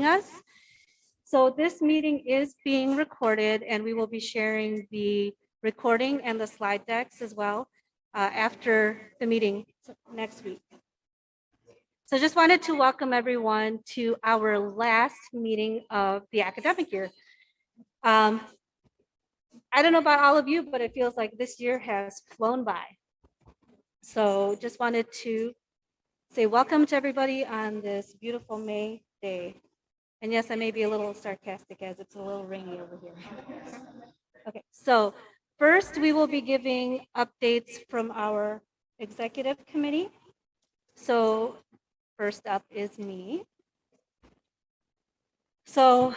us. So this meeting is being recorded and we will be sharing the recording and the slide decks as well after the meeting next week. So just wanted to welcome everyone to our last meeting of the academic year. I don't know about all of you, but it feels like this year has flown by. So just wanted to say welcome to everybody on this beautiful May day. And yes, I may be a little sarcastic as it's a little rainy over here. Okay, so first we will be giving updates from our executive committee. So first up is me. So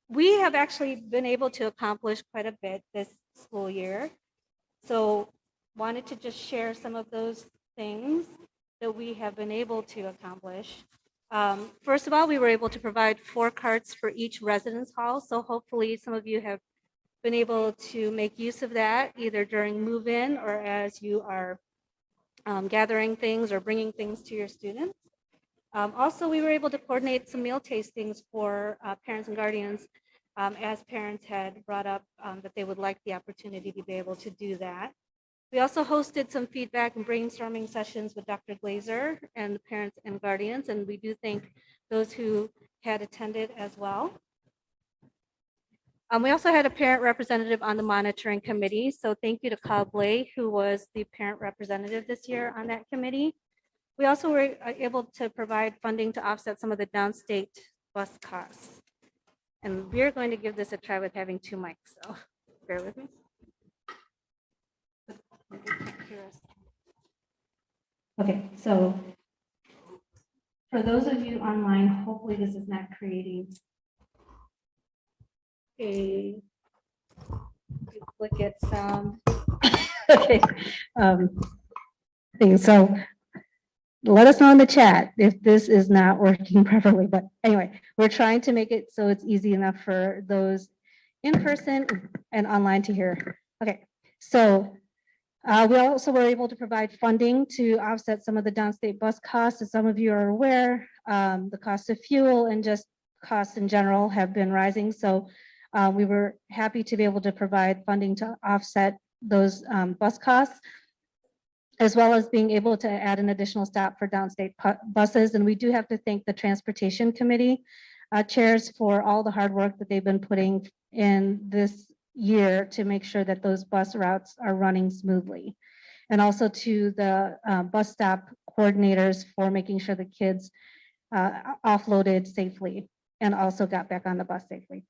we have actually been able to accomplish quite a bit this school year. So wanted to just share some of those things that we have been able to accomplish. First of all, we were able to provide 4 carts for each residence hall. So hopefully some of you have been able to make use of that either during move-in or as you are gathering things or bringing things to your students. Also, we were able to coordinate some meal tastings for parents and guardians as parents had brought up that they would like the opportunity to be able to do that. We also hosted some feedback and brainstorming sessions with Dr. Glazer and the parents and guardians, and we do thank those who had attended as well. We also had a parent representative on the monitoring committee, so thank you to Kyle Blay, who was the parent representative this year on that committee. We also were able to provide funding to offset some of the downstate bus costs. And we're going to give this a try with having 2 mics, so bear with me. Okay, so for those of you online, hopefully this is not creating a duplicate sound. Okay. So let us know in the chat if this is not working properly. But anyway, we're trying to make it so it's easy enough for those in person and online to hear. Okay, so we also were able to provide funding to offset some of the downstate bus costs. As some of you are aware, the cost of fuel and just costs in general have been rising. So we were happy to be able to provide funding to offset those bus costs, as well as being able to add an additional stop for downstate buses. And we do have to thank the Transportation Committee chairs for all the hard work that they've been putting in this year to make sure that those bus routes are running smoothly. And also to the bus stop coordinators for making sure the kids offloaded safely and also got back on the bus safely.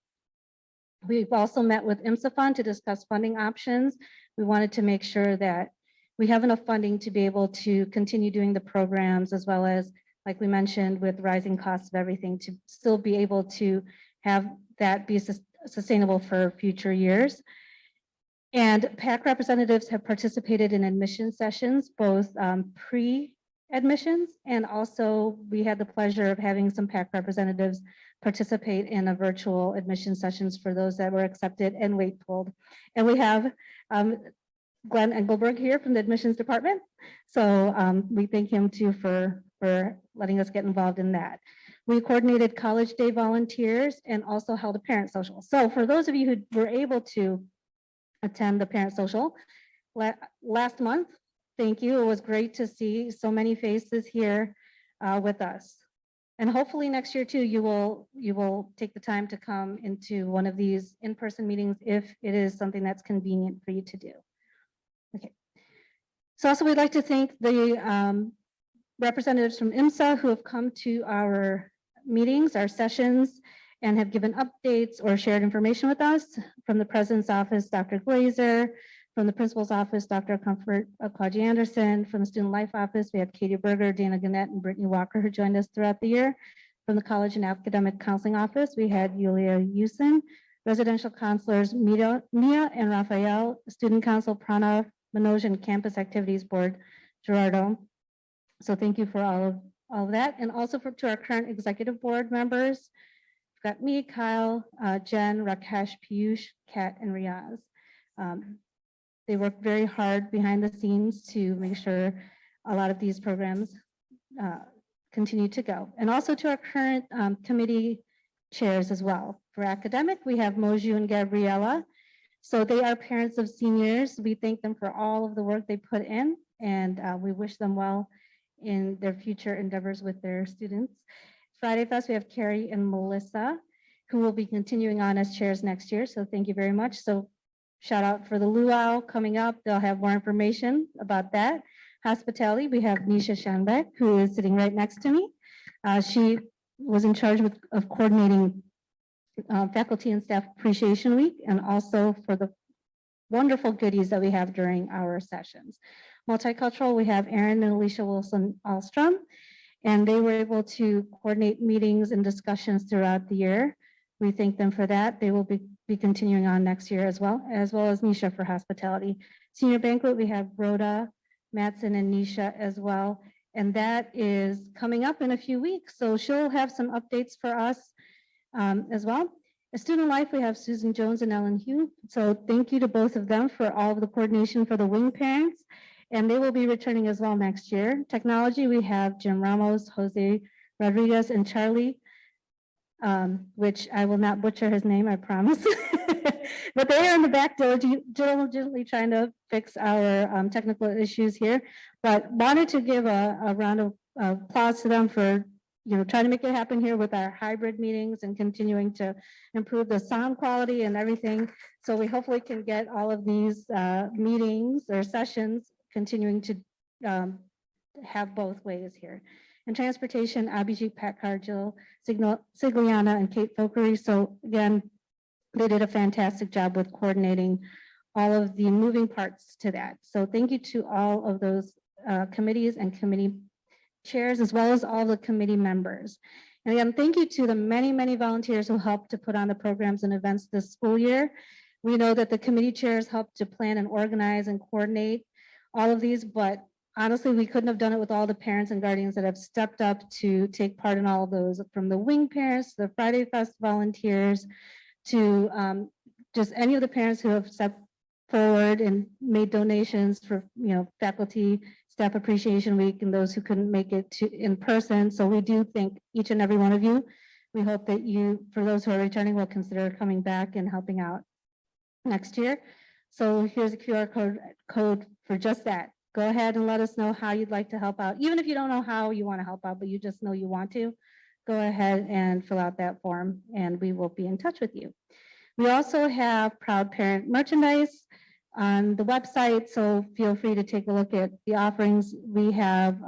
We've also met with IMSA Fund to discuss funding options. We wanted to make sure that we have enough funding to be able to continue doing the programs, as well as, like we mentioned, with rising costs of everything, to still be able to have that be sustainable for future years. And PAC representatives have participated in admission sessions, both pre-admissions, and also we had the pleasure of having some PAC representatives participate in a virtual admission sessions for those that were accepted and wait pulled. And we have Glenn Engelberg here from the admissions department. So we thank him too for letting us get involved in that. We coordinated college day volunteers and also held a parent social. So for those of you who were able to attend the parent social last month, thank you. It was great to see so many faces here with us. And hopefully next year too, you will take the time to come into one of these in-person meetings if it is something that's convenient for you to do. Okay. So also we'd like to thank the representatives from IMSA who have come to our meetings, our sessions, and have given updates or shared information with us. From the President's office, Dr. Glazer; from the Principal's office, Dr. Comfort Claudia Anderson; from the Student Life office, we had Katie Berger, Dana Gannett, and Brittany Walker, who joined us throughout the year. From the College and Academic Counseling office, we had Yulia Yusin; residential counselors Mia and Raphael; student council Pranav, Manoj, and campus activities board Gerardo. So thank you for all of that. And also to our current executive board members, we've got me, Kyle, Jen, Rakesh, Piyush, Kat, and Riaz. They work very hard behind the scenes to make sure a lot of these programs continue to go. And also to our current committee chairs as well. For academic, we have Moju and Gabriella. So they are parents of seniors. We thank them for all of the work they put in, and we wish them well in their future endeavors with their students. Friday Fest, we have Carrie and Melissa, who will be continuing on as chairs next year. So thank you very much. So shout out for the luau coming up. They'll have more information about that. Hospitality, we have Nisha Shanbeck, who is sitting right next to me. She was in charge of coordinating Faculty and Staff Appreciation Week, and also for the wonderful goodies that we have during our sessions. Multicultural, we have Erin and Alicia Wilson Alstrom, and they were able to coordinate meetings and discussions throughout the year. We thank them for that. They will be continuing on next year as well as Nisha for hospitality. Senior Banquet, we have Rhoda, Matson, and Nisha as well. And that is coming up in a few weeks. So she'll have some updates for us as well. As Student Life, we have Susan Jones and Ellen Hugh. So thank you to both of them for all of the coordination for the wing parents. And they will be returning as well next year. Technology, we have Jim Ramos, Jose Rodriguez, and Charlie, which I will not butcher his name, I promise. But they are in the back diligently trying to fix our technical issues here. But wanted to give a round of applause to them for trying to make it happen here with our hybrid meetings and continuing to improve the sound quality and everything. So we hopefully can get all of these meetings or sessions continuing to have both ways here. In transportation, Abhijit Patkar, Jill Sigliana, and Kate Fokery. So again, they did a fantastic job with coordinating all of the moving parts to that. So thank you to all of those committees and committee chairs, as well as all the committee members. And again, thank you to the many, many volunteers who helped to put on the programs and events this school year. We know that the committee chairs helped to plan and organize and coordinate all of these, but honestly, we couldn't have done it with all the parents and guardians that have stepped up to take part in all of those, from the wing parents, the Friday Fest volunteers, to just any of the parents who have stepped forward and made donations for faculty staff appreciation week and those who couldn't make it to in person. So we do thank each and every one of you. We hope that you, for those who are returning, will consider coming back and helping out next year. So here's a QR code for just that. Go ahead and let us know how you'd like to help out. Even if you don't know how you want to help out, but you just know you want to, go ahead and fill out that form and we will be in touch with you. We also have Proud Parent merchandise on the website, so feel free to take a look at the offerings. We have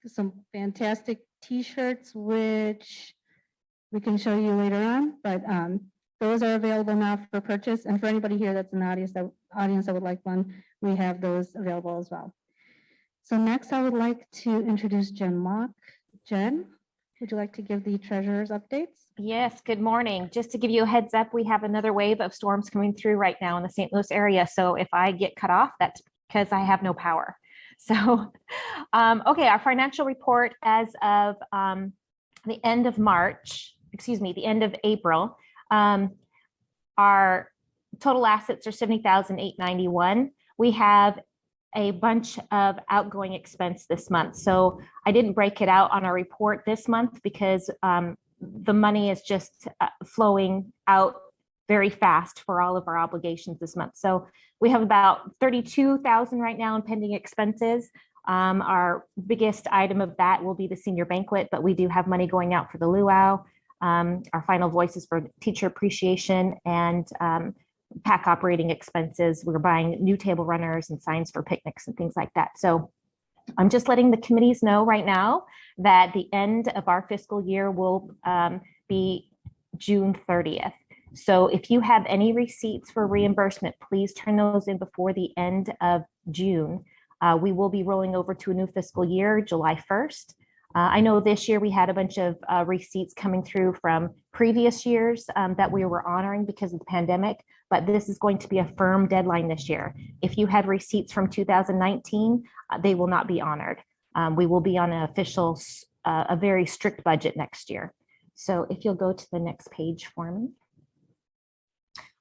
some fantastic t-shirts, which we can show you later on, but those are available now for purchase. And for anybody here that's in the audience that would like one, we have those available as well. So next I would like to introduce Jen Mock. Jen, would you like to give the treasurer's updates? Yes, good morning. Just to give you a heads up, we have another wave of storms coming through right now in the St. Louis area. So if I get cut off, that's because I have no power. So, okay, our financial report as of the end of March, the end of April, our total assets are $70,891. We have a bunch of outgoing expense this month. So I didn't break it out on our report this month because the money is just flowing out very fast for all of our obligations this month. So we have about 32,000 right now in pending expenses. Our biggest item of that will be the senior banquet, but we do have money going out for the luau. Our final voices for teacher appreciation and PAC operating expenses. We're buying new table runners and signs for picnics and things like that. So I'm just letting the committees know right now that the end of our fiscal year will be June 30th. So if you have any receipts for reimbursement, please turn those in before the end of June. We will be rolling over to a new fiscal year, July 1st. I know this year we had a bunch of receipts coming through from previous years that we were honoring because of the pandemic, but this is going to be a firm deadline this year. If you had receipts from 2019, they will not be honored. We will be on an official, a very strict budget next year. So if you'll go to the next page for me.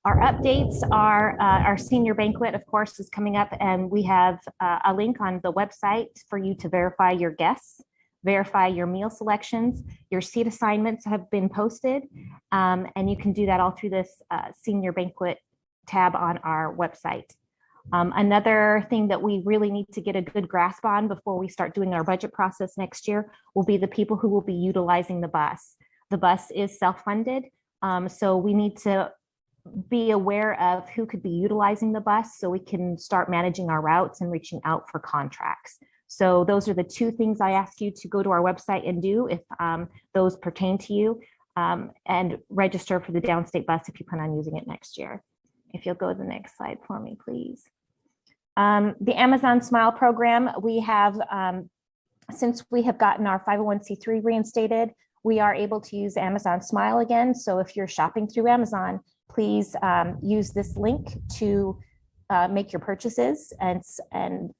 Our updates are our senior banquet, of course, is coming up, and we have a link on the website for you to verify your guests. verify your meal selections. Your seat assignments have been posted, and you can do that all through this senior banquet tab on our website. Another thing that we really need to get a good grasp on before we start doing our budget process next year will be the people who will be utilizing the bus. The bus is self-funded, so we need to be aware of who could be utilizing the bus so we can start managing our routes and reaching out for contracts. So those are the two things I ask you to go to our website and do if those pertain to you, and register for the downstate bus if you plan on using it next year. If you'll go to the next slide for me, please. The Amazon Smile program, we have, since we have gotten our 501c3 reinstated, we are able to use Amazon Smile again. So if you're shopping through Amazon, please use this link to make your purchases and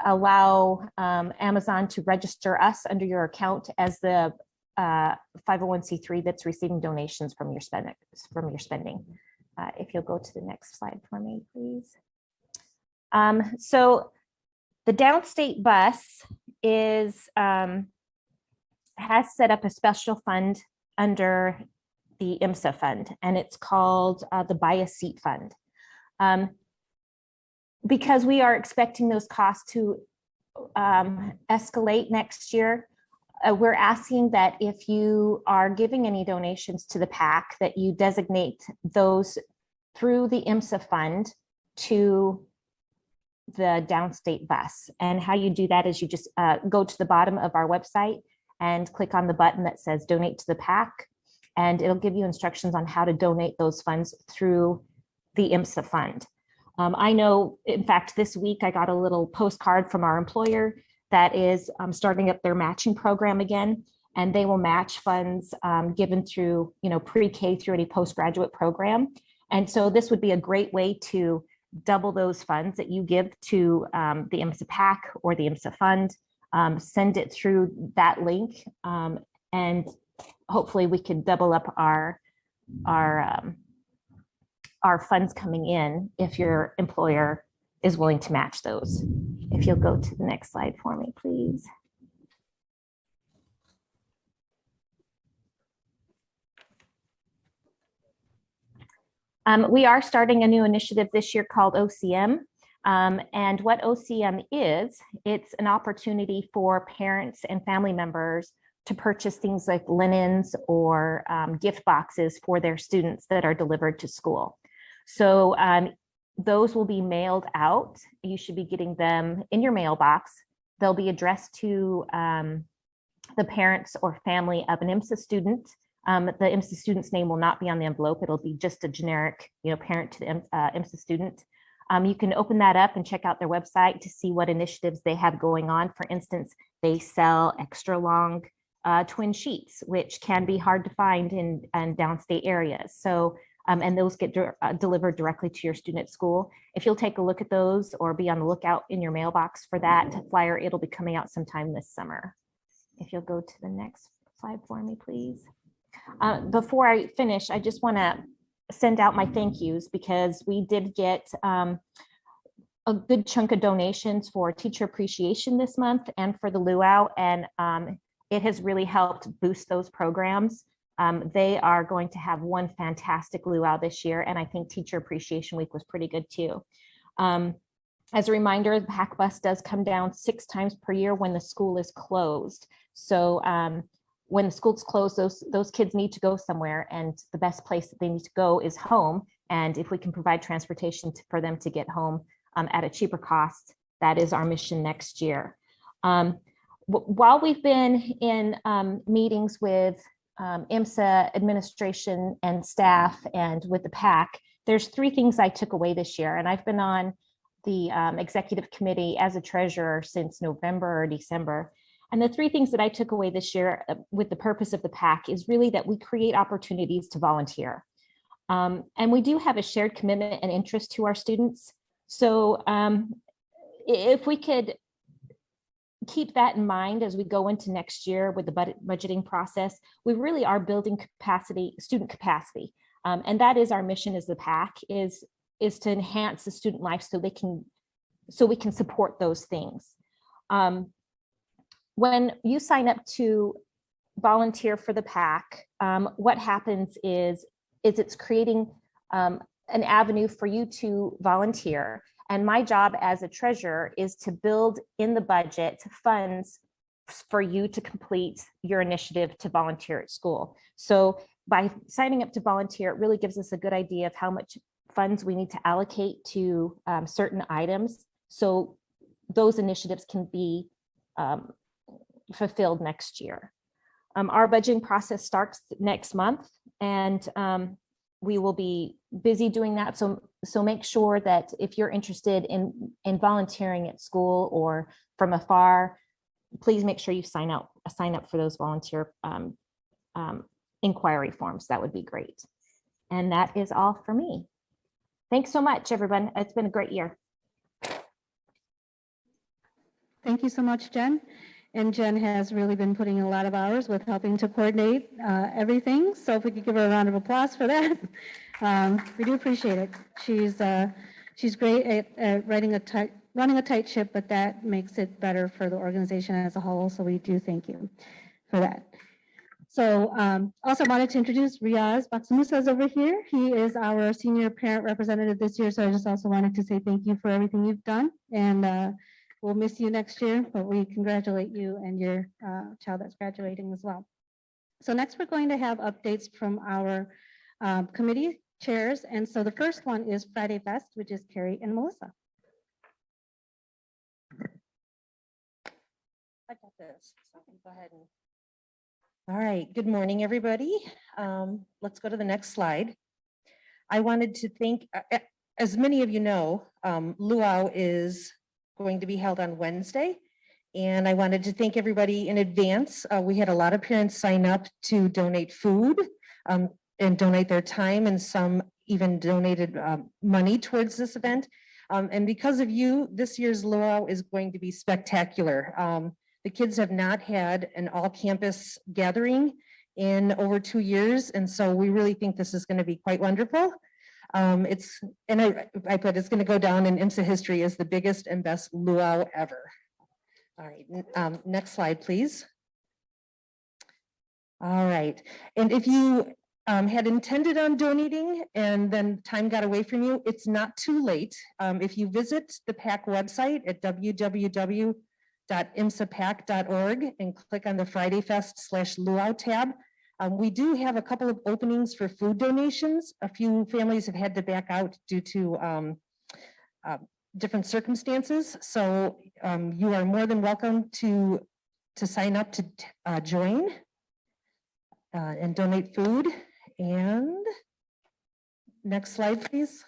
allow Amazon to register us under your account as the 501c3 that's receiving donations from your spending. If you'll go to the next slide for me, please. So the downstate bus is has set up a special fund under the IMSA fund, and it's called the Buy a Seat Fund. Because we are expecting those costs to escalate next year, we're asking that if you are giving any donations to the PAC, that you designate those through the IMSA fund to the downstate bus. And how you do that is you just go to the bottom of our website and click on the button that says donate to the PAC, and it'll give you instructions on how to donate those funds through the IMSA fund. I know, in fact, this week I got a little postcard from our employer that is starting up their matching program again, and they will match funds given through, pre-K through any postgraduate program. And so this would be a great way to double those funds that you give to the IMSA PAC or the IMSA fund, send it through that link, and hopefully we can double up our funds coming in if your employer is willing to match those. If you'll go to the next slide for me, please. We are starting a new initiative this year called OCM. And what OCM is, it's an opportunity for parents and family members to purchase things like linens or gift boxes for their students that are delivered to school. So those will be mailed out. You should be getting them in your mailbox. They'll be addressed to the parents or family of an IMSA student. The IMSA student's name will not be on the envelope. It'll be just a generic, parent to the IMSA student. You can open that up and check out their website to see what initiatives they have going on. For instance, they sell extra long twin sheets, which can be hard to find in downstate areas. So, and those get delivered directly to your student at school. If you'll take a look at those or be on the lookout in your mailbox for that flyer, it'll be coming out sometime this summer. If you'll go to the next slide for me, please. Before I finish, I just want to send out my thank yous because we did get a good chunk of donations for teacher appreciation this month and for the luau, and it has really helped boost those programs. They are going to have one fantastic luau this year, and I think Teacher Appreciation Week was pretty good too. As a reminder, the PAC bus does come down 6 times per year when the school is closed. So when the school's closed, those kids need to go somewhere, and the best place that they need to go is home. And if we can provide transportation for them to get home at a cheaper cost, that is our mission next year. While we've been in meetings with IMSA administration and staff and with the PAC, there's 3 things I took away this year. And I've been on the executive committee as a treasurer since November or December. And the 3 things that I took away this year with the purpose of the PAC is really that we create opportunities to volunteer. And we do have a shared commitment and interest to our students. So if we could keep that in mind as we go into next year with the budgeting process, we really are building capacity, student capacity. And that is our mission as the PAC, is to enhance the student life so we can support those things. when you sign up to volunteer for the PAC, what happens is it's creating an avenue for you to volunteer. And my job as a treasurer is to build in the budget funds for you to complete your initiative to volunteer at school. So by signing up to volunteer, it really gives us a good idea of how much funds we need to allocate to certain items. So those initiatives can be fulfilled next year. Our budgeting process starts next month, and we will be busy doing that. So make sure that if you're interested in volunteering at school or from afar, please make sure you sign up for those volunteer inquiry forms. That would be great. And that is all for me. Thanks so much, everyone. It's been a great year. Thank you so much, Jen. And Jen has really been putting in a lot of hours with helping to coordinate everything. So if we could give her a round of applause for that, we do appreciate it. She's great at running a tight ship, but that makes it better for the organization as a whole. So we do thank you for that. So also wanted to introduce Riaz Baksamusa is over here. He is our senior parent representative this year. So I just also wanted to say thank you for everything you've done. And we'll miss you next year, but we congratulate you and your child that's graduating as well. So next we're going to have updates from our committee chairs. And so the first one is Friday Fest, which is Carrie and Melissa. I got this. So I can go ahead and. All right. Good morning, everybody. Let's go to the next slide. I wanted to thank, as many of you know, Luau is going to be held on Wednesday. And I wanted to thank everybody in advance. We had a lot of parents sign up to donate food and donate their time, and some even donated money towards this event. And because of you, this year's Luau is going to be spectacular. The kids have not had an all-campus gathering in over 2 years, and so we really think this is going to be quite wonderful. I put it's going to go down in IMSA history as the biggest and best luau ever. All right, next slide, please. All right, and if you had intended on donating and then time got away from you, it's not too late. If you visit the PAC website at www.imsapac.org and click on the Friday Fest/Luau tab, we do have a couple of openings for food donations. A few families have had to back out due to different circumstances. So you are more than welcome to sign up to join and donate food. And next slide, please.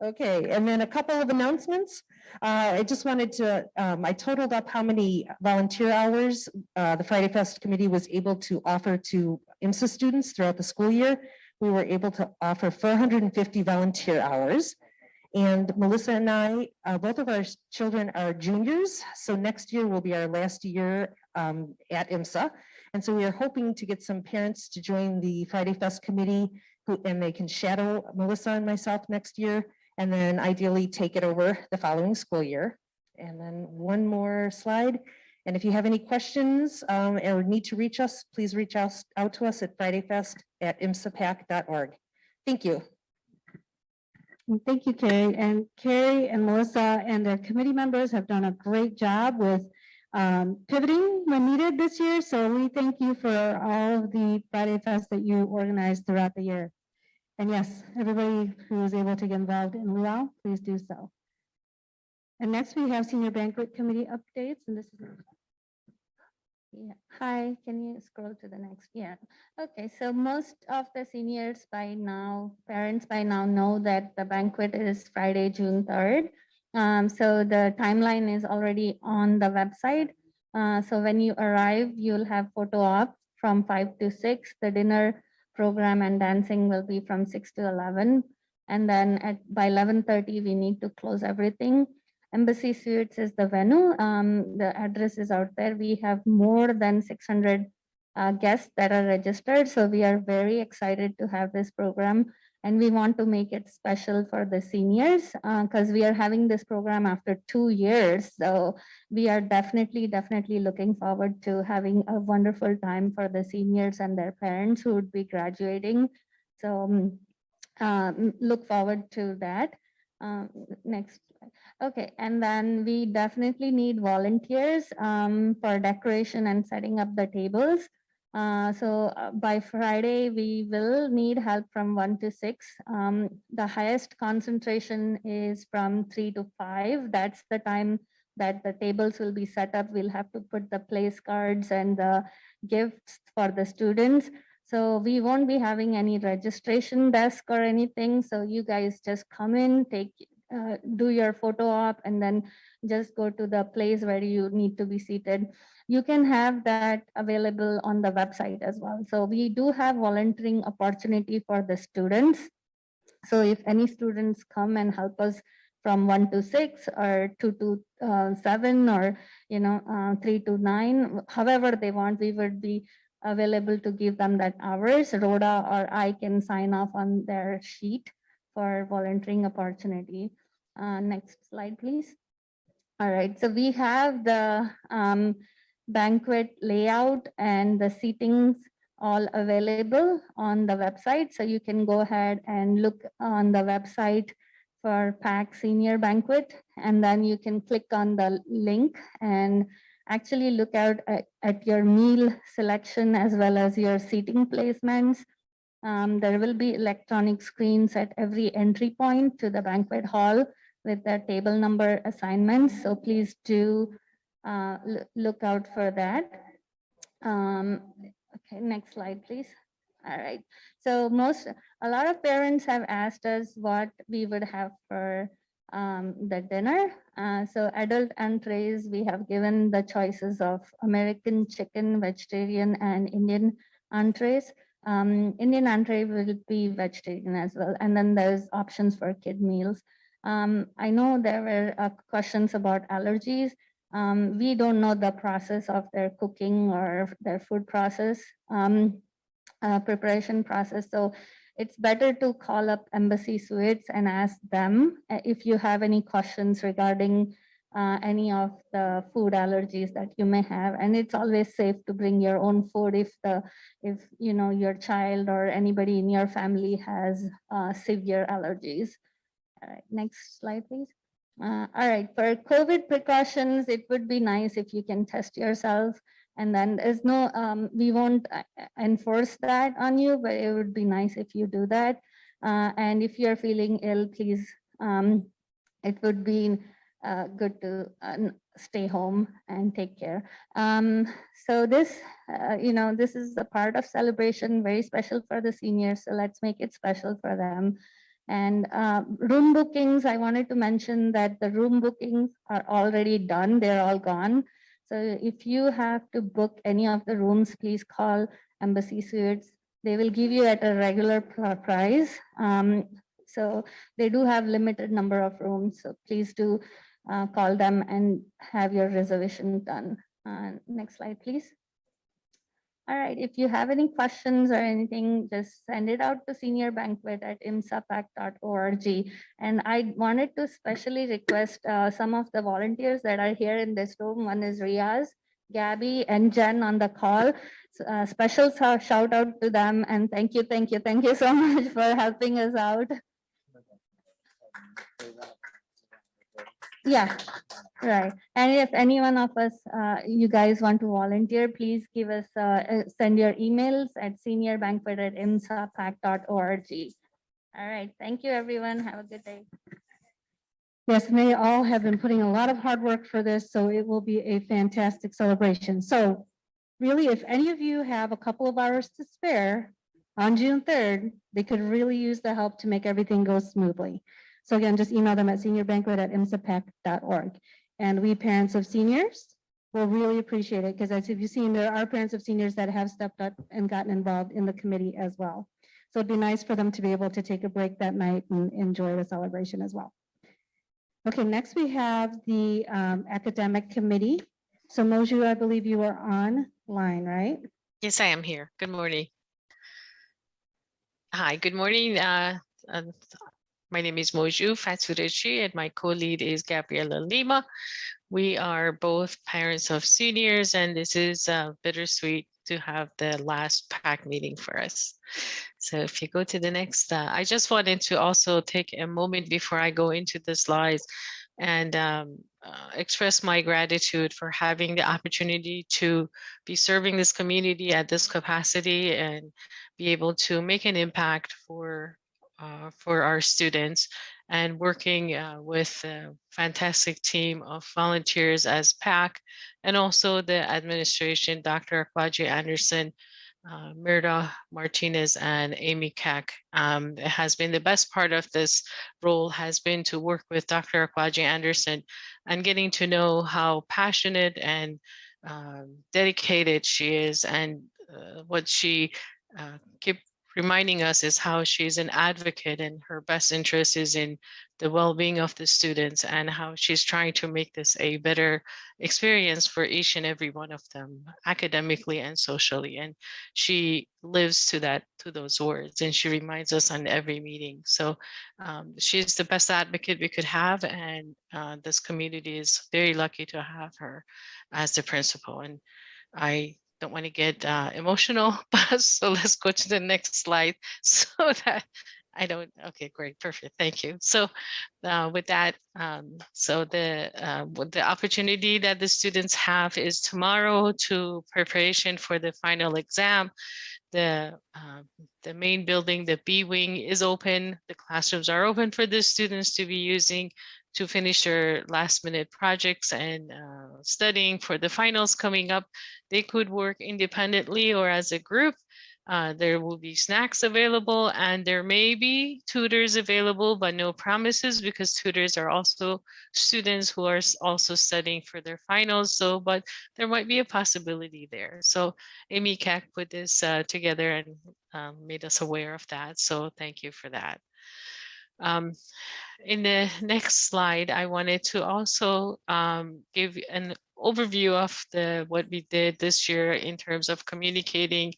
Okay, and then a couple of announcements. I just wanted to, I totaled up how many volunteer hours the Friday Fest Committee was able to offer to IMSA students throughout the school year. We were able to offer 450 volunteer hours. And Melissa and I, both of our children are juniors. So next year will be our last year at IMSA. And so we are hoping to get some parents to join the Friday Fest Committee and they can shadow Melissa and myself next year, and then ideally take it over the following school year. And then one more slide. And if you have any questions or need to reach us, please reach out to us at fridayfest@imsapac.org. Thank you. Thank you, Carrie. And Carrie and Melissa and their committee members have done a great job with pivoting when needed this year. So we thank you for all of the Friday Fest that you organized throughout the year. And yes, everybody who was able to get involved in Luau, please do so. And next we have Senior Banquet Committee updates, and this is. Yeah. Hi, can you scroll to the next? Yeah. Okay, so most of the seniors by now, parents by now know that the banquet is Friday, June 3rd. So the timeline is already on the website. So when you arrive, you'll have photo op from 5 to 6. The dinner program and dancing will be from 6 to 11. And then by 11:30, we need to close everything. Embassy Suites is the venue. The address is out there. We have more than 600 guests that are registered. So we are very excited to have this program. And we want to make it special for the seniors because we are having this program after 2 years. So we are definitely looking forward to having a wonderful time for the seniors and their parents who would be graduating. So look forward to that. Next. Okay, and then we definitely need volunteers for decoration and setting up the tables. By Friday, we will need help from 1 to 6. The highest concentration is from 3 to 5. That's the time that the tables will be set up. We'll have to put the place cards and the gifts for the students. So we won't be having any registration desk or anything. So you guys just come in, do your photo op, and then just go to the place where you need to be seated. You can have that available on the website as well. So we do have volunteering opportunity for the students. So if any students come and help us from 1 to 6 or 2 to 7 or 3 to 9, however they want, we would be available to give them that hours. Rhoda or I can sign off on their sheet for volunteering opportunity. Next slide, please. All right, so we have the banquet layout and the seatings all available on the website. So you can go ahead and look on the website for PAC Senior Banquet, and then you can click on the link and actually look out at your meal selection as well as your seating placements. There will be electronic screens at every entry point to the banquet hall with the table number assignments. So please do look out for that. Okay, next slide, please. All right. So a lot of parents have asked us what we would have for the dinner. So adult entrees, we have given the choices of American chicken, vegetarian, and Indian entrees. Indian entree will be vegetarian as well. And then there's options for kid meals. I know there were questions about allergies. We don't know the process of their cooking or their food process, preparation process. So it's better to call up Embassy Suites and ask them if you have any questions regarding any of the food allergies that you may have. And it's always safe to bring your own food if your child or anybody in your family has severe allergies. All right, next slide, please. All right, for COVID precautions, it would be nice if you can test yourself. And then there's no, we won't enforce that on you, but it would be nice if you do that. And if you're feeling ill, please, it would be good to stay home and take care. So this, this is a part of celebration, very special for the seniors. So let's make it special for them. And room bookings, I wanted to mention that the room bookings are already done. They're all gone. So if you have to book any of the rooms, please call Embassy Suites. They will give you at a regular price. So they do have limited number of rooms. So please do call them and have your reservation done. Next slide, please. All right, if you have any questions or anything, just send it out to seniorbanquet@imsapac.org. And I wanted to specially request some of the volunteers that are here in this room. One is Riaz, Gabby, and Jen on the call. So, special shout out to them, and thank you so much for helping us out. Yeah, right. And if any one of us, you guys want to volunteer, please give us, send your emails at seniorbanquet@imsapac.org. All right, thank you, everyone. Have a good day. Yes, and they all have been putting a lot of hard work for this, so it will be a fantastic celebration. So really, if any of you have a couple of hours to spare on June 3rd, they could really use the help to make everything go smoothly. So again, just email them at seniorbanquet@imsapac.org. And we parents of seniors will really appreciate it because as you've seen, there are parents of seniors that have stepped up and gotten involved in the committee as well. So it'd be nice for them to be able to take a break that night and enjoy the celebration as well. Okay, next we have the academic committee. So Moju, I believe you are online, right? Yes, I am here. Good morning. Hi, good morning, My name is Moju Fatsurechi, and my co-lead is Gabriela Lima. We are both parents of seniors, and this is bittersweet to have the last PAC meeting for us. So if you go to the next, I just wanted to also take a moment before I go into the slides and express my gratitude for having the opportunity to be serving this community at this capacity and be able to make an impact for our students, and working with a fantastic team of volunteers as PAC, and also the administration, Dr. Akwaji Anderson, Mirda Martinez, and Amy Keck. It has been the best part of this role has been to work with Dr. Akwaji Anderson and getting to know how passionate and dedicated she is, and what she keep reminding us is how she's an advocate and her best interest is in the well-being of the students, and how she's trying to make this a better experience for each and every one of them, academically and socially. And she lives to those words, and she reminds us on every meeting. So she's the best advocate we could have, and this community is very lucky to have her as the principal. And I don't want to get emotional, but so let's go to the next slide so that I don't. Okay, great, perfect, thank you. So with that, so the opportunity that the students have is tomorrow to preparation for the final exam. The main building, the B wing, is open. The classrooms are open for the students to be using to finish their last minute projects and studying for the finals coming up. They could work independently or as a group. There will be snacks available, and there may be tutors available, but no promises, because tutors are also students who are also studying for their finals. So, but there might be a possibility there. So Amy Keck put this together and made us aware of that. So thank you for that. In the next slide, I wanted to also give an overview of what we did this year in terms of communicating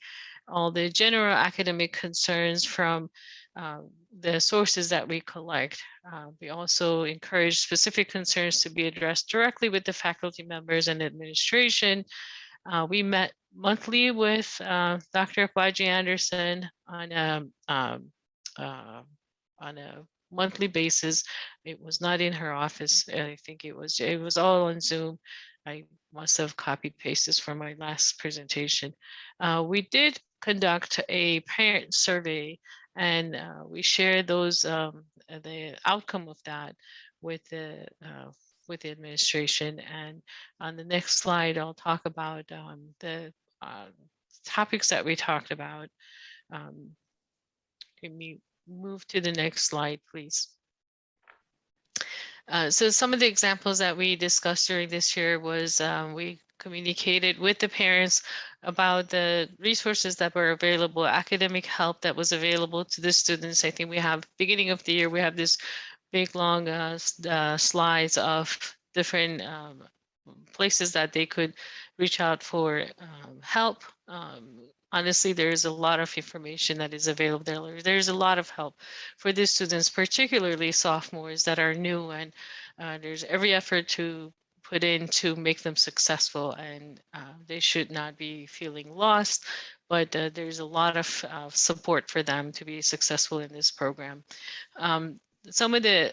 all the general academic concerns from the sources that we collect. We also encourage specific concerns to be addressed directly with the faculty members and administration. We met monthly with Dr. Akwaji Anderson on a monthly basis. It was not in her office. I think it was all on Zoom. I must have copied pastes from my last presentation. We did conduct a parent survey, and we shared those the outcome of that with the administration. And on the next slide, I'll talk about the topics that we talked about. Can we move to the next slide, please? So some of the examples that we discussed during this year was we communicated with the parents about the resources that were available, academic help that was available to the students. I think we have, beginning of the year, we have this big long slides of different places that they could reach out for help. Honestly, there's a lot of information that is available there. There's a lot of help for the students, particularly sophomores that are new, and there's every effort to put in to make them successful, and they should not be feeling lost, but there's a lot of support for them to be successful in this program. Some of the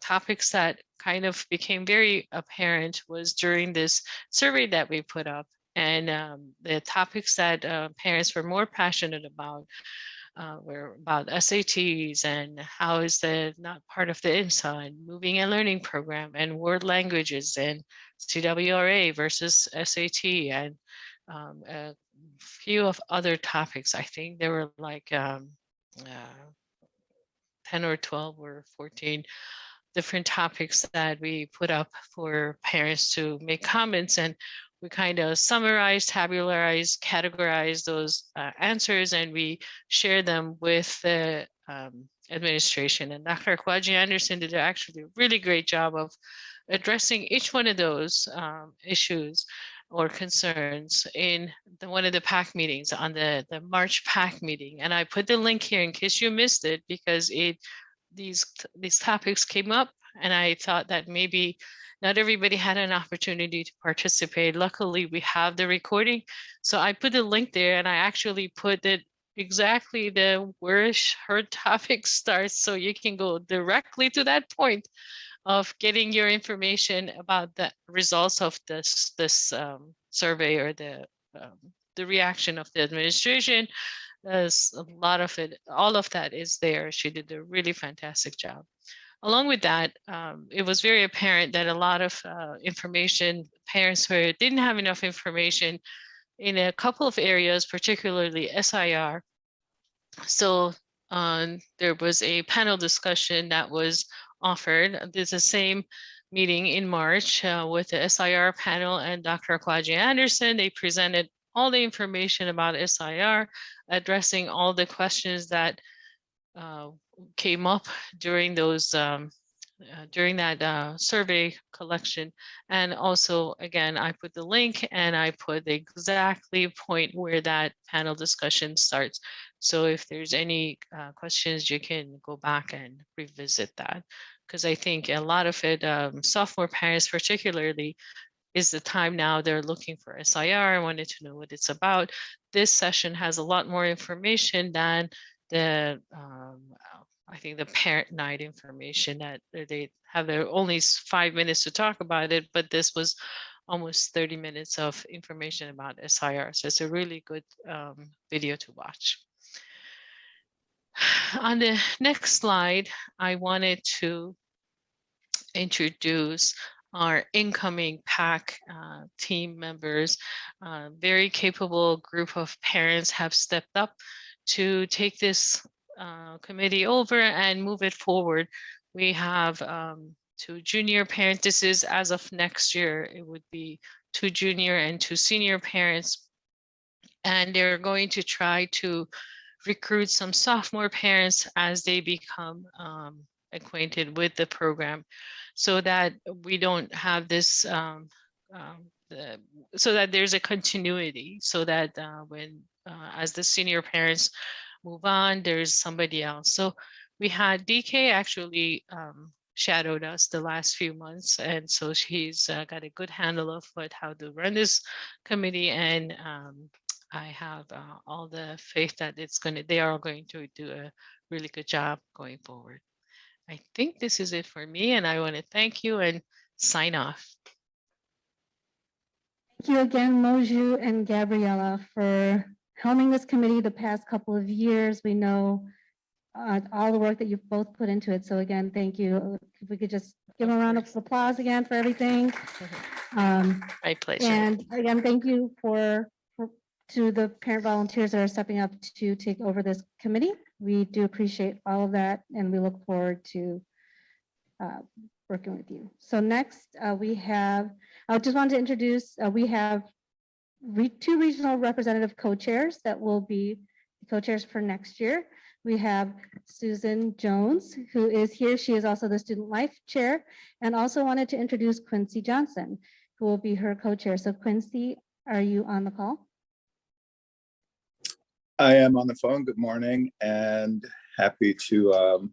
topics that kind of became very apparent was during this survey that we put up, and the topics that parents were more passionate about were about SATs and how is that not part of the IMSA, and moving and learning program, and world languages, and CWRA versus SAT, and a few of other topics. I think there were like 10 or 12 or 14 different topics that we put up for parents to make comments, and we kind of summarized, tabularized, categorized those answers, and we share them with the administration. And Dr. Akwaji Anderson did actually a really great job of addressing each one of those issues or concerns in one of the PAC meetings on the March PAC meeting. And I put the link here in case you missed it, because these topics came up and I thought that maybe not everybody had an opportunity to participate. Luckily, we have the recording. So I put the link there and I actually put it exactly where her topic starts. So you can go directly to that point of getting your information about the results of this survey, or the reaction of the administration. There's a lot of it, all of that is there. She did a really fantastic job. Along with that, it was very apparent that a lot of information, parents who didn't have enough information in a couple of areas, particularly SIR. So there was a panel discussion that was offered. There's the same meeting in March with the SIR panel and Dr. Akwaji Anderson. They presented all the information about SIR, addressing all the questions that came up during those during that survey collection. And also, again, I put the link and I put the exactly point where that panel discussion starts. So if there's any questions, you can go back and revisit that. Because I think a lot of it, sophomore parents particularly, is the time now they're looking for SIR. I wanted to know what it's about. This session has a lot more information than the I think the parent night information, that they have their only 5 minutes to talk about it, but this was almost 30 minutes of information about SIR. So it's a really good video to watch. On the next slide, I wanted to introduce our incoming PAC team members. Very capable group of parents have stepped up to take this committee over and move it forward. We have 2 junior parents. This is as of next year. It would be 2 junior and 2 senior parents. And they're going to try to recruit some sophomore parents as they become acquainted with the program, so that we don't have this, so that there's a continuity, so that when as the senior parents move on, there's somebody else. So we had DK actually shadowed us the last few months, and so she's got a good handle of how to run this committee, and I have all the faith that they are going to do a really good job going forward. I think this is it for me, and I want to thank you and sign off. Thank you again, Moju and Gabriella, for helming this committee the past couple of years. We know all the work that you've both put into it. So again, thank you. If we could just give a round of applause again for everything. My pleasure. And again, thank you to the parent volunteers that are stepping up to take over this committee. We do appreciate all of that, and we look forward to working with you. So next we have, I just wanted to introduce, we have 2 regional representative co-chairs that will be co-chairs for next year. We have Susan Jones, who is here. She is also the Student Life Chair, and also wanted to introduce Quincy Johnson, who will be her co-chair. So Quincy, are you on the call? I am on the phone. Good morning, and happy to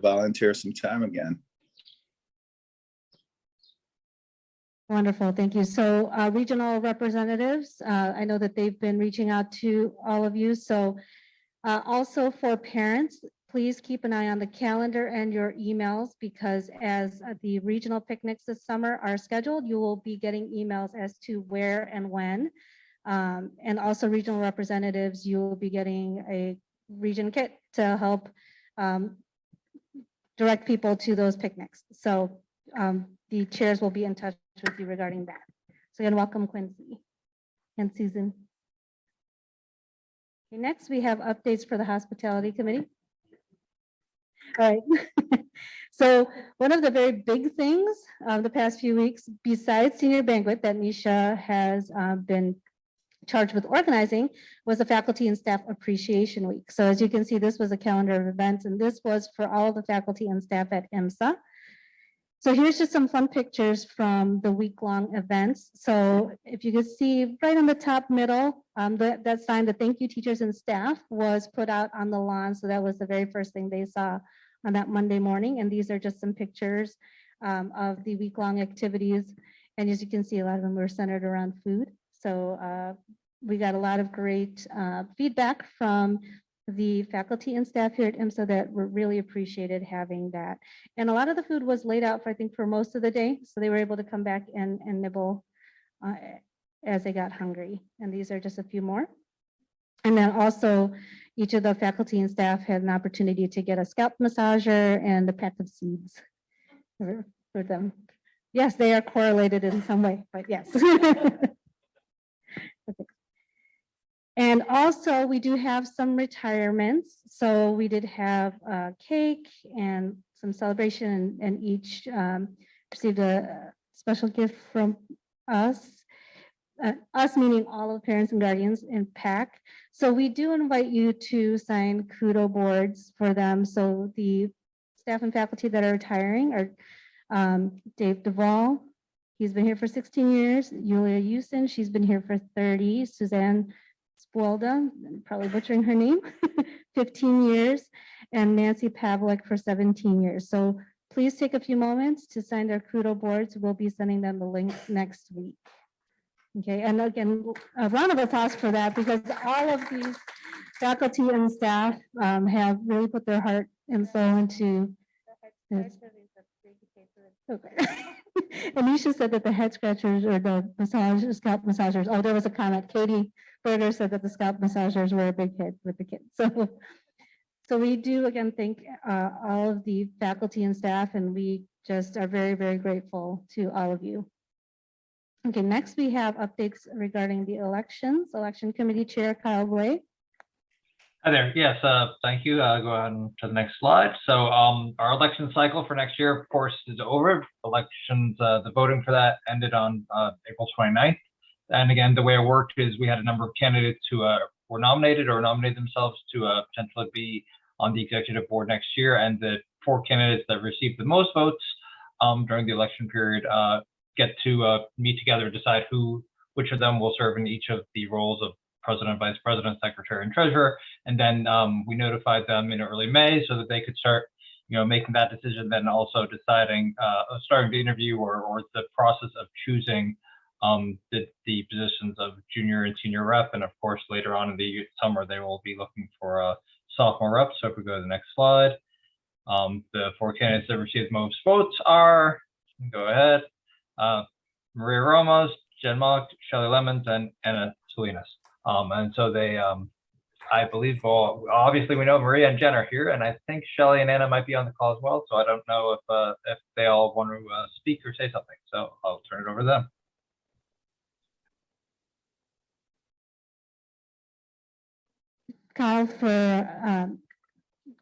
volunteer some time again. Wonderful, thank you. So regional representatives, I know that they've been reaching out to all of you. So also for parents, please keep an eye on the calendar and your emails, because as the regional picnics this summer are scheduled, you will be getting emails as to where and when. And also regional representatives, you will be getting a region kit to help direct people to those picnics. So the chairs will be in touch with you regarding that. So again, welcome Quincy and Susan. Okay, next we have updates for the Hospitality Committee. All right. So one of the very big things the past few weeks, besides Senior Banquet that Nisha has been charged with organizing, was the Faculty and Staff Appreciation Week. So as you can see, this was a calendar of events, and this was for all of the faculty and staff at IMSA. So here's just some fun pictures from the week-long events. So if you could see right on the top middle, that sign, the thank you teachers and staff, was put out on the lawn. So that was the very first thing they saw on that Monday morning. And these are just some pictures of the week-long activities. And as you can see, a lot of them were centered around food. So we got a lot of great feedback from the faculty and staff here at IMSA that were really appreciated having that. And a lot of the food was laid out for, I think, for most of the day. So they were able to come back and nibble as they got hungry. And these are just a few more. And then also each of the faculty and staff had an opportunity to get a scalp massager and a pack of seeds for them. Yes, they are correlated in some way, but yes. Okay. And also we do have some retirements. So we did have a cake and some celebration, and each received a special gift from us. Us meaning all of parents and guardians in PAC. So we do invite you to sign kudo boards for them. So the staff and faculty that are retiring are Dave Duvall, he's been here for 16 years. Yulia Houston, she's been here for 30. Suzanne Spolda, probably butchering her name, 15 years. And Nancy Pavlik for 17 years. So please take a few moments to sign their kudo boards. We'll be sending them the link next week. Okay, and again, a round of applause for that, because all of these faculty and staff have really put their heart and soul into this. Okay. Anisha said that the head scratchers or the scalp massagers, oh, there was a comment. Katie Berger said that the scalp massagers were a big hit with the kids. So we do again thank all of the faculty and staff, and we just are very, very grateful to all of you. Okay, next we have updates regarding the elections. Election Committee Chair Kyle Blake. Hi there. Yes, thank you. Go ahead to the next slide. So our election cycle for next year, of course, is over. Elections, the voting for that ended on April 29th. And again, the way it worked is we had a number of candidates who were nominated or nominated themselves to potentially be on the executive board next year. And the 4 candidates that received the most votes during the election period get to meet together and decide which of them will serve in each of the roles of president, vice president, secretary, and treasurer. And then we notified them in early May so that they could start, making that decision, then also deciding, starting the interview or the process of choosing the positions of junior and senior rep. And of course, later on in the summer, they will be looking for a sophomore rep. So if we go to the next slide, the 4 candidates that received most votes are, go ahead, Maria Ramos, Jen Mock, Shelley Lemons, and Anna Salinas. And so they, I believe, well, obviously we know Maria and Jen are here, and I think Shelley and Anna might be on the call as well. So I don't know if they all want to speak or say something. So I'll turn it over to them. Kyle, for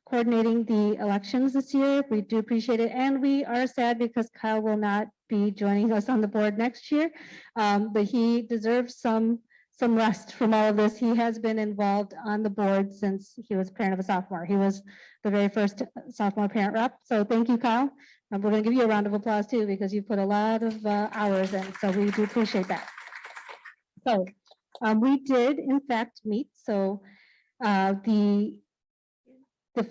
coordinating the elections this year. We do appreciate it. And we are sad because Kyle will not be joining us on the board next year. But he deserves some rest from all of this. He has been involved on the board since he was parent of a sophomore. He was the very first sophomore parent rep. So thank you, Kyle. We're going to give you a round of applause too, because you put a lot of hours in. So we do appreciate that. So we did in fact meet. So the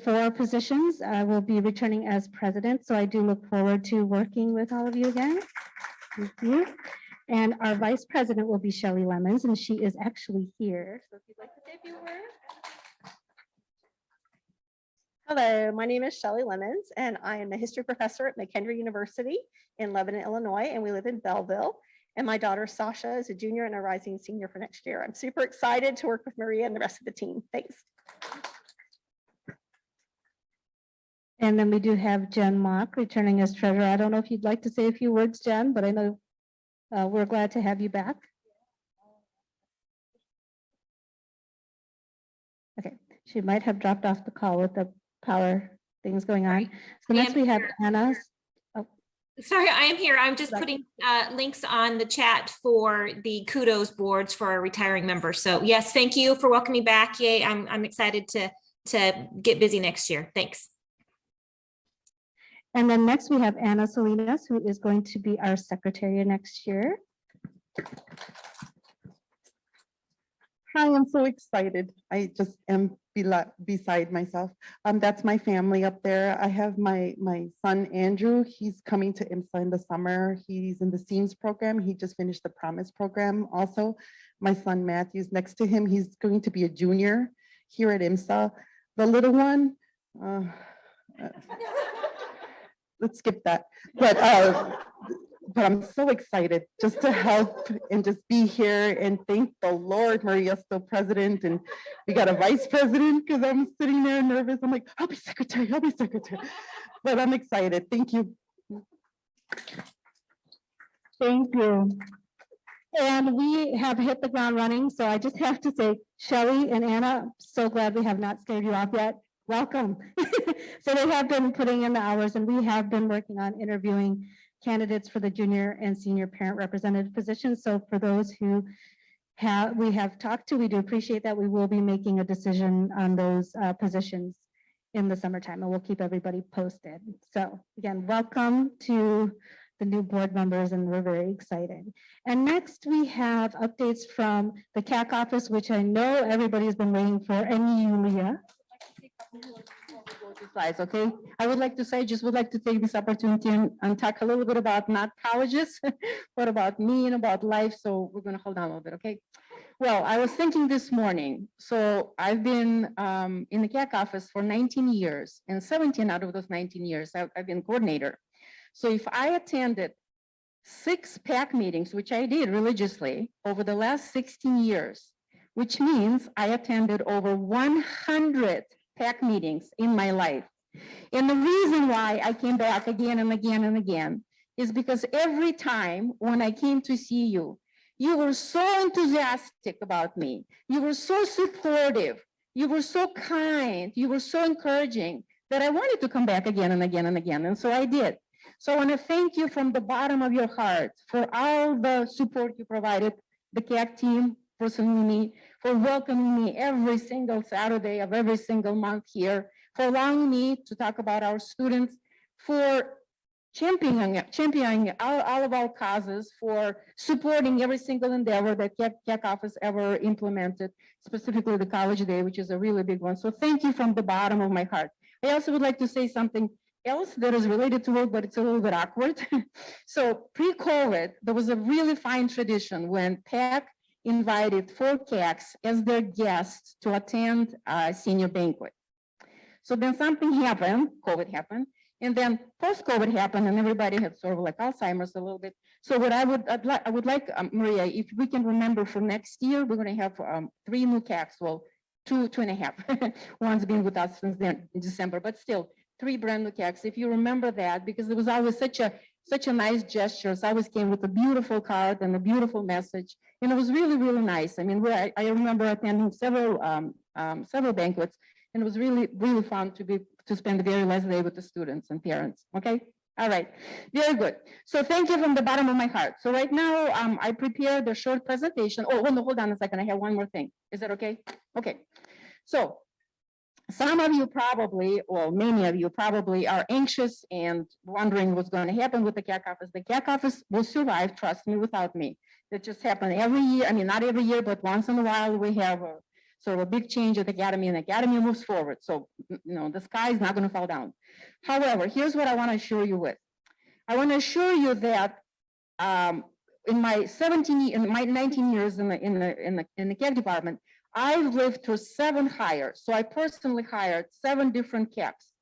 4 positions will be returning as president. So I do look forward to working with all of you again. Thank you. And our vice president will be Shelley Lemons, and she is actually here. So if you'd like to say a few words. Hello, my name is Shelley Lemons, and I am a history professor at McHenry University in Lebanon, Illinois, and we live in Belleville. And my daughter Sasha is a junior and a rising senior for next year. I'm super excited to work with Maria and the rest of the team. Thanks. And then we do have Jen Mock returning as treasurer. I don't know if you'd like to say a few words, Jen, but I know we're glad to have you back. Okay, she might have dropped off the call with the power things going on. So next we have Anna. Sorry, I am here. I'm just putting links on the chat for the kudos boards for our retiring members. So yes, thank you for welcoming me back. Yay, I'm excited to get busy next year. Thanks. And then next we have Anna Salinas, who is going to be our secretary next year. Hi, I'm so excited. I just am beside myself. That's my family up there. I have my son, Andrew. He's coming to IMSA in the summer. He's in the SEAMS program. He just finished the Promise program also. My son, Matthew's next to him. He's going to be a junior here at IMSA. The little one, let's skip that. But I'm so excited just to help and just be here, and thank the Lord Maria's still president and we got a vice president, because I'm sitting there nervous. I'm like, I'll be secretary. But I'm excited. Thank you. Thank you. And we have hit the ground running. So I just have to say, Shelley and Anna, so glad we have not scared you off yet. Welcome. So they have been putting in the hours, and we have been working on interviewing candidates for the junior and senior parent representative positions. So for those who we have talked to, we do appreciate that. We will be making a decision on those positions in the summertime, and we'll keep everybody posted. So again, welcome to the new board members, and we're very excited. And next we have updates from the CAC office, which I know everybody's been waiting for, and Yulia. Slides, okay? I would like to say, just would like to take this opportunity and talk a little bit about not colleges, but about me and about life. So we're going to hold on a little bit, okay? Well, I was thinking this morning, so I've been in the CAC office for 19 years, and 17 out of those 19 years, I've been coordinator. So if I attended 6 PAC meetings, which I did religiously over the last 16 years, which means I attended over 100 PAC meetings in my life. And the reason why I came back again and again and again is because every time when I came to see you, you were so enthusiastic about me. You were so supportive. You were so kind. You were so encouraging that I wanted to come back again and again and again. And so I did. So I want to thank you from the bottom of your heart for all the support you provided, the CAC team, personally me, for welcoming me every single Saturday of every single month here, for allowing me to talk about our students, for championing all of our causes, for supporting every single endeavor that CAC office ever implemented, specifically the College Day, which is a really big one. So thank you from the bottom of my heart. I also would like to say something else that is related to it, but it's a little bit awkward. So pre-COVID, there was a really fine tradition when PAC invited 4 CACs as their guests to attend a senior banquet. So then something happened, COVID happened, and then post-COVID happened, and everybody had sort of like Alzheimer's a little bit. So what I would like, Maria, if we can remember for next year, we're going to have 3 new CACs, well, two and a half. One's been with us since then in December, but still 3 brand new CACs. If you remember that, because it was always such a nice gesture. So I always came with a beautiful card and a beautiful message, and it was really, really nice. I mean, I remember attending several banquets, and it was really, really fun to spend the very last day with the students and parents. Okay, all right, very good. So thank you from the bottom of my heart. So right now, I prepared a short presentation. Oh, no, hold on a second. I have one more thing. Is that okay? Okay. So some of you probably, or many of you probably are anxious and wondering what's going to happen with the CAC office. The CAC office will survive, trust me, without me. It just happens every year. I mean, not every year, but once in a while we have a sort of a big change at the academy, and the academy moves forward. So, you know, the sky is not going to fall down. However, here's what I want to assure you with. I want to assure you that in my 19 years in the CAC department, I've lived through 7 hires. So I personally hired 7 different CACs.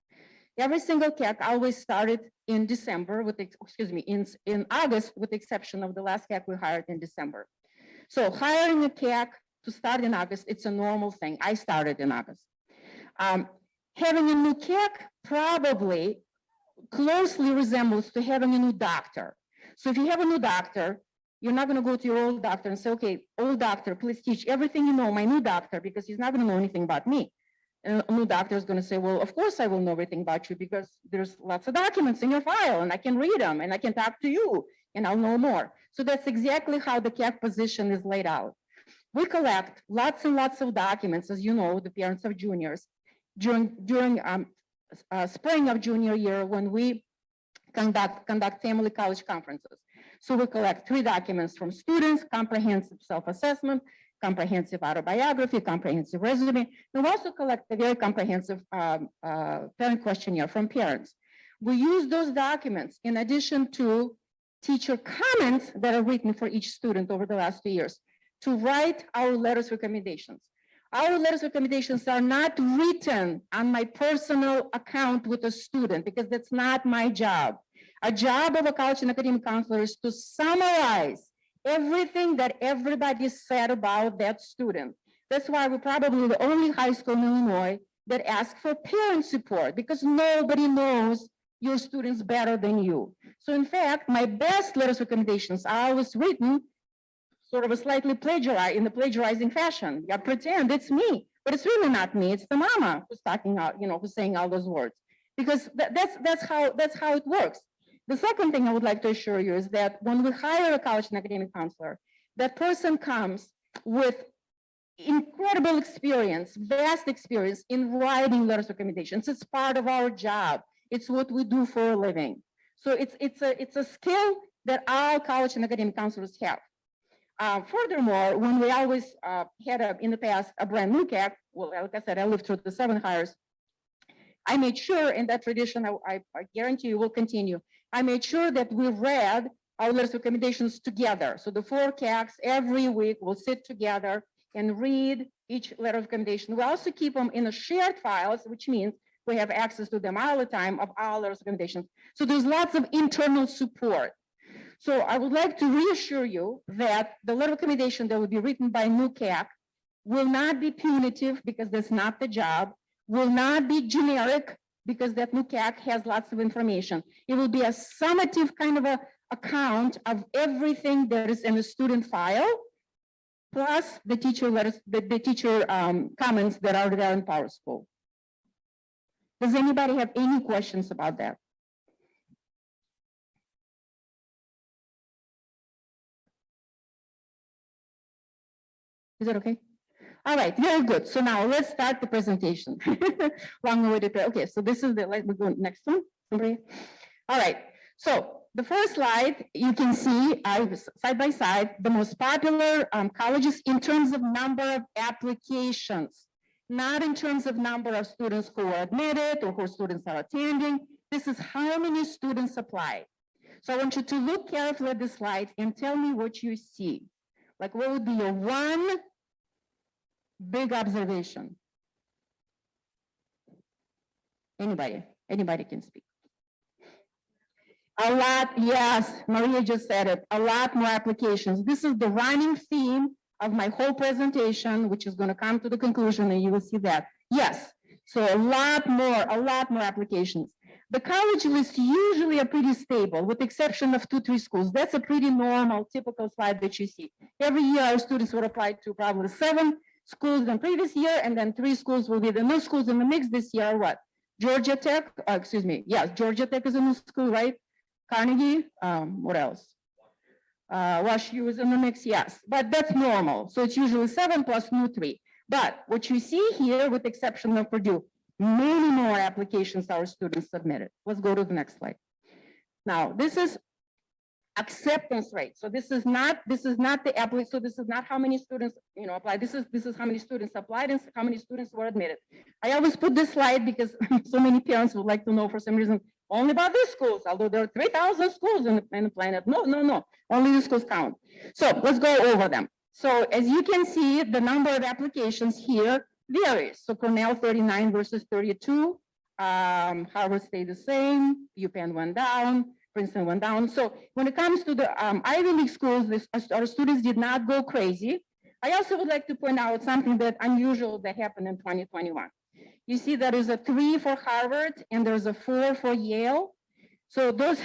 Every single CAC always started in December in August, with the exception of the last CAC we hired in December. So hiring a CAC to start in August, it's a normal thing. I started in August. Having a new CAC probably closely resembles to having a new doctor. So if you have a new doctor, you're not going to go to your old doctor and say, okay, old doctor, please teach everything you know my new doctor, because he's not going to know anything about me. And a new doctor is going to say, well, of course I will know everything about you, because there's lots of documents in your file and I can read them and I can talk to you and I'll know more. So that's exactly how the CAC position is laid out. We collect lots and lots of documents, as you know, the parents of juniors, during spring of junior year, when we conduct family college conferences. So we collect 3 documents from students: comprehensive self-assessment, comprehensive autobiography, comprehensive resume. And we also collect a very comprehensive parent questionnaire from parents. We use those documents in addition to teacher comments that are written for each student over the last 2 years to write our letters of recommendations. Our letters of recommendations are not written on my personal account with a student because that's not my job. A job of a college and academic counselor is to summarize everything that everybody said about that student. That's why we're probably the only high school in Illinois that asks for parent support, because nobody knows your students better than you. So in fact, my best letters of recommendations are always written sort of a slightly in the plagiarizing fashion. I pretend it's me, but it's really not me. It's the mama who's talking out, who's saying all those words, because that's how it works. The second thing I would like to assure you is that when we hire a college and academic counselor, that person comes with incredible experience, vast experience in writing letters of recommendations. It's part of our job. It's what we do for a living. So it's a skill that all college and academic counselors have. Furthermore, when we always had in the past a brand new CAC, well, like I said, I lived through the 7 hires. I made sure, in that tradition, I guarantee you will continue. I made sure that we read our letters of recommendations together. So the 4 CACs every week will sit together and read each letter of recommendation. We also keep them in a shared files, which means we have access to them all the time of all letters of recommendations. So there's lots of internal support. So I would like to reassure you that the letter of recommendation that will be written by new CAC will not be punitive, because that's not the job, will not be generic, because that new CAC has lots of information. It will be a summative kind of a account of everything that is in the student file, plus the teacher letters, the teacher comments that are there in PowerSchool. Does anybody have any questions about that? Is that okay? All right, very good. So now let's start the presentation. Long way to okay, so this is the, like, we go next one. Somebody? All right, so the first slide, you can see side by side, the most popular colleges in terms of number of applications, not in terms of number of students who are admitted or who students are attending. This is how many students apply. So I want you to look carefully at this slide and tell me what you see. Like, what would be your one big observation? Anybody can speak. A lot, yes, Maria just said it, a lot more applications. This is the running theme of my whole presentation, which is going to come to the conclusion, and you will see that. Yes, so a lot more applications. The college lists usually are pretty stable, with the exception of 2-3 schools. That's a pretty normal, typical slide that you see. Every year, our students will apply to probably 7 schools than previous year, and then 3 schools will be the new schools in the mix this year. Are what? Georgia Tech, excuse me, yes, Georgia Tech is a new school, right? Carnegie, what else? Wash U is in the mix, yes, but that's normal. So it's usually 7 plus new 3. But what you see here, with the exception of Purdue, many more applications our students submitted. Let's go to the next slide. Now, this is acceptance rate. So this is not the applicant. So this is not how many students apply. This is how many students applied and how many students were admitted. I always put this slide because so many parents would like to know, for some reason, only about these schools, although there are 3,000 schools in the planet. No, only the schools count. So let's go over them. So as you can see, the number of applications here varies. So Cornell 39 versus 32, Harvard stayed the same, UPenn went down, Princeton went down. So when it comes to the Ivy League schools, our students did not go crazy. I also would like to point out something that unusual that happened in 2021. You see there is a 3 for Harvard and there's a 4 for Yale. So those,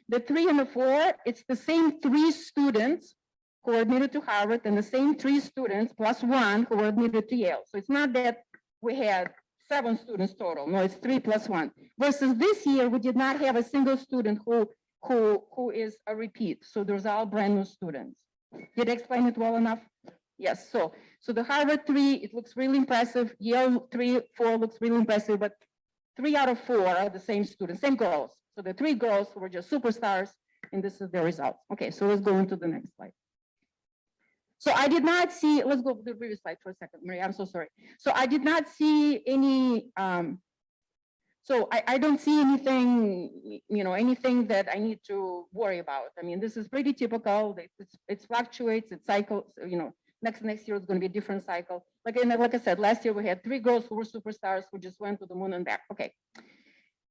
the 3 and the 4, it's the same 3 students who were admitted to Harvard and the same 3 students plus 1 who were admitted to Yale. So it's not that we had 7 students total. No, it's 3 plus 1. Versus this year, we did not have a single student who is a repeat. So there's all brand new students. Did I explain it well enough? Yes. So the Harvard 3, it looks really impressive. Yale 3, 4 looks really impressive, but 3 out of 4 are the same students, same girls. So the 3 girls were just superstars, and this is the results. Okay, so let's go into the next slide. So I did not see, let's go to the previous slide for a second, Maria, I'm so sorry. So I did not see any, so I don't see anything, anything that I need to worry about. I mean, this is pretty typical. It fluctuates, it cycles, next year is going to be a different cycle. Like I said, last year we had 3 girls who were superstars who just went to the moon and back. Okay.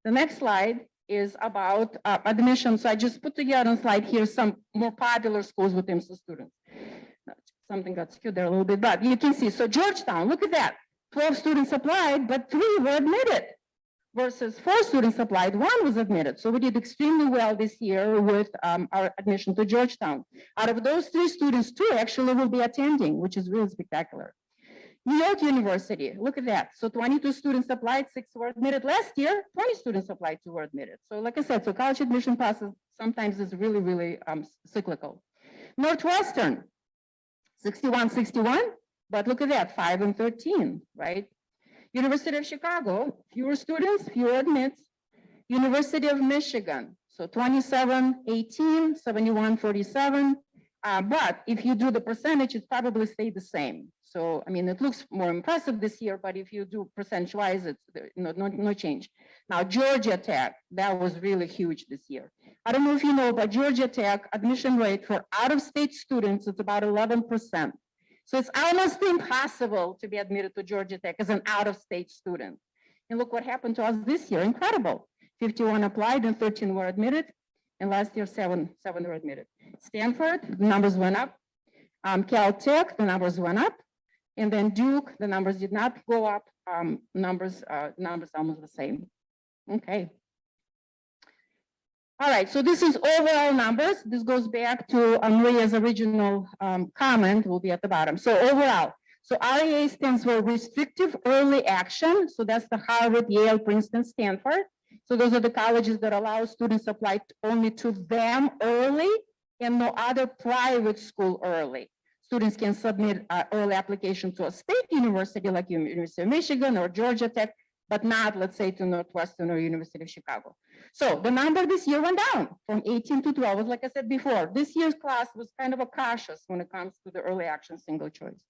The next slide is about admission. So I just put together on slide here some more popular schools with IMSA students. Something got skewed there a little bit, but you can see. So Georgetown, look at that. 12 students applied, but 3 were admitted versus 4 students applied, 1 was admitted. So we did extremely well this year with our admission to Georgetown. Out of those 3 students, 2 actually will be attending, which is really spectacular. New York University, look at that. So 22 students applied, 6 were admitted. Last year, 20 students applied, 2 were admitted. So like I said, so college admission process sometimes is really, really cyclical. Northwestern, 61, but look at that, 5 and 13, right? University of Chicago, fewer students, fewer admits. University of Michigan, so 27, 18, 71, 47. But if you do the percentage, it probably stayed the same. So, I mean, it looks more impressive this year, but if you do percentage-wise, it's no change. Now, Georgia Tech, that was really huge this year. I don't know if you know, but Georgia Tech admission rate for out-of-state students is about 11%. So it's almost impossible to be admitted to Georgia Tech as an out-of-state student. And look what happened to us this year, incredible. 51 applied and 13 were admitted. And last year, seven were admitted. Stanford, the numbers went up. Caltech, the numbers went up. And then Duke, the numbers did not go up. Numbers almost the same. Okay. All right, so this is overall numbers. This goes back to Maria's original comment, will be at the bottom. So overall, so REA stands for Restrictive Early Action. So that's the Harvard, Yale, Princeton, Stanford. So those are the colleges that allow students to apply only to them early and no other private school early. Students can submit early application to a state university like University of Michigan or Georgia Tech, but not, let's say, to Northwestern or University of Chicago. So the number this year went down from 18 to 12. Like I said before, this year's class was kind of a cautious when it comes to the early action single choice.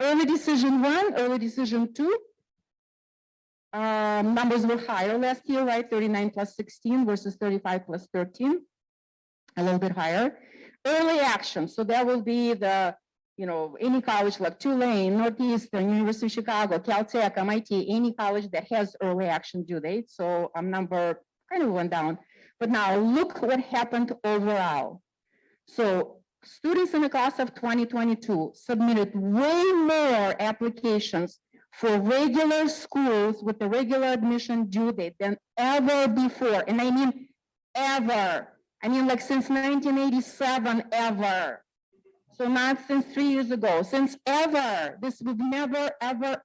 Early decision 1, early decision 2. Numbers were higher last year, right? 39 plus 16 versus 35 plus 13, a little bit higher. Early action, so that will be the, any college like Tulane, Northeastern, University of Chicago, Caltech, MIT, any college that has early action due date. So number kind of went down. But now look what happened overall. So students in the class of 2022 submitted way more applications for regular schools with the regular admission due date than ever before. And I mean ever. I mean like since 1987, ever. So not since 3 years ago, since ever. We've never,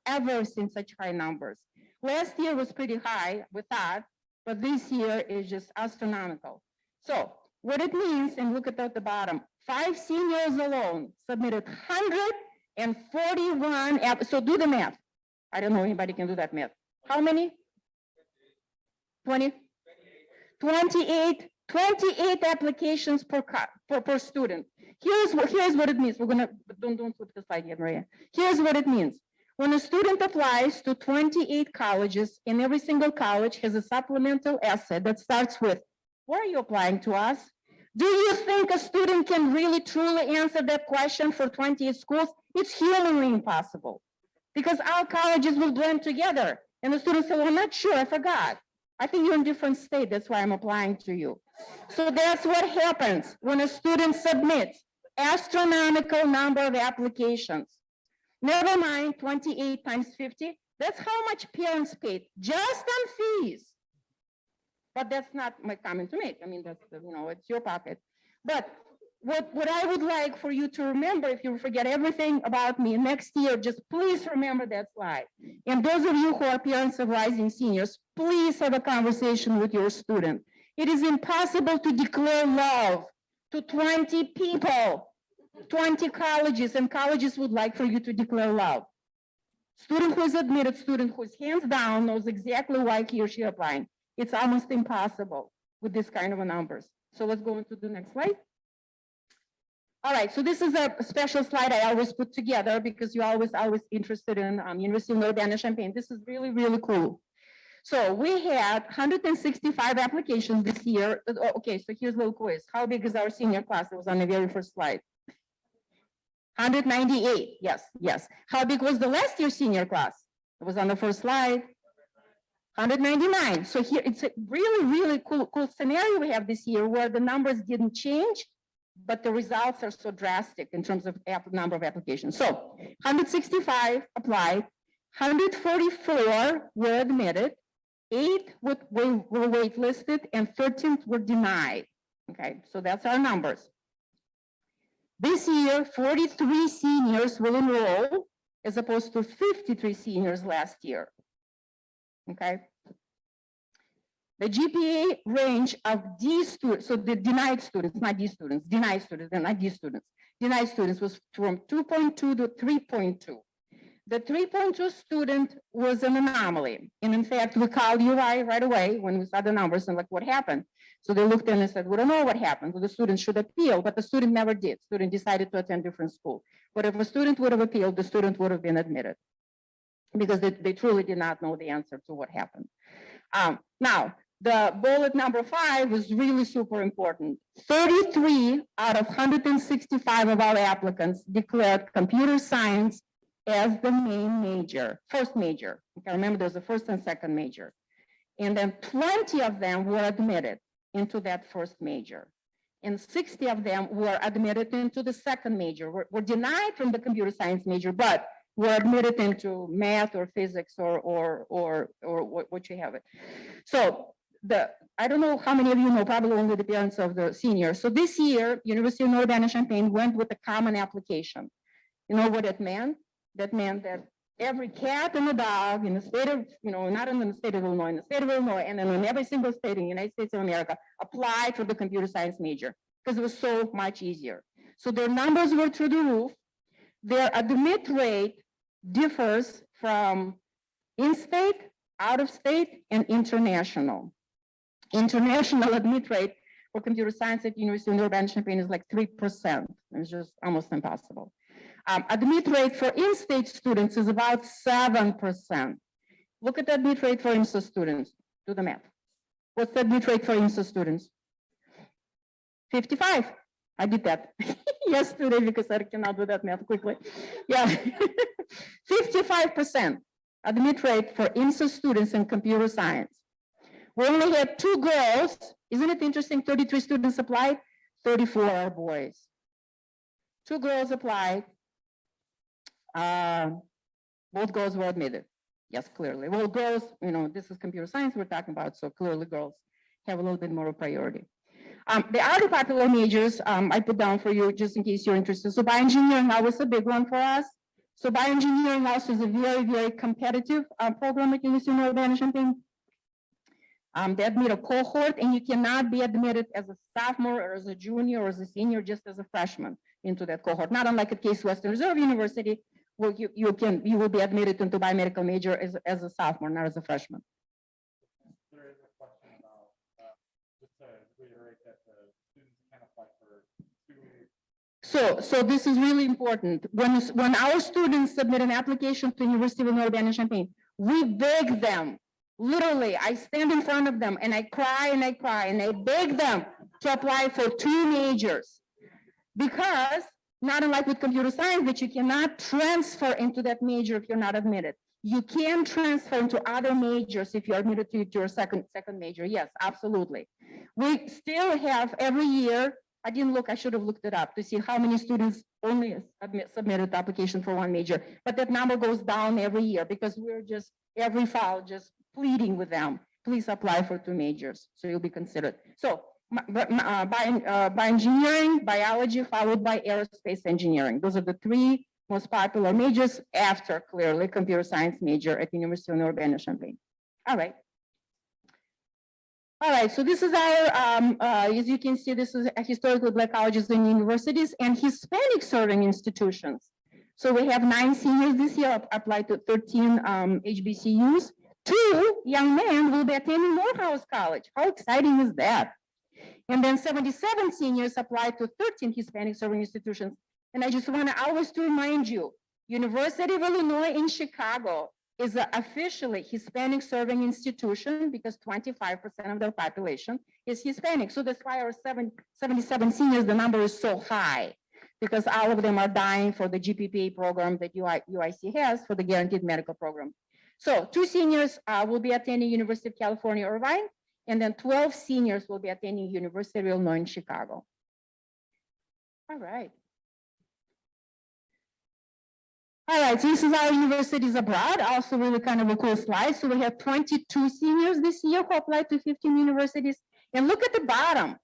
ever seen such high numbers. Last year was pretty high with that, but this year is just astronomical. So what it means, and look at the bottom, 5 seniors alone submitted 141, so do the math. I don't know if anybody can do that math. How many? 20? 28 applications per student. Here's what it means. We're gonna, don't flip the slide yet, Maria. Here's what it means. When a student applies to 28 colleges, and every single college has a supplemental essay that starts with, where are you applying to us? Do you think a student can really truly answer that question for 28 schools? It's humanly impossible because our colleges will blend together. And the students say, well, I'm not sure, I forgot. I think you're in a different state, that's why I'm applying to you. So that's what happens when a student submits astronomical number of applications. Never mind 28 times 50, that's how much parents paid just on fees. But that's not my comment to make. I mean, that's, it's your pocket. But what I would like for you to remember, if you forget everything about me next year, just please remember that slide. And those of you who are parents of rising seniors, please have a conversation with your student. It is impossible to declare love to 20 people, 20 colleges, and colleges would like for you to declare love. Student who is admitted, student who is hands down, knows exactly why he or she applying. It's almost impossible with this kind of numbers. So let's go into the next slide. All right, so this is a special slide I always put together because you're always interested in University of Urbana-Champaign. This is really, really cool. So we had 165 applications this year. Okay, so here's a little quiz. How big is our senior class? It was on the very first slide. 198, yes, yes. How big was the last year's senior class? It was on the first slide. 199. So here it's a really, really cool scenario we have this year where the numbers didn't change, but the results are so drastic in terms of number of applications. So 165 applied, 144 were admitted, 8 were waitlisted, and 13 were denied. Okay, so that's our numbers. This year, 43 seniors will enroll as opposed to 53 seniors last year. Okay. The GPA range of D students, so the denied students, not D students, denied students, they're not D students. Denied students was from 2.2 to 3.2. The 3.2 student was an anomaly. And in fact, we called UI right away when we saw the numbers and like, what happened? So they looked in and said, we don't know what happened. So the student should appeal, but the student never did. Student decided to attend different school. But if a student would have appealed, the student would have been admitted because they truly did not know the answer to what happened. Now, the bullet number 5 was really super important. 33 out of 165 of our applicants declared computer science as the main major, first major. Okay, remember there's a first and second major. And then 20 of them were admitted into that first major. And 60 of them were admitted into the second major, were denied from the computer science major, but were admitted into math or physics or what you have it. So I don't know how many of you know, probably only the parents of the seniors. So this year, University of Urbana-Champaign went with a common application. You know what it meant? That meant that every cat and a dog in the state of, not in the state of Illinois, in the state of Illinois, and then in every single state in the United States of America applied for the computer science major because it was so much easier. So their numbers were through the roof. Their admit rate differs from in-state, out-of-state, and international. International admit rate for computer science at University of Urbana-Champaign is like 3%. It's just almost impossible. Admit rate for in-state students is about 7%. Look at the admit rate for IMSA students. Do the math. What's the admit rate for IMSA students? 55. I did that yesterday because I cannot do that math quickly. Yeah, 55% admit rate for IMSA students in computer science. We only had 2 girls. Isn't it interesting? 33 students applied, 34 are boys. 2 girls applied. Both girls were admitted. Yes, clearly. Well, girls, this is computer science we're talking about, so clearly girls have a little bit more priority. The other popular majors I put down for you just in case you're interested. So bioengineering now was a big one for us. So bioengineering also is a very, very competitive program at University of Urbana-Champaign. They admit a cohort, and you cannot be admitted as a sophomore or as a junior or as a senior, just as a freshman into that cohort. Not unlike at Case Western Reserve University, where you will be admitted into biomedical major as a sophomore, not as a freshman. There is a question about, just to reiterate that the students can apply for 2. So this is really important. When our students submit an application to University of Urbana-Champaign, we beg them. Literally, I stand in front of them and I cry and I cry and I beg them to apply for 2 majors. Because not unlike with computer science, that you cannot transfer into that major if you're not admitted. You can transfer into other majors if you're admitted to your second major. Yes, absolutely. We still have every year, I didn't look, I should have looked it up to see how many students only submitted the application for 1 major, but that number goes down every year because we're just, every fall, just pleading with them, please apply for 2 majors, so you'll be considered. So bioengineering, biology, followed by aerospace engineering. Those are the 3 most popular majors after, clearly, computer science major at the University of Urbana-Champaign. All right. All right, so this is our, as you can see, this is historically Black colleges and universities and Hispanic serving institutions. So we have 9 seniors this year applied to 13 HBCUs. 2 young men will be attending Morehouse College. How exciting is that? And then 77 seniors applied to 13 Hispanic serving institutions. And I just want to always to remind you, University of Illinois in Chicago is an officially Hispanic serving institution because 25% of their population is Hispanic. So that's why our 77 seniors, the number is so high, because all of them are dying for the GPPA program that UIC has for the guaranteed medical program. So 2 seniors will be attending University of California, Irvine, and then 12 seniors will be attending University of Illinois in Chicago. All right. All right, so this is our universities abroad, also really kind of a cool slide. So we have 22 seniors this year who applied to 15 universities. And look at the bottom.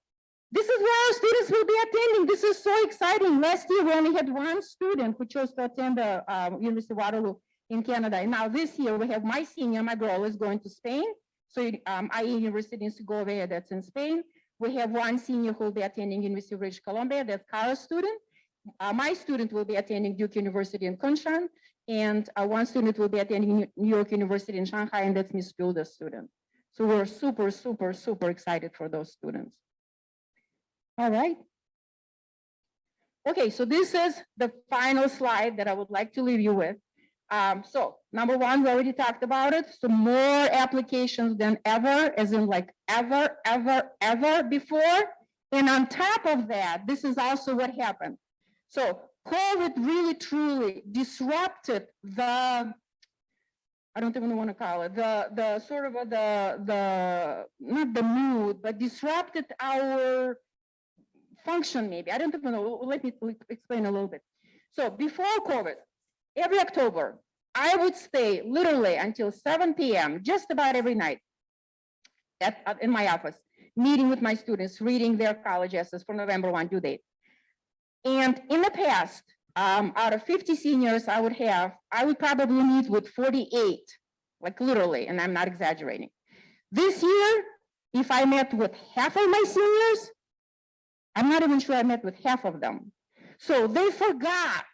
This is where our students will be attending. This is so exciting. Last year, we only had 1 student who chose to attend the University of Waterloo in Canada. And now this year, we have my senior, my girl, is going to Spain. So IE University in Segovia, that's in Spain. We have 1 senior who will be attending University of British Columbia, that's Kara's student. My student will be attending Duke University in Kunshan, and 1 student will be attending New York University in Shanghai, and that's Miss Spilda's student. So we're super, super, super excited for those students. All right. Okay, so this is the final slide that I would like to leave you with. So number 1, we already talked about it. So more applications than ever, as in like ever, ever, ever before. And on top of that, this is also what happened. So COVID really, truly disrupted the, I don't even want to call it, the sort of the not the mood, but disrupted our function maybe. I don't even know, let me explain a little bit. So before COVID, every October, I would stay literally until 7 p.m. just about every night in my office, meeting with my students, reading their college essays for November 1 due date. And in the past, out of 50 seniors I would probably meet with 48, like literally, and I'm not exaggerating. This year, if I met with half of my seniors, I'm not even sure I met with half of them. So they forgot.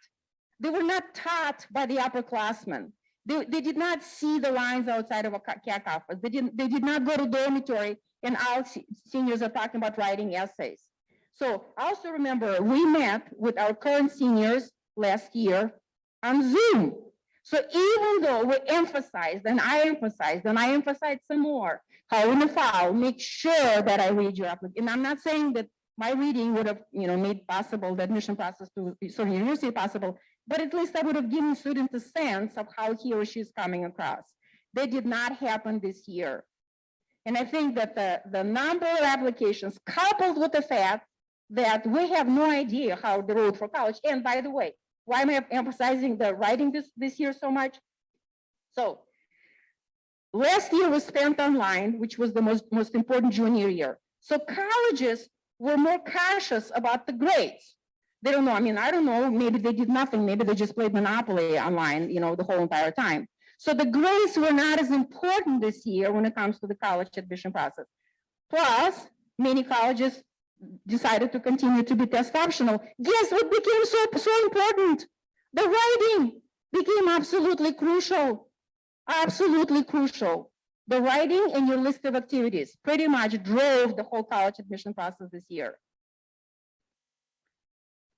They were not taught by the upperclassmen. They did not see the lines outside of a CAC office. They did not go to dormitory, and all seniors are talking about writing essays. So also remember, we met with our current seniors last year on Zoom. So even though we emphasized, and I emphasized some more, how in the file, make sure that I read your application. And I'm not saying that my reading would have, made possible the admission process to certain university possible, but at least I would have given students a sense of how he or she is coming across. That did not happen this year. And I think that the number of applications coupled with the fact that we have no idea how the road for college, and by the way, why am I emphasizing the writing this year so much? So last year was spent online, which was the most important junior year. So colleges were more cautious about the grades. They don't know, I don't know, maybe they did nothing, maybe they just played Monopoly online, the whole entire time. So the grades were not as important this year when it comes to the college admission process. Plus, many colleges decided to continue to be test optional. Guess what became so important? The writing became absolutely crucial. Absolutely crucial. The writing and your list of activities pretty much drove the whole college admission process this year.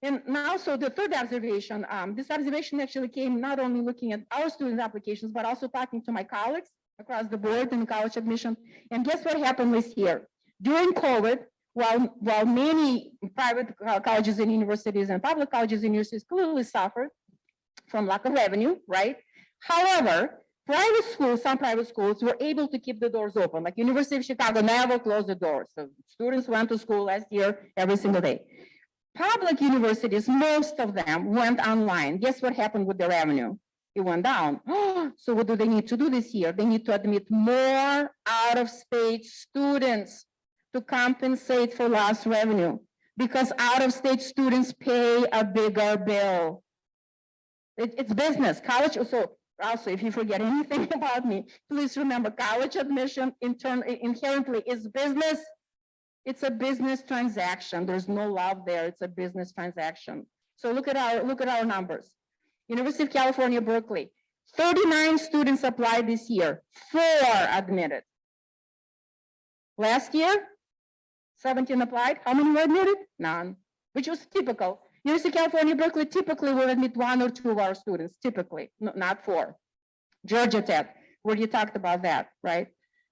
And now, so the third observation, this observation actually came not only looking at our student applications, but also talking to my colleagues across the board in college admission. And guess what happened this year? During COVID, while many private colleges and universities and public colleges and universities clearly suffered from lack of revenue, right? However, some private schools were able to keep the doors open. Like University of Chicago never closed the doors. So students went to school last year every single day. Public universities, most of them went online. Guess what happened with the revenue? It went down. So what do they need to do this year? They need to admit more out-of-state students to compensate for lost revenue, because out-of-state students pay a bigger bill. It's business. College, also, if you forget anything about me, please remember college admission inherently is business. It's a business transaction. There's no love there. It's a business transaction. So look at our numbers. University of California, Berkeley, 39 students applied this year, 4 admitted. Last year, 17 applied. How many were admitted? None, which was typical. University of California, Berkeley typically will admit 1 or 2 of our students, typically, not 4. Georgia Tech, where you talked about that, right?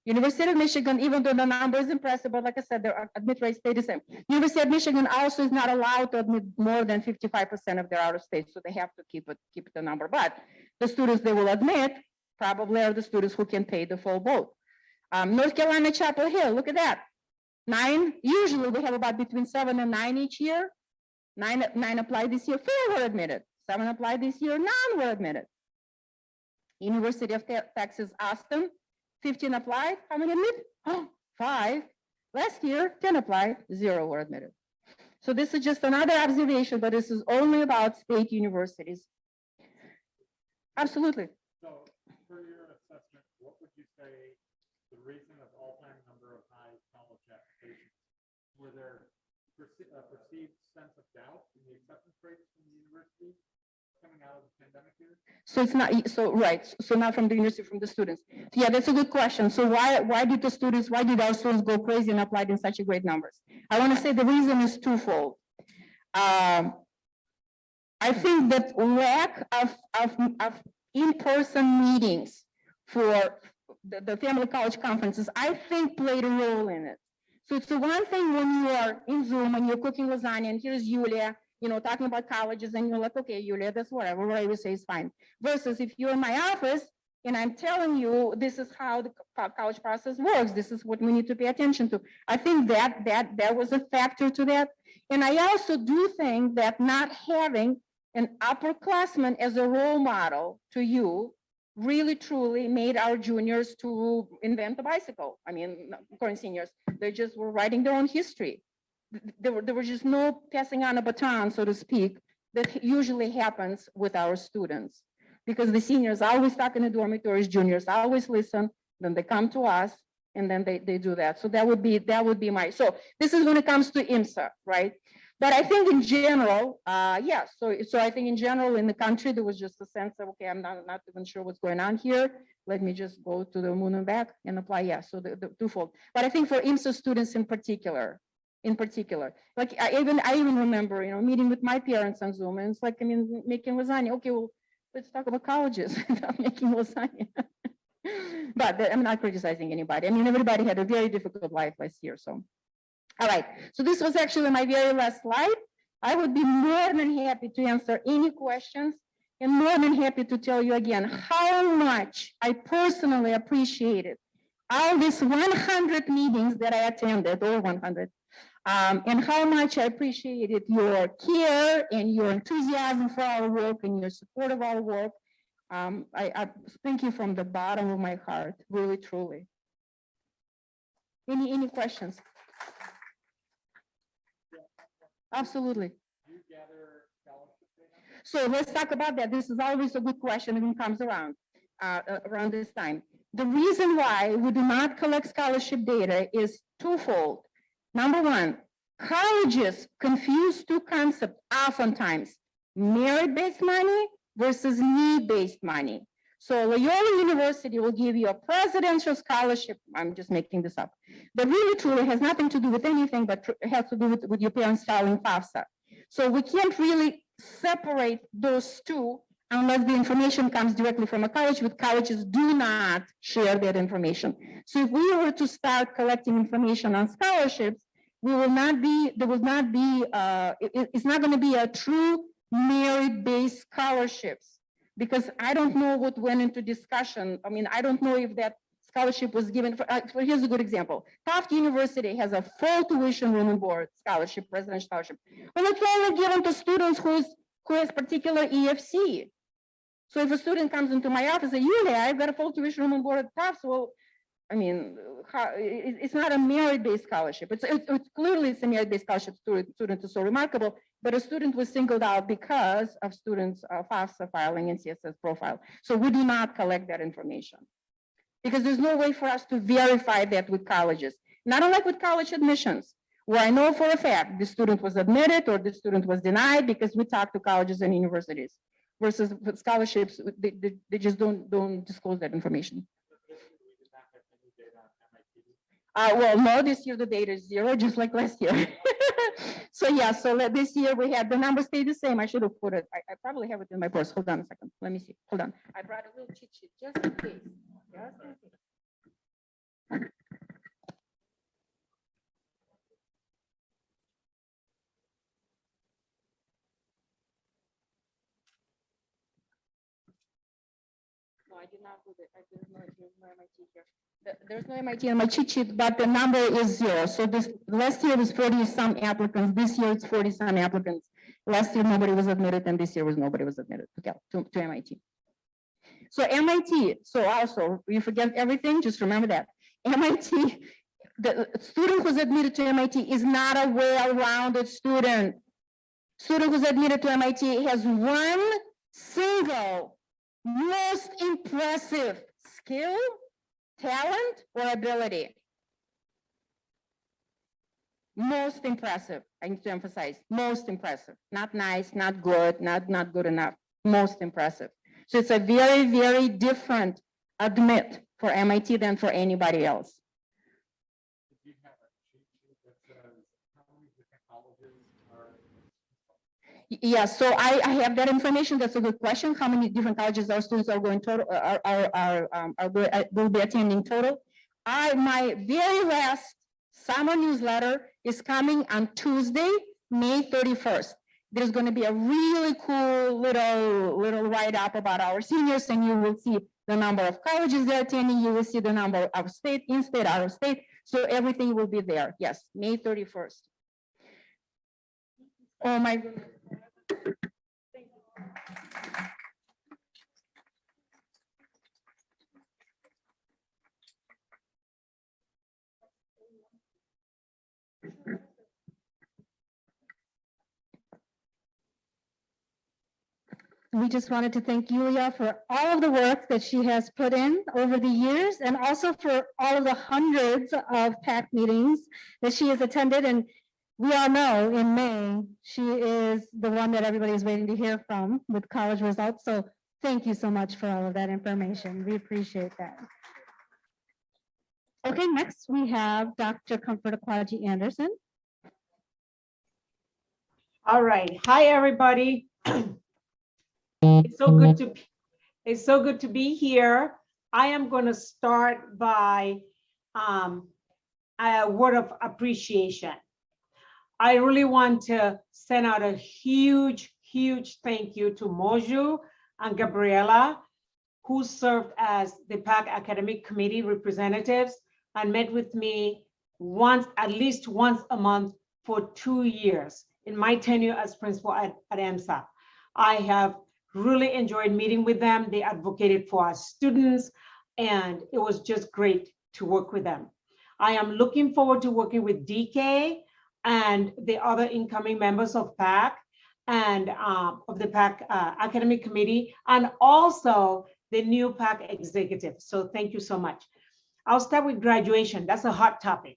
University of Michigan, even though the number is impressive, but like I said, their admit rate stayed the same. University of Michigan also is not allowed to admit more than 55% of their out of state, so they have to keep the number. But the students they will admit probably are the students who can pay the full boat. North Carolina, Chapel Hill, look at that. 9, usually we have about between 7 and 9 each year. 9 applied this year, 4 were admitted. 7 applied this year, none were admitted. University of Texas, Austin, 15 applied. How many admitted? Oh, 5. Last year, 10 applied, 0 were admitted. So this is just another observation, but this is only about state universities. Absolutely. So for your assessment, what would you say the reason of all-time number of high college applications? Were there a perceived sense of doubt in the acceptance rates from the universities coming out of the pandemic year? So it's not, so right, so not from the university, from the students. Yeah, that's a good question. So why did our students go crazy and applied in such a great numbers? I want to say the reason is twofold. I think that lack of in-person meetings for the family college conferences, I think played a role in it. So it's the one thing when you are in Zoom and you're cooking lasagna and here's Yulia, you know, talking about colleges and you're like, okay, Yulia, that's whatever I would say is fine. Versus if you're in my office and I'm telling you, this is how the college process works. This is what we need to pay attention to. I think that was a factor to that. And I also do think that not having an upperclassman as a role model to you really truly made our juniors to invent the bicycle. I mean, current seniors, they just were writing their own history. There were just no passing on a baton, so to speak, that usually happens with our students. Because the seniors always talk in the dormitories, juniors always listen, then they come to us, and then they do that. So that would be my, so this is when it comes to IMSA, right? But I think in general, yeah, so I think in general in the country, there was just a sense of, okay, I'm not even sure what's going on here. Let me just go to the moon and back and apply, yeah, so the twofold. But I think for IMSA students in particular, like I even remember, you know, meeting with my parents on Zoom, and it's like, I mean, making lasagna. Okay, well, let's talk about colleges, not making lasagna. But I'm not criticizing anybody. I mean, everybody had a very difficult life last year, so. All right, so this was actually my very last slide. I would be more than happy to answer any questions and more than happy to tell you again how much I personally appreciated all these 100 meetings that I attended, or 100, and how much I appreciated your care and your enthusiasm for our work and your support of our work. I thank you from the bottom of my heart, really, truly. Any questions? Absolutely. So let's talk about that. This is always a good question when it comes around this time. The reason why we do not collect scholarship data is twofold. Number one, colleges confuse two concepts oftentimes, merit-based money versus need-based money. So Loyola University will give you a presidential scholarship. I'm just making this up. That really truly has nothing to do with anything, but has to do with your parents filing FAFSA. So we can't really separate those two unless the information comes directly from a college, but colleges do not share that information. So if we were to start collecting information on scholarships, we will not be, there will not be, it's not going to be a true merit-based scholarships. Because I don't know what went into discussion. I mean, I don't know if that scholarship was given for, here's a good example. Taft University has a full tuition room and board scholarship, presidential scholarship. Well, it's only given to students who has particular EFC. So if a student comes into my office and says, I've got a full tuition room and board at Taft, well, I mean, it's not a merit-based scholarship. It's clearly it's a merit-based scholarship. Student is so remarkable, but a student was singled out because of students' FAFSA filing and CSS profile. So we do not collect that information because there's no way for us to verify that with colleges. Not unlike with college admissions, where I know for a fact the student was admitted or the student was denied because we talk to colleges and universities. versus with scholarships, they just don't disclose that information. Well, no, this year the data is 0, just like last year. So yeah, so this year we had the numbers stay the same. I should have put it. I probably have it in my purse. Hold on a second. Let me see. Hold on. I brought a little cheat sheet just in case. Just in case. No, I did not put it. There's no MIT here. There's no MIT on my cheat sheet, but the number is 0. So this last year was 40 some applicants. This year it's 40 some applicants. Last year nobody was admitted, and this year nobody was admitted to MIT. So MIT. So also you forget everything. Just remember that MIT. The student who's admitted to MIT is not a well-rounded student. Student who's admitted to MIT has one single most impressive skill, talent, or ability. Most impressive. I need to emphasize most impressive, not nice, not good, not good enough. Most impressive. So it's a very, very different admit for MIT than for anybody else. Do you have a cheat sheet that says how many different colleges are? Yeah, so I have that information. That's a good question. How many different colleges our students are going total will be attending total? My very last summer newsletter is coming on Tuesday, May 31st. There's going to be a really cool little write-up about our seniors, and you will see the number of colleges they're attending. You will see the number of state, in-state, out-of-state. So everything will be there. Yes, May 31st. Oh my goodness. We just wanted to thank Yulia for all of the work that she has put in over the years, and also for all of the hundreds of PAC meetings that she has attended. And we all know in May, she is the one that everybody is waiting to hear from with college results. So thank you so much for all of that information. We appreciate that. Okay, next we have Dr. Comfort Aquaji Anderson. All right. Hi, everybody. It's so good to be here. I am going to start by a word of appreciation. I really want to send out a huge thank you to Moju and Gabriela, who served as the PAC Academic Committee representatives and met with me at least once a month for 2 years in my tenure as principal at IMSA. I have really enjoyed meeting with them. They advocated for our students, and it was just great to work with them. I am looking forward to working with DK and the other incoming members of PAC and of the PAC Academic Committee, and also the new PAC executive. So thank you so much. I'll start with graduation. That's a hot topic.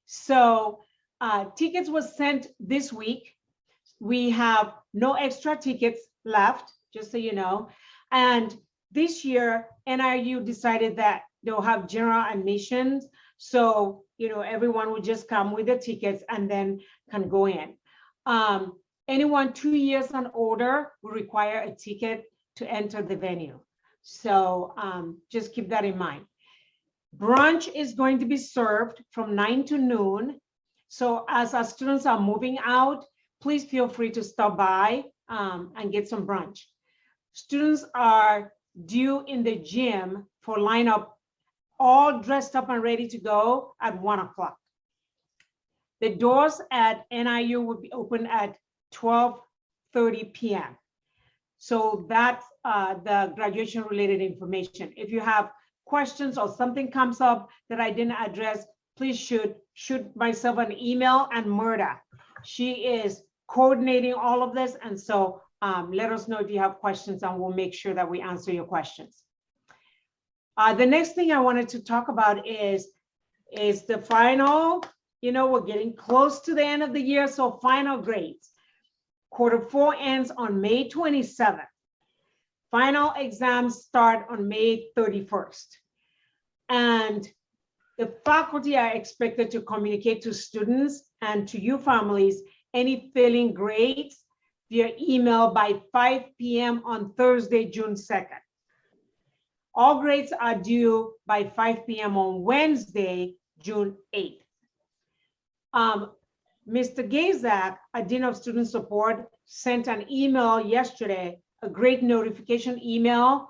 So tickets were sent this week. We have no extra tickets left, just so you know. And this year, NIU decided that they'll have general admissions. So, everyone would just come with the tickets and then can go in. Anyone 2 years and older will require a ticket to enter the venue. So just keep that in mind. Brunch is going to be served from 9 to noon. So as our students are moving out, please feel free to stop by and get some brunch. Students are due in the gym for lineup, all dressed up and ready to go at 1 o'clock. The doors at NIU will be open at 12:30 p.m. So that's the graduation related information. If you have questions or something comes up that I didn't address, please shoot myself an email and Murda. She is coordinating all of this. And so let us know if you have questions and we'll make sure that we answer your questions. The next thing I wanted to talk about is the final, we're getting close to the end of the year. So final grades. Quarter 4 ends on May 27th. Final exams start on May 31st. And the faculty are expected to communicate to students and to you families any failing grades via email by 5 p.m. on Thursday, June 2nd. All grades are due by 5 p.m. on Wednesday, June 8th. Mr. Gazak, a Dean of Student Support, sent an email yesterday, a great notification email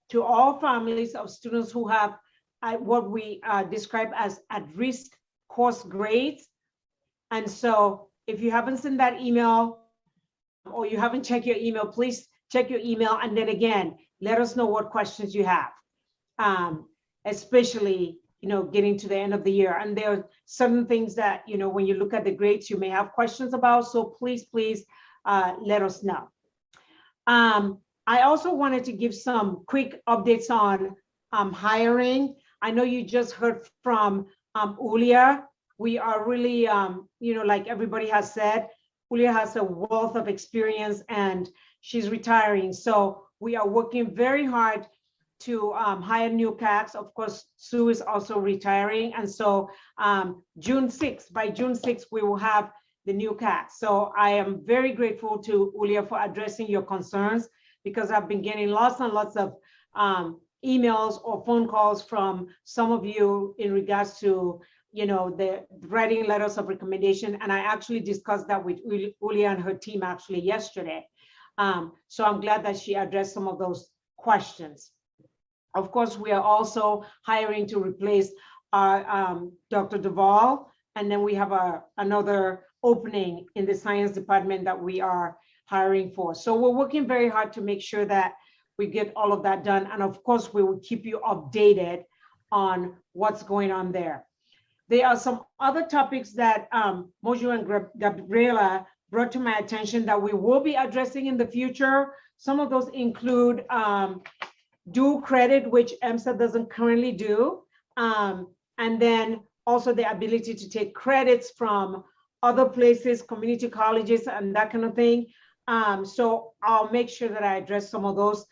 to all families of students who have what we describe as at-risk course grades. And so if you haven't seen that email or you haven't checked your email, please check your email. And then again, let us know what questions you have, especially, getting to the end of the year. And there are certain things that, when you look at the grades, you may have questions about. So please, let us know. I also wanted to give some quick updates on hiring. I know you just heard from Ulia. We are really, like everybody has said, Ulia has a wealth of experience and she's retiring. So we are working very hard to hire new CACs. Of course, Sue is also retiring. And so by June 6th, we will have the new CAC. So I am very grateful to Ulia for addressing your concerns, because I've been getting lots and lots of emails or phone calls from some of you in regards to, the writing letters of recommendation. And I actually discussed that with Ulia and her team actually yesterday. So I'm glad that she addressed some of those questions. Of course, we are also hiring to replace our Dr. Duvall. And then we have another opening in the science department that we are hiring for. So we're working very hard to make sure that we get all of that done. And of course, we will keep you updated on what's going on there. There are some other topics that Mojo and Gabriela brought to my attention that we will be addressing in the future. Some of those include dual credit, which IMSA doesn't currently do. And then also the ability to take credits from other places, community colleges and that kind of thing. So I'll make sure that I address some of those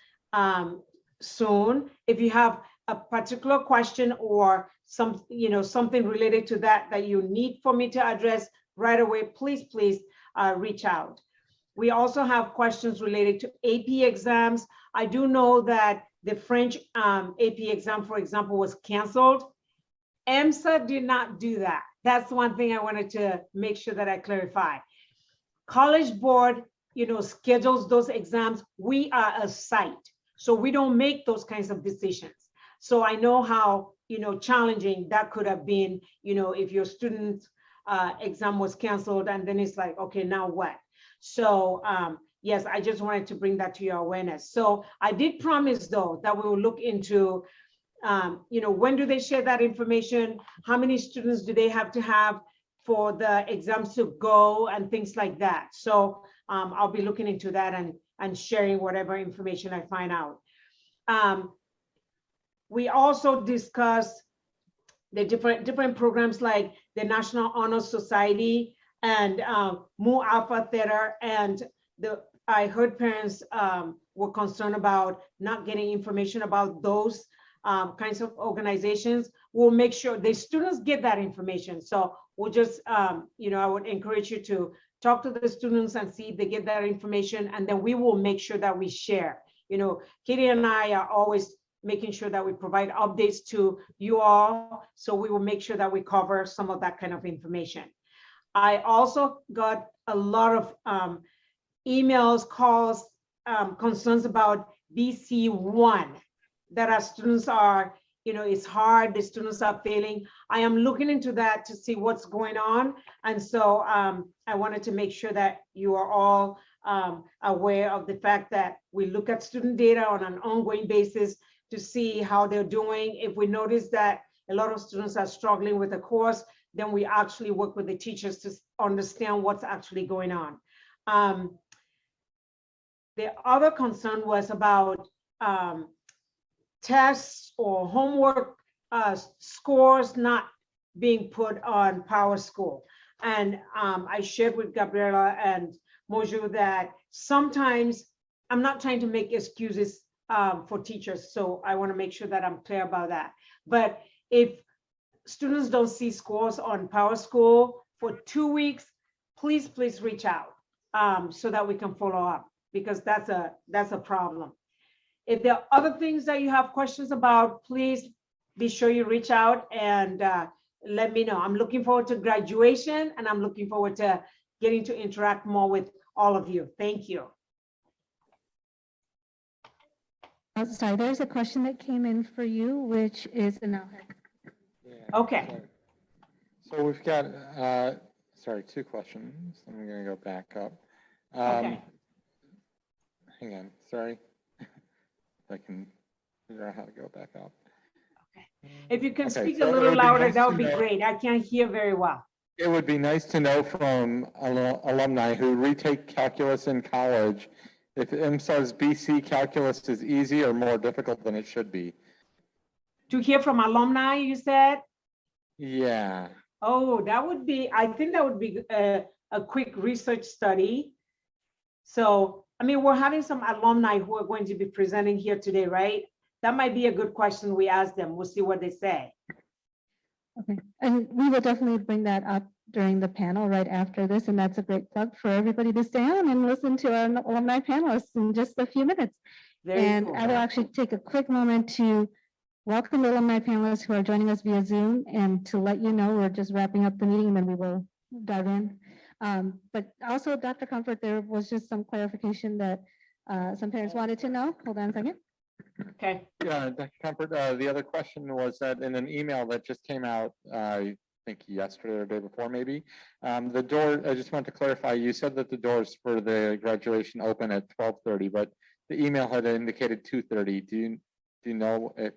soon. If you have a particular question or something related to that you need for me to address right away, please reach out. We also have questions related to AP exams. I do know that the French AP exam, for example, was canceled. IMSA did not do that. That's one thing I wanted to make sure that I clarify. College Board, schedules those exams. We are a site, so we don't make those kinds of decisions. So I know how, challenging that could have been, if your student exam was canceled and then it's like, okay, now what? So yes, I just wanted to bring that to your awareness. So I did promise though that we will look into, when do they share that information? How many students do they have to have for the exams to go and things like that? So I'll be looking into that and sharing whatever information I find out. We also discussed the different programs like the National Honor Society and Mu Alpha Theta, and I heard parents were concerned about not getting information about those kinds of organizations. We'll make sure the students get that information. So we'll just, I would encourage you to talk to the students and see if they get that information, and then we will make sure that we share. Katie and I are always making sure that we provide updates to you all. So we will make sure that we cover some of that kind of information. I also got a lot of emails, calls, concerns about BC1, that our students are, it's hard, the students are failing. I am looking into that to see what's going on. And so I wanted to make sure that you are all aware of the fact that we look at student data on an ongoing basis to see how they're doing. If we notice that a lot of students are struggling with a course, then we actually work with the teachers to understand what's actually going on. The other concern was about tests or homework scores not being put on PowerSchool. And I shared with Gabriela and Mojo that sometimes, I'm not trying to make excuses for teachers. So I want to make sure that I'm clear about that. But if students don't see scores on Power School for 2 weeks, please reach out so that we can follow up, because that's a problem. If there are other things that you have questions about, please be sure you reach out and let me know. I'm looking forward to graduation, and I'm looking forward to getting to interact more with all of you. Thank you. Oh, sorry, there's a question that came in for you, which is, Okay. So we've got, sorry, 2 questions. I'm gonna go back up. Okay. Hang on, sorry. If I can figure out how to go back up. If you can Okay, speak a so it little would be louder, nice that to would be know- great. I can't hear very well. It would be nice to know from alumni who retake calculus in college if IMSA's BC calculus is easy or more difficult than it should be. To hear from alumni, you said? Yeah. Oh, that would be, I think that would be a quick research study. So, I mean, we're having some alumni who are going to be presenting here today, right? That might be a good question we ask them. We'll see what they say. okay, and we will definitely bring that up during the panel right after this, and that's a great plug for everybody to stay on and listen to our alumni panelists in just a few minutes. Very And cool. I will actually take a quick moment to welcome the alumni panelists who are joining us via Zoom, and to let you know we're just wrapping up the meeting and then we will dive in. But also, Dr. Comfort, there was just some clarification that some parents wanted to know. Hold on a second. Okay. Yeah, Dr. Comfort, the other question was that in an email that just came out, I think yesterday or the day before maybe, the door, I just want to clarify, you said that the doors for the graduation open at 12:30, but the email had indicated 2:30. Do you know if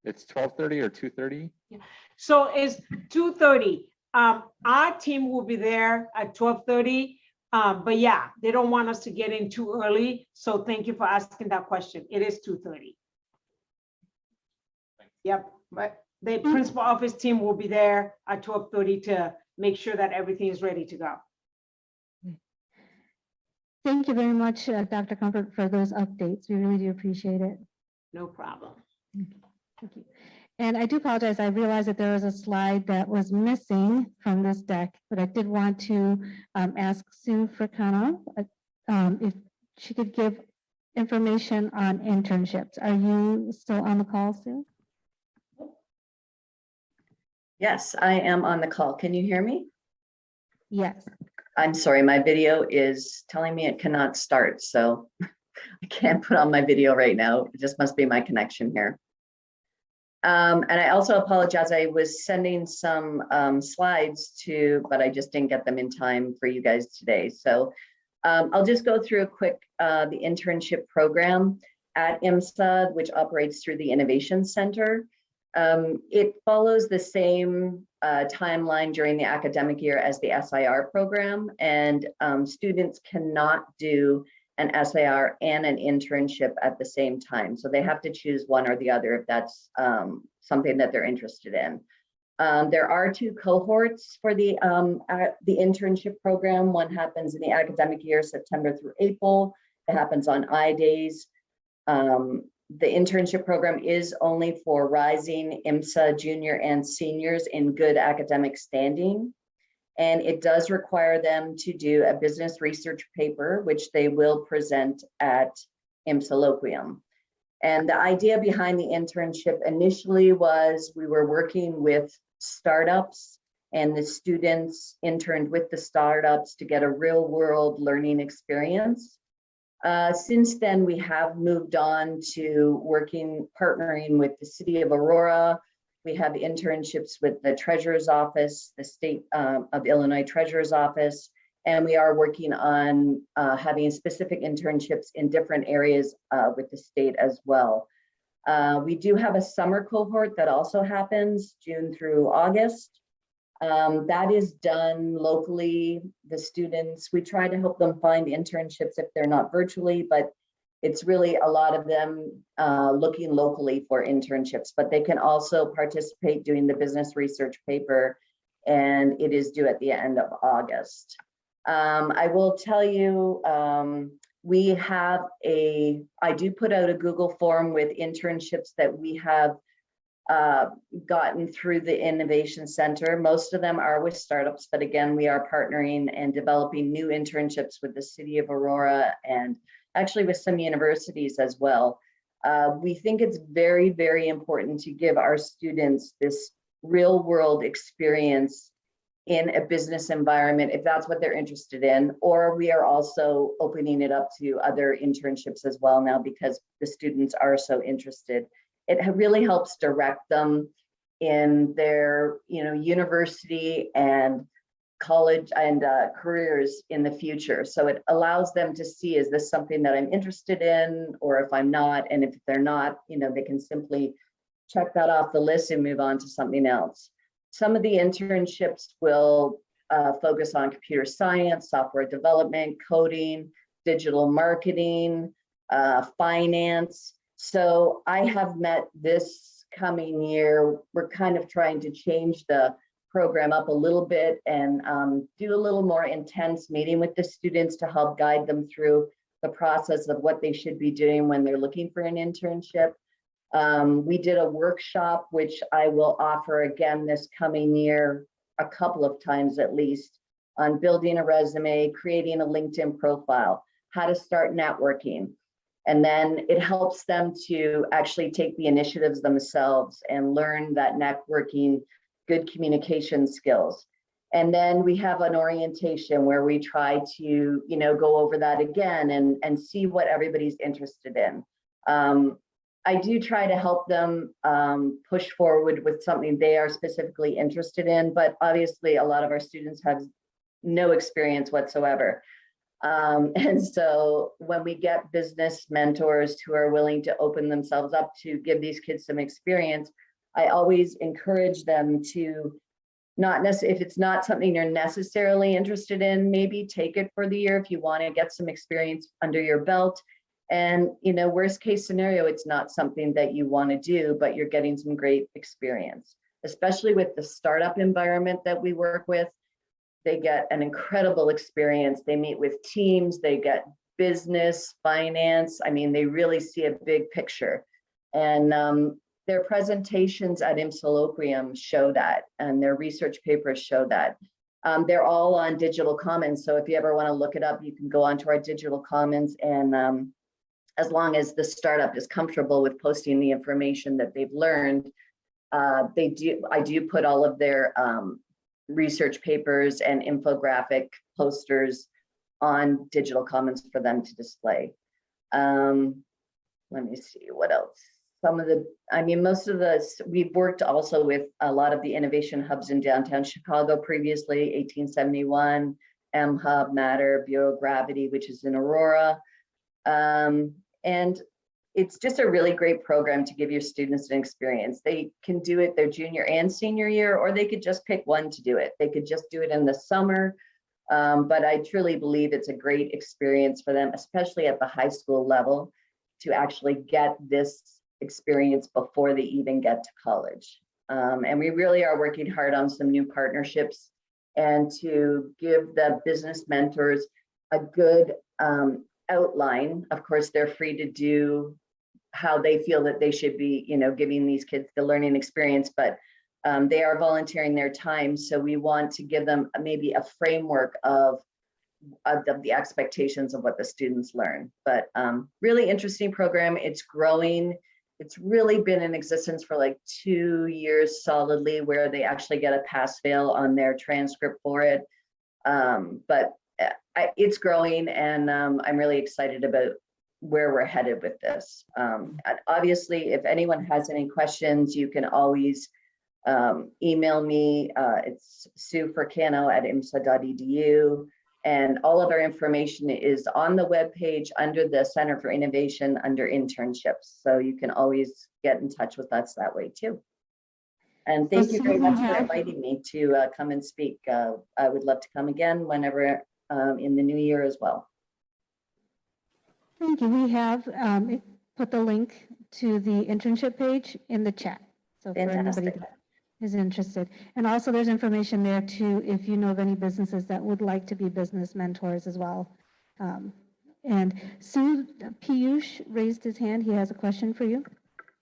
it's 12:30 or 2:30? So it's 2:30. Our team will be there at 12:30. But yeah, they don't want us to get in too early. So thank you for asking that question. It is 2:30. Yep, but the principal office team will be there at 12:30 to make sure that everything is ready to go. Thank you very much, Dr. Comfort, for those updates. We really do appreciate it. No problem. Thank you. And I do apologize. I realized that there was a slide that was missing from this deck, but I did want to ask Sue Fricano if she could give information on internships. Are you still on the call, Sue? Yes, I am on the call. Can you hear me? Yes. I'm sorry, my video is telling me it cannot start, so I can't put on my video right now. It just must be my connection here. And I also apologize. I was sending some slides but I just didn't get them in time for you guys today. So I'll just go through a quick, the internship program at IMSA, which operates through the Innovation Center. It follows the same timeline during the academic year as the SIR program, and students cannot do an SIR and an internship at the same time. So they have to choose one or the other if that's something that they're interested in. There are 2 cohorts for the internship program. One happens in the academic year, September through April. It happens on I-days. The internship program is only for rising IMSA junior and seniors in good academic standing. And it does require them to do a business research paper, which they will present at IMSA Loquium. And the idea behind the internship initially was we were working with startups, and the students interned with the startups to get a real world learning experience. Since then, we have moved on to partnering with the city of Aurora. We have internships with the Treasurer's Office, the State of Illinois Treasurer's Office, and we are working on having specific internships in different areas with the state as well. We do have a summer cohort that also happens June through August. That is done locally. The students, we try to help them find internships if they're not virtually, but it's really a lot of them looking locally for internships, but they can also participate doing the business research paper, and it is due at the end of August. I will tell you, We have I do put out a Google form with internships that we have gotten through the Innovation Center. Most of them are with startups, but again, we are partnering and developing new internships with the City of Aurora and actually with some universities as well. We think it's very, very important to give our students this real world experience in a business environment, if that's what they're interested in, or we are also opening it up to other internships as well now because the students are so interested. It really helps direct them in their, university and college and careers in the future. So it allows them to see, is this something that I'm interested in, or if I'm not, and if they're not, they can simply check that off the list and move on to something else. Some of the internships will focus on computer science, software development, coding, digital marketing, finance. So I have met this coming year, we're kind of trying to change the program up a little bit and do a little more intense meeting with the students to help guide them through the process of what they should be doing when they're looking for an internship. We did a workshop, which I will offer again this coming year, a couple of times at least, on building a resume, creating a LinkedIn profile, how to start networking. And then it helps them to actually take the initiatives themselves and learn that networking, good communication skills. And then we have an orientation where we try to, go over that again and see what everybody's interested in. I do try to help them push forward with something they are specifically interested in, but obviously a lot of our students have no experience whatsoever. And so when we get business mentors who are willing to open themselves up to give these kids some experience, I always encourage them to not necessarily, if it's not something you're necessarily interested in, maybe take it for the year if you want to get some experience under your belt. And, worst case scenario, it's not something that you want to do, but you're getting some great experience, especially with the startup environment that we work with. They get an incredible experience. They meet with teams, they get business, finance. I mean, they really see a big picture. And their presentations at IMSA show that, and their research papers show that. They're all on Digital Commons. So if you ever want to look it up, you can go onto our Digital Commons, and as long as the startup is comfortable with posting the information that they've learned, I do put all of their research papers and infographic posters on Digital Commons for them to display. Let me see what else. We've worked also with a lot of the innovation hubs in downtown Chicago previously, 1871, M Hub, Matter, Bureau of Gravity, which is in Aurora. And it's just a really great program to give your students an experience. They can do it their junior and senior year, or they could just pick one to do it. They could just do it in the summer. But I truly believe it's a great experience for them, especially at the high school level, to actually get this experience before they even get to college. And we really are working hard on some new partnerships and to give the business mentors a good outline. Of course, they're free to do how they feel that they should be, giving these kids the learning experience, but they are volunteering their time. So we want to give them maybe a framework of the expectations of what the students learn. But really interesting program. It's growing. It's really been in existence for like 2 years solidly, where they actually get a pass-fail on their transcript for it. But it's growing, and I'm really excited about where we're headed with this. And obviously, if anyone has any questions, you can always email me. It's sueforcano@imsa.edu. And all of our information is on the webpage under the Center for Innovation under internships. So you can always get in touch with us that way too. And thank you very much for inviting me to come and speak. I would love to come again whenever in the new year as well. Thank you. We have put the link to the internship page in the chat. So for anybody that is interested. And also there's information there too, if you know of any businesses that would like to be business mentors as well. And Sue Piyush raised his hand. He has a question for you.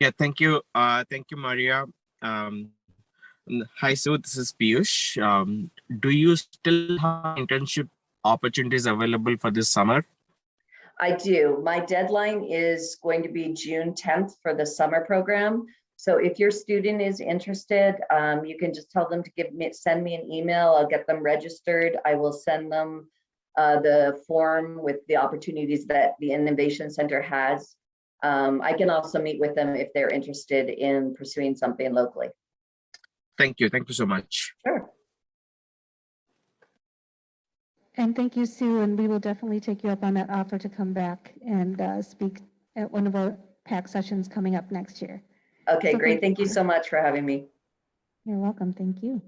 Yeah, thank you. Thank you, Maria. Hi, Sue. This is Piyush. Do you still have internship opportunities available for this summer? I do. My deadline is going to be June 10th for the summer program. So if your student is interested, you can just tell them to send me an email. I'll get them registered. I will send them the form with the opportunities that the Innovation Center has. I can also meet with them if they're interested in pursuing something locally. Thank you. Thank you so much. Sure. And thank you, Sue. And we will definitely take you up on that offer to come back and speak at one of our PAC sessions coming up next year. Okay, So great. Thank you so much for having me. You're welcome. Thank you.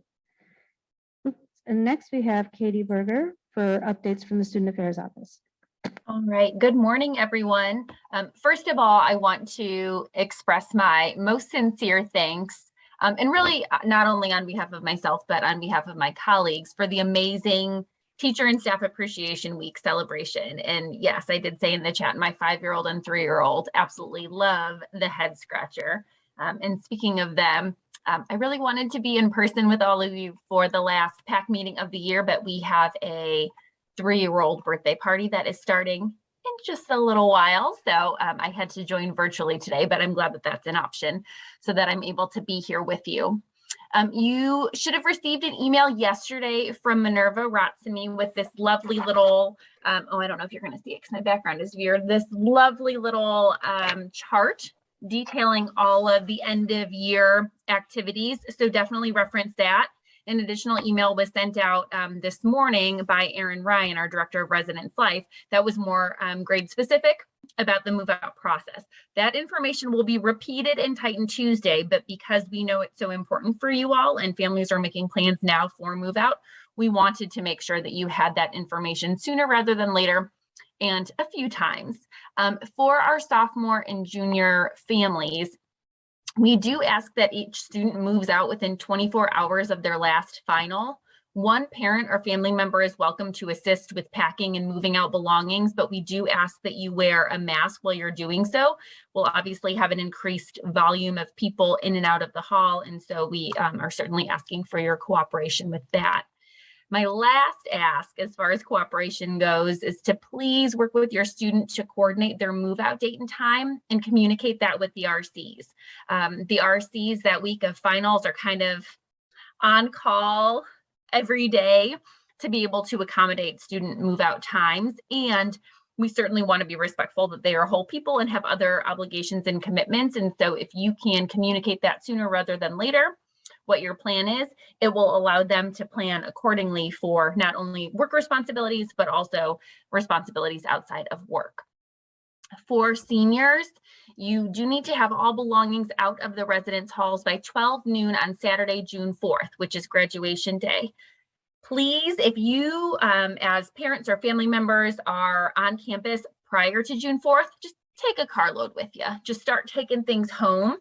Oops. And next we have Katie Berger for updates from the Student Affairs Office. All right. Good morning, everyone. First of all, I want to express my most sincere thanks, and really not only on behalf of myself, but on behalf of my colleagues for the amazing Teacher and Staff Appreciation Week celebration. And yes, I did say in the chat, my 5-year-old and 3-year-old absolutely love the head scratcher. And speaking of them, I really wanted to be in person with all of you for the last PAC meeting of the year, but we have a 3-year-old birthday party that is starting in just a little while. So I had to join virtually today, but I'm glad that that's an option so that I'm able to be here with you. You should have received an email yesterday from Minerva Ratsamy with this lovely little, oh, I don't know if you're going to see it because my background is weird, this lovely little chart detailing all of the end of year activities. So definitely reference that. An additional email was sent out this morning by Erin Ryan, our Director of Residence Life, that was more grade specific about the move out process. That information will be repeated in Titan Tuesday, but because we know it's so important for you all and families are making plans now for move out, we wanted to make sure that you had that information sooner rather than later and a few times. For our sophomore and junior families, we do ask that each student moves out within 24 hours of their last final. One parent or family member is welcome to assist with packing and moving out belongings, but we do ask that you wear a mask while you're doing so. We'll obviously have an increased volume of people in and out of the hall, and so we are certainly asking for your cooperation with that. My last ask, as far as cooperation goes, is to please work with your student to coordinate their move out date and time and communicate that with the RCs. The RCs that week of finals are kind of on call every day to be able to accommodate student move out times. And we certainly want to be respectful that they are whole people and have other obligations and commitments. And so if you can communicate that sooner rather than later, what your plan is, it will allow them to plan accordingly for not only work responsibilities, but also responsibilities outside of work. For seniors, you do need to have all belongings out of the residence halls by 12 noon on Saturday, June 4th, which is graduation day. Please, if you as parents or family members are on campus prior to June 4th, just take a carload with you. Just start taking things home.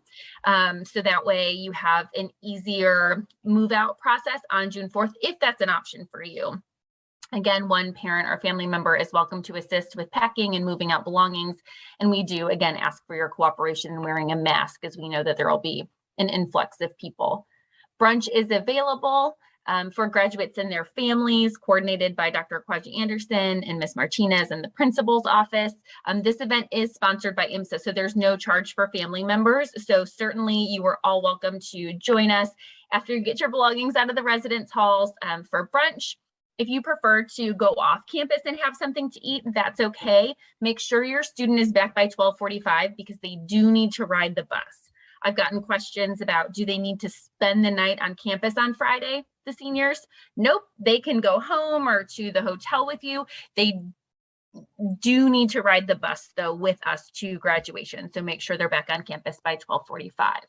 So that way you have an easier move out process on June 4th, if that's an option for you. Again, one parent or family member is welcome to assist with packing and moving out belongings. And we do, again, ask for your cooperation in wearing a mask, as we know that there will be an influx of people. Brunch is available for graduates and their families, coordinated by Dr. Kwaji Anderson and Ms. Martinez in the principal's office. This event is sponsored by IMSA, so there's no charge for family members. So certainly you are all welcome to join us after you get your belongings out of the residence halls for brunch. If you prefer to go off campus and have something to eat, that's okay. Make sure your student is back by 12:45 because they do need to ride the bus. I've gotten questions about, do they need to spend the night on campus on Friday, the seniors? Nope, they can go home or to the hotel with you. They do need to ride the bus though with us to graduation. So make sure they're back on campus by 12:45.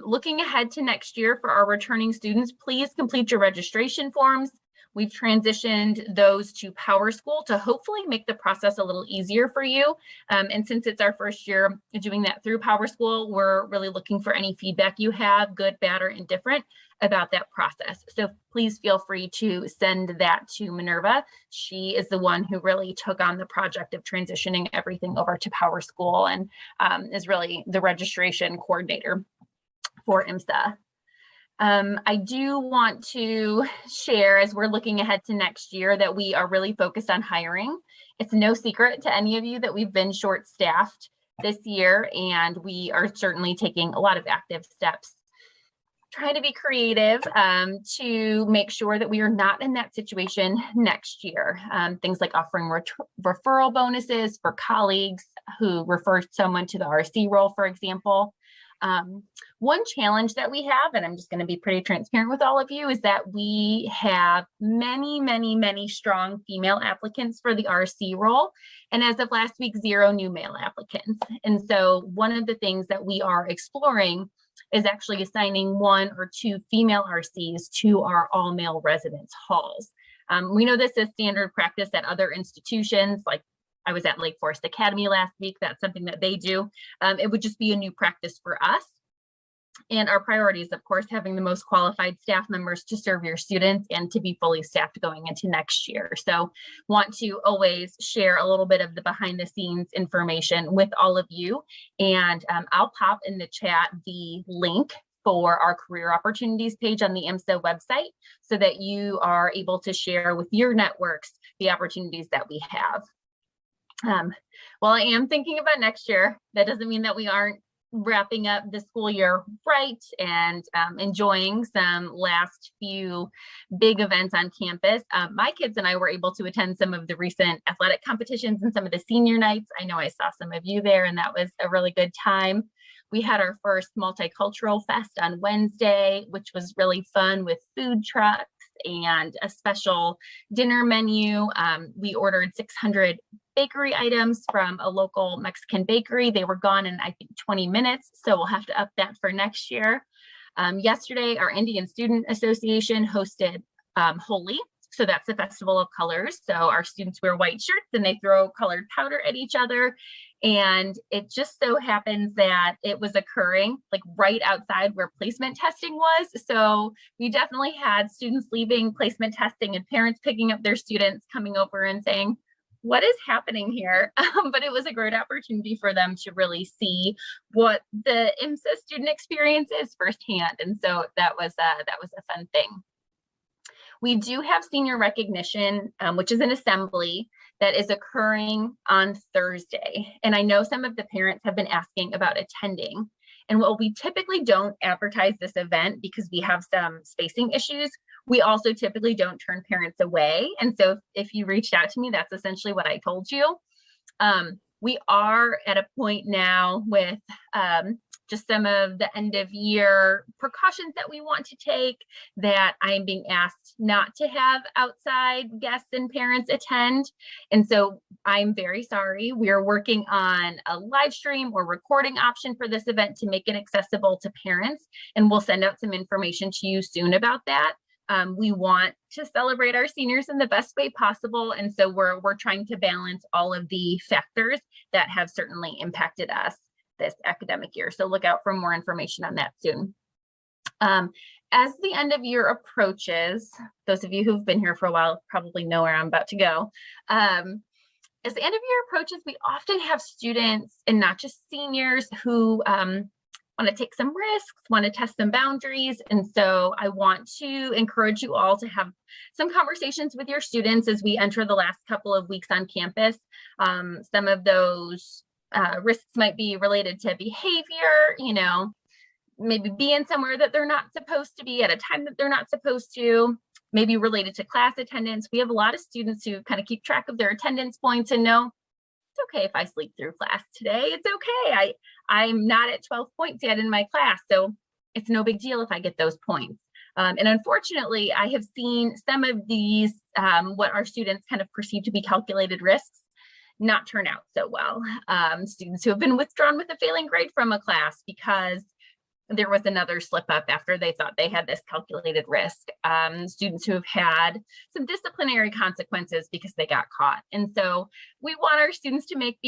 Looking ahead to next year for our returning students, please complete your registration forms. We've transitioned those to Power School to hopefully make the process a little easier for you. And since it's our first year doing that through Power School, we're really looking for any feedback you have, good, bad, or indifferent, about that process. So please feel free to send that to Minerva. She is the one who really took on the project of transitioning everything over to Power School and is really the registration coordinator for IMSA. I do want to share, as we're looking ahead to next year, that we are really focused on hiring. It's no secret to any of you that we've been short-staffed this year, and we are certainly taking a lot of active steps trying to be creative to make sure that we are not in that situation next year. Things like offering referral bonuses for colleagues who refer someone to the RC role, for example. One challenge that we have, and I'm just going to be pretty transparent with all of you, is that we have many strong female applicants for the RC role. And as of last week, 0 new male applicants. And so one of the things that we are exploring is actually assigning 1 or 2 female RCs to our all male residence halls. We know this is standard practice at other institutions, like I was at Lake Forest Academy last week. That's something that they do. It would just be a new practice for us. And our priority is, of course, having the most qualified staff members to serve your students and to be fully staffed going into next year. So want to always share a little bit of the behind the scenes information with all of you. And I'll pop in the chat the link for our career opportunities page on the IMSA website so that you are able to share with your networks the opportunities that we have. While I am thinking about next year, that doesn't mean that we aren't wrapping up the school year right and enjoying some last few big events on campus. My kids and I were able to attend some of the recent athletic competitions and some of the senior nights. I know I saw some of you there, and that was a really good time. We had our first multicultural fest on Wednesday, which was really fun with food trucks and a special dinner menu. We ordered 600 bakery items from a local Mexican bakery. They were gone in, I think, 20 minutes. So we'll have to up that for next year. Yesterday, our Indian Student Association hosted Holi. So that's the Festival of Colors. So our students wear white shirts and they throw colored powder at each other. And it just so happens that it was occurring like right outside where placement testing was. So we definitely had students leaving placement testing and parents picking up their students coming over and saying, what is happening here? But it was a great opportunity for them to really see what the IMSA student experience is firsthand. And so that was a fun thing. We do have senior recognition, which is an assembly that is occurring on Thursday. And I know some of the parents have been asking about attending. And while we typically don't advertise this event because we have some spacing issues, we also typically don't turn parents away. And so if you reached out to me, that's essentially what I told you. We are at a point now with just some of the end of year precautions that we want to take, that I'm being asked not to have outside guests and parents attend. And so I'm very sorry. We're working on a live stream or recording option for this event to make it accessible to parents. And we'll send out some information to you soon about that. We want to celebrate our seniors in the best way possible. And so we're trying to balance all of the factors that have certainly impacted us this academic year. So look out for more information on that soon. As the end of year approaches, those of you who've been here for a while probably know where I'm about to go. As the end of year approaches, we often have students, and not just seniors, who want to take some risks, want to test some boundaries. And so I want to encourage you all to have some conversations with your students as we enter the last couple of weeks on campus. Some of those risks might be related to behavior, maybe being somewhere that they're not supposed to be at a time that they're not supposed to, maybe related to class attendance. We have a lot of students who kind of keep track of their attendance points and know it's okay if I sleep through class today. It's okay. I'm not at 12 points yet in my class, so it's no big deal if I get those points. And unfortunately, I have seen some of these, what our students kind of perceive to be calculated risks, not turn out so well. Students who have been withdrawn with a failing grade from a class because there was another slip up after they thought they had this calculated risk. Students who have had some disciplinary consequences because they got caught. And so we want our students to make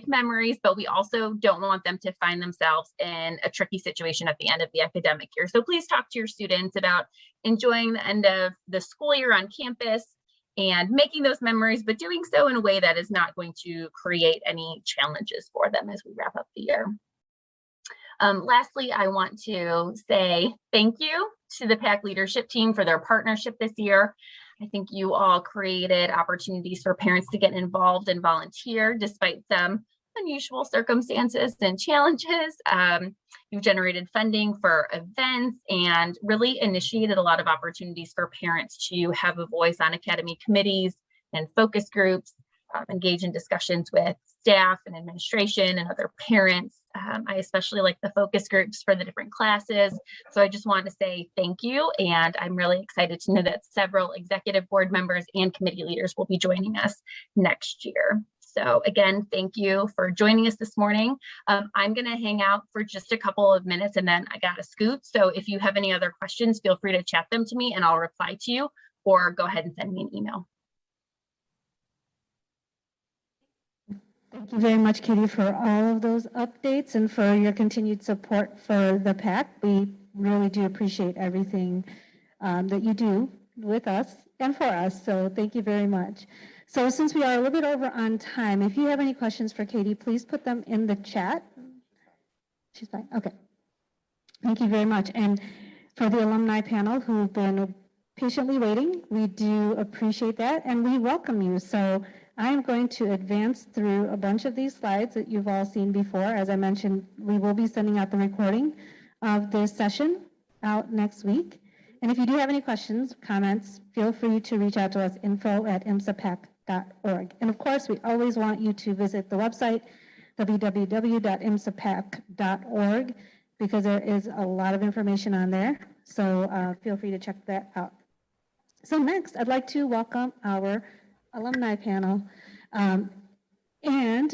memories, but we also don't want them to find themselves in a tricky situation at the end of the academic year. So please talk to your students about enjoying the end of the school year on campus and making those memories, but doing so in a way that is not going to create any challenges for them as we wrap up the year. Lastly, I want to say thank you to the PAC leadership team for their partnership this year. I think you all created opportunities for parents to get involved and volunteer despite some unusual circumstances and challenges. You've generated funding for events and really initiated a lot of opportunities for parents to have a voice on academy committees and focus groups, engage in discussions with staff and administration and other parents. I especially like the focus groups for the different classes. So I just want to say thank you. And I'm really excited to know that several executive board members and committee leaders will be joining us next year. So again, thank you for joining us this morning. I'm going to hang out for just a couple of minutes and then I got to scoot. So if you have any other questions, feel free to chat them to me and I'll reply to you, or go ahead and send me an email. Thank you very much, Katie, for all of those updates and for your continued support for the PAC. We really do appreciate everything that you do with us and for us. So thank you very much. So since we are a little bit over on time, if you have any questions for Katie, please put them in the chat. She's fine. Okay. Thank you very much. And for the alumni panel who've been patiently waiting, we do appreciate that and we welcome you. So I am going to advance through a bunch of these slides that you've all seen before. As I mentioned, we will be sending out the recording of this session out next week. And if you do have any questions, comments, feel free to reach out to us, info@imsapac.org. And of course, we always want you to visit the website, www.imsapac.org, because there is a lot of information on there. So feel free to check that out. So next, I'd like to welcome our alumni panel. And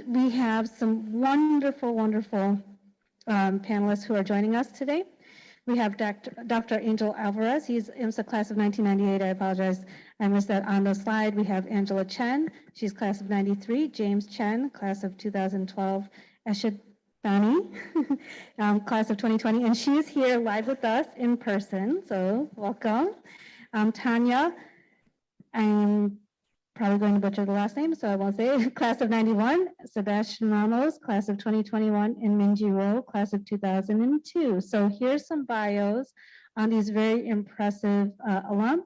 we have some wonderful panelists who are joining us today. We have Dr. Angel Alvarez. He's IMSA class of 1998. I apologize, I missed that on the slide. We have Angela Chen. She's class of 93. James Chen, class of 2012. Eshad Dani, class of 2020. And she is here live with us in person. So welcome. Tanya, I'm probably going to butcher the last name, so I won't say it. Class of 91, Sebastian Ramos, class of 2021, and Minji Ro, class of 2002. So here's some bios on these very impressive alum.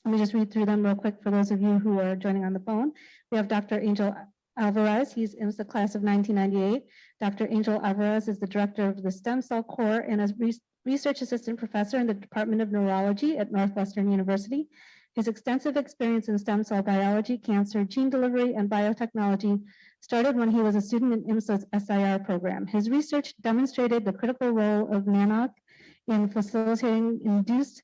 Let me just read through them real quick for those of you who are joining on the phone. We have Dr. Angel Alvarez. He's IMSA class of 1998. Dr. Angel Alvarez is the director of the Stem Cell Core and a research assistant professor in the Department of Neurology at Northwestern University. His extensive experience in stem cell biology, cancer, gene delivery, and biotechnology started when he was a student in IMSA's SIR program. His research demonstrated the critical role of NANOC in facilitating induced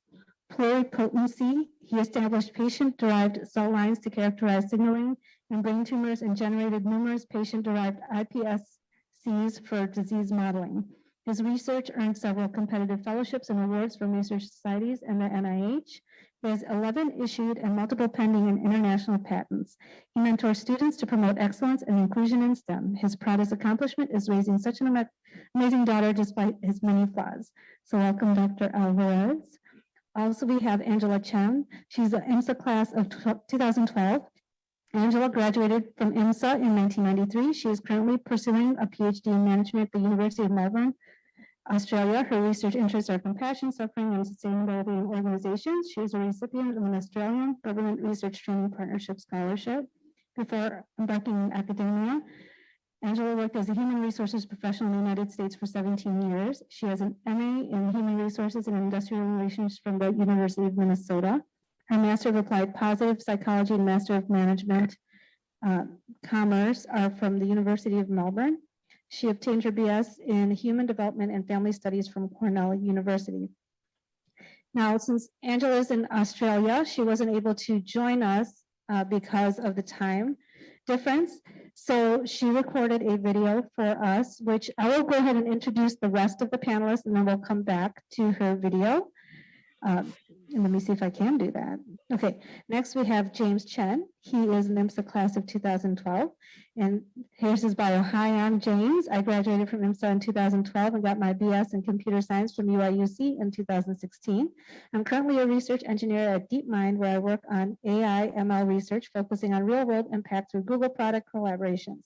pluripotency. He established patient-derived cell lines to characterize signaling in brain tumors and generated numerous patient-derived iPSCs for disease modeling. His research earned several competitive fellowships and awards from research societies and the NIH. He has 11 issued and multiple pending in international patents. He mentors students to promote excellence and inclusion in STEM. His proudest accomplishment is raising such an amazing daughter despite his many flaws. So welcome, Dr. Alvarez. Also, we have Angela Chen. She's an IMSA class of 2012. Angela graduated from IMSA in 1993. She is currently pursuing a PhD in management at the University of Melbourne, Australia. Her research interests are compassion, suffering, and sustainability in organizations. She is a recipient of an Australian Government Research Training Partnership Scholarship. Before embarking on academia, Angela worked as a human resources professional in the United States for 17 years. She has an MA in Human Resources and Industrial Relations from the University of Minnesota. Her Master of Applied Positive Psychology and Master of Management Commerce are from the University of Melbourne. She obtained her BS in Human Development and Family Studies from Cornell University. Now, since Angela is in Australia, she wasn't able to join us because of the time. difference. So she recorded a video for us, which I will go ahead and introduce the rest of the panelists, and then we'll come back to her video. And let me see if I can do that. Okay, next we have James Chen. He is an IMSA class of 2012. And here's his bio. Hi, I'm James. I graduated from IMSA in 2012 and got my BS in computer science from UIUC in 2016. I'm currently a research engineer at DeepMind, where I work on AI ML research, focusing on real world impact through Google product collaborations.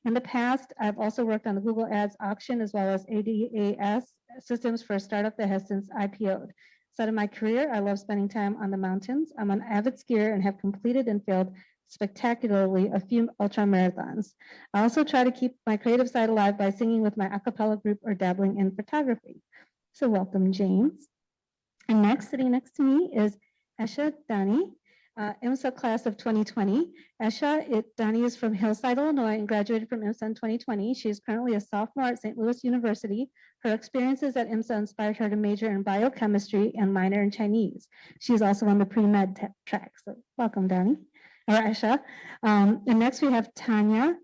In the past, I've also worked on the Google Ads auction as well as ADAS systems for a startup that has since IPO'd. Start of my career, I love spending time on the mountains. I'm an avid skier and have completed and failed spectacularly a few ultra marathons. I also try to keep my creative side alive by singing with my a cappella group or dabbling in photography. So welcome, James. And next, sitting next to me is Esha Dani, IMSA class of 2020. Esha Dani is from Hillside, Illinois, and graduated from IMSA in 2020. She is currently a sophomore at St. Louis University. Her experiences at IMSA inspired her to major in biochemistry and minor in Chinese. She is also on the pre-med track. So welcome, Dani, or Esha. And next we have Tanya.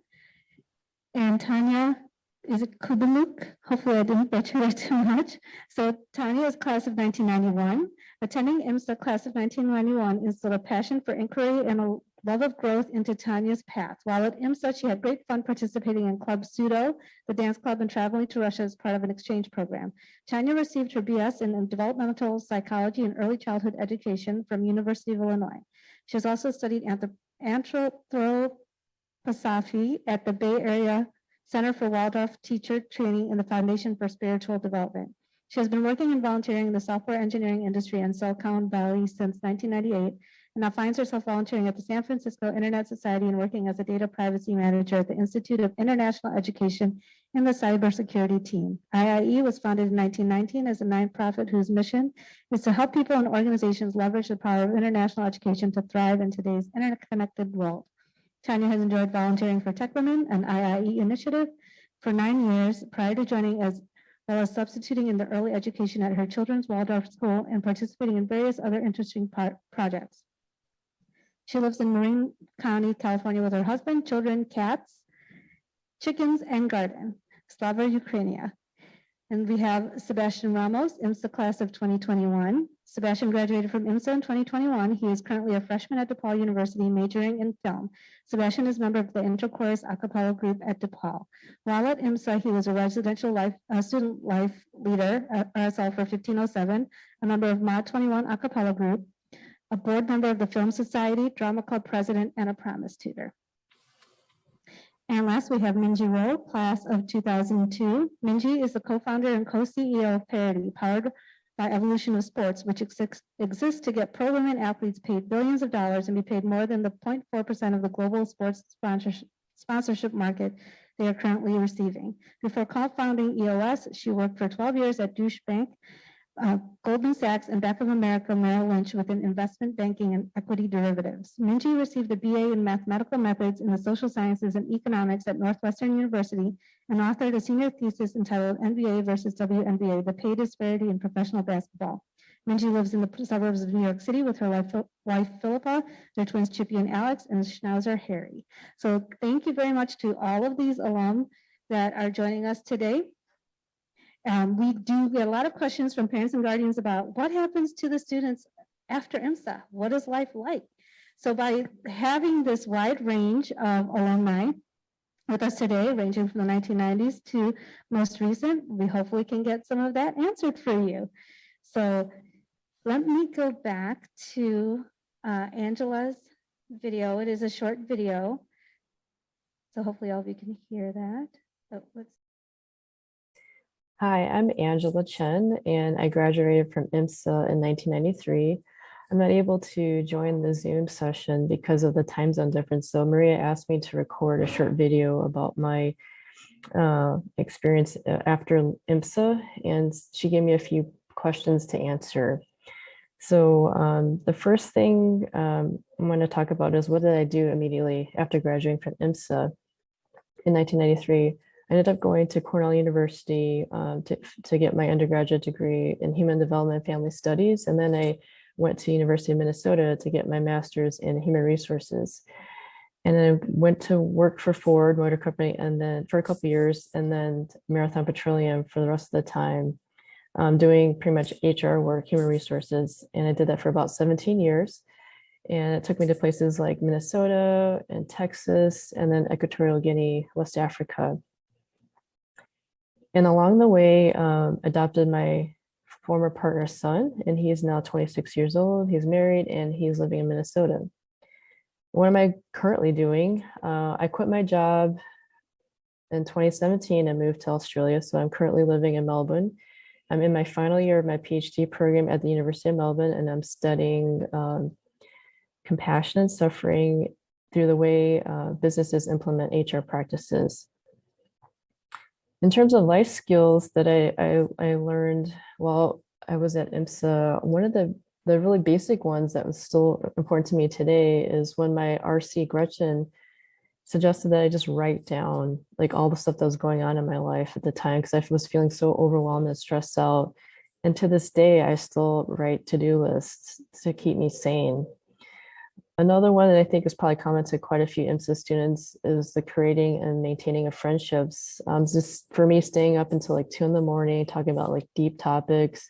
And Tanya, is it Kubeluk? Hopefully I didn't butcher it too much. So Tanya is class of 1991. Attending IMSA class of 1991 instilled a passion for inquiry and a love of growth into Tanya's path. While at IMSA, she had great fun participating in Club Pseudo, the dance club, and traveling to Russia as part of an exchange program. Tanya received her BS in developmental psychology and early childhood education from University of Illinois. She has also studied anthroposophy at the Bay Area Center for Waldorf Teacher Training and the Foundation for Spiritual Development. She has been working and volunteering in the software engineering industry in Silicon Valley since 1998, and now finds herself volunteering at the San Francisco Internet Society and working as a data privacy manager at the Institute of International Education in the cybersecurity team. IIE was founded in 1919 as a nonprofit whose mission is to help people and organizations leverage the power of international education to thrive in today's interconnected world. Tanya has enjoyed volunteering for Tech Women, an IIE initiative, for 9 years prior to joining as well as substituting in the early education at her children's Waldorf school and participating in various other interesting projects. She lives in Marin County, California with her husband, children, cats, chickens, and garden. Slava Ukrainia. And we have Sebastian Ramos, IMSA class of 2021. Sebastian graduated from IMSA in 2021. He is currently a freshman at DePaul University, majoring in film. Sebastian is a member of the Interchorus a cappella group at DePaul. While at IMSA, he was a residential student life leader at RSL for 1507, a member of Mod 21 a cappella group, a board member of the Film Society, drama club president, and a promise tutor. And last, we have Minji Ro, class of 2002. Minji is the co-founder and co-CEO of Parity, powered by Evolution of Sports, which exists to get pro women athletes paid billions of dollars and be paid more than the 0.4% of the global sports sponsorship market they are currently receiving. Before co-founding EOS, she worked for 12 years at Deutsche Bank, Goldman Sachs, and Bank of America Merrill Lynch within investment banking and equity derivatives. Minji received a BA in mathematical methods in the social sciences and economics at Northwestern University and authored a senior thesis entitled NBA versus WNBA, the pay disparity in professional basketball. Minji lives in the suburbs of New York City with her wife Philippa, their twins Chippy and Alex, and Schnauzer Harry. So thank you very much to all of these alum that are joining us today. We do get a lot of questions from parents and guardians about what happens to the students after IMSA. What is life like? So by having this wide range of alumni with us today, ranging from the 1990s to most recent, we hopefully can get some of that answered for you. So let me go back to Angela's video. It is a short video. So hopefully all of you can hear that. So let's Hi, I'm Angela Chen, and I graduated from IMSA in 1993. I'm not able to join the Zoom session because of the time zone difference. So Maria asked me to record a short video about my experience after IMSA, and she gave me a few questions to answer. So the first thing I'm going to talk about is what did I do immediately after graduating from IMSA in 1993. I ended up going to Cornell University to get my undergraduate degree in Human Development and Family Studies. And then I went to University of Minnesota to get my master's in Human Resources. and then went to work for Ford Motor Company, and then for a couple of years, and then Marathon Petroleum for the rest of the time, doing pretty much HR work, human resources. And I did that for about 17 years. And it took me to places like Minnesota and Texas, and then Equatorial Guinea, West Africa. And along the way, adopted my former partner's son, and he is now 26 years old. He's married and he's living in Minnesota. What am I currently doing? I quit my job in 2017 and moved to Australia. So I'm currently living in Melbourne. I'm in my final year of my PhD program at the University of Melbourne, and I'm studying compassion and suffering through the way businesses implement HR practices. In terms of life skills that I learned while I was at IMSA, one of the really basic ones that was still important to me today is when my RC Gretchen suggested that I just write down like all the stuff that was going on in my life at the time, because I was feeling so overwhelmed and stressed out. And to this day, I still write to-do lists to keep me sane. Another one that I think is probably common to quite a few IMSA students is the creating and maintaining of friendships. Just for me, staying up until like 2 a.m, talking about like deep topics,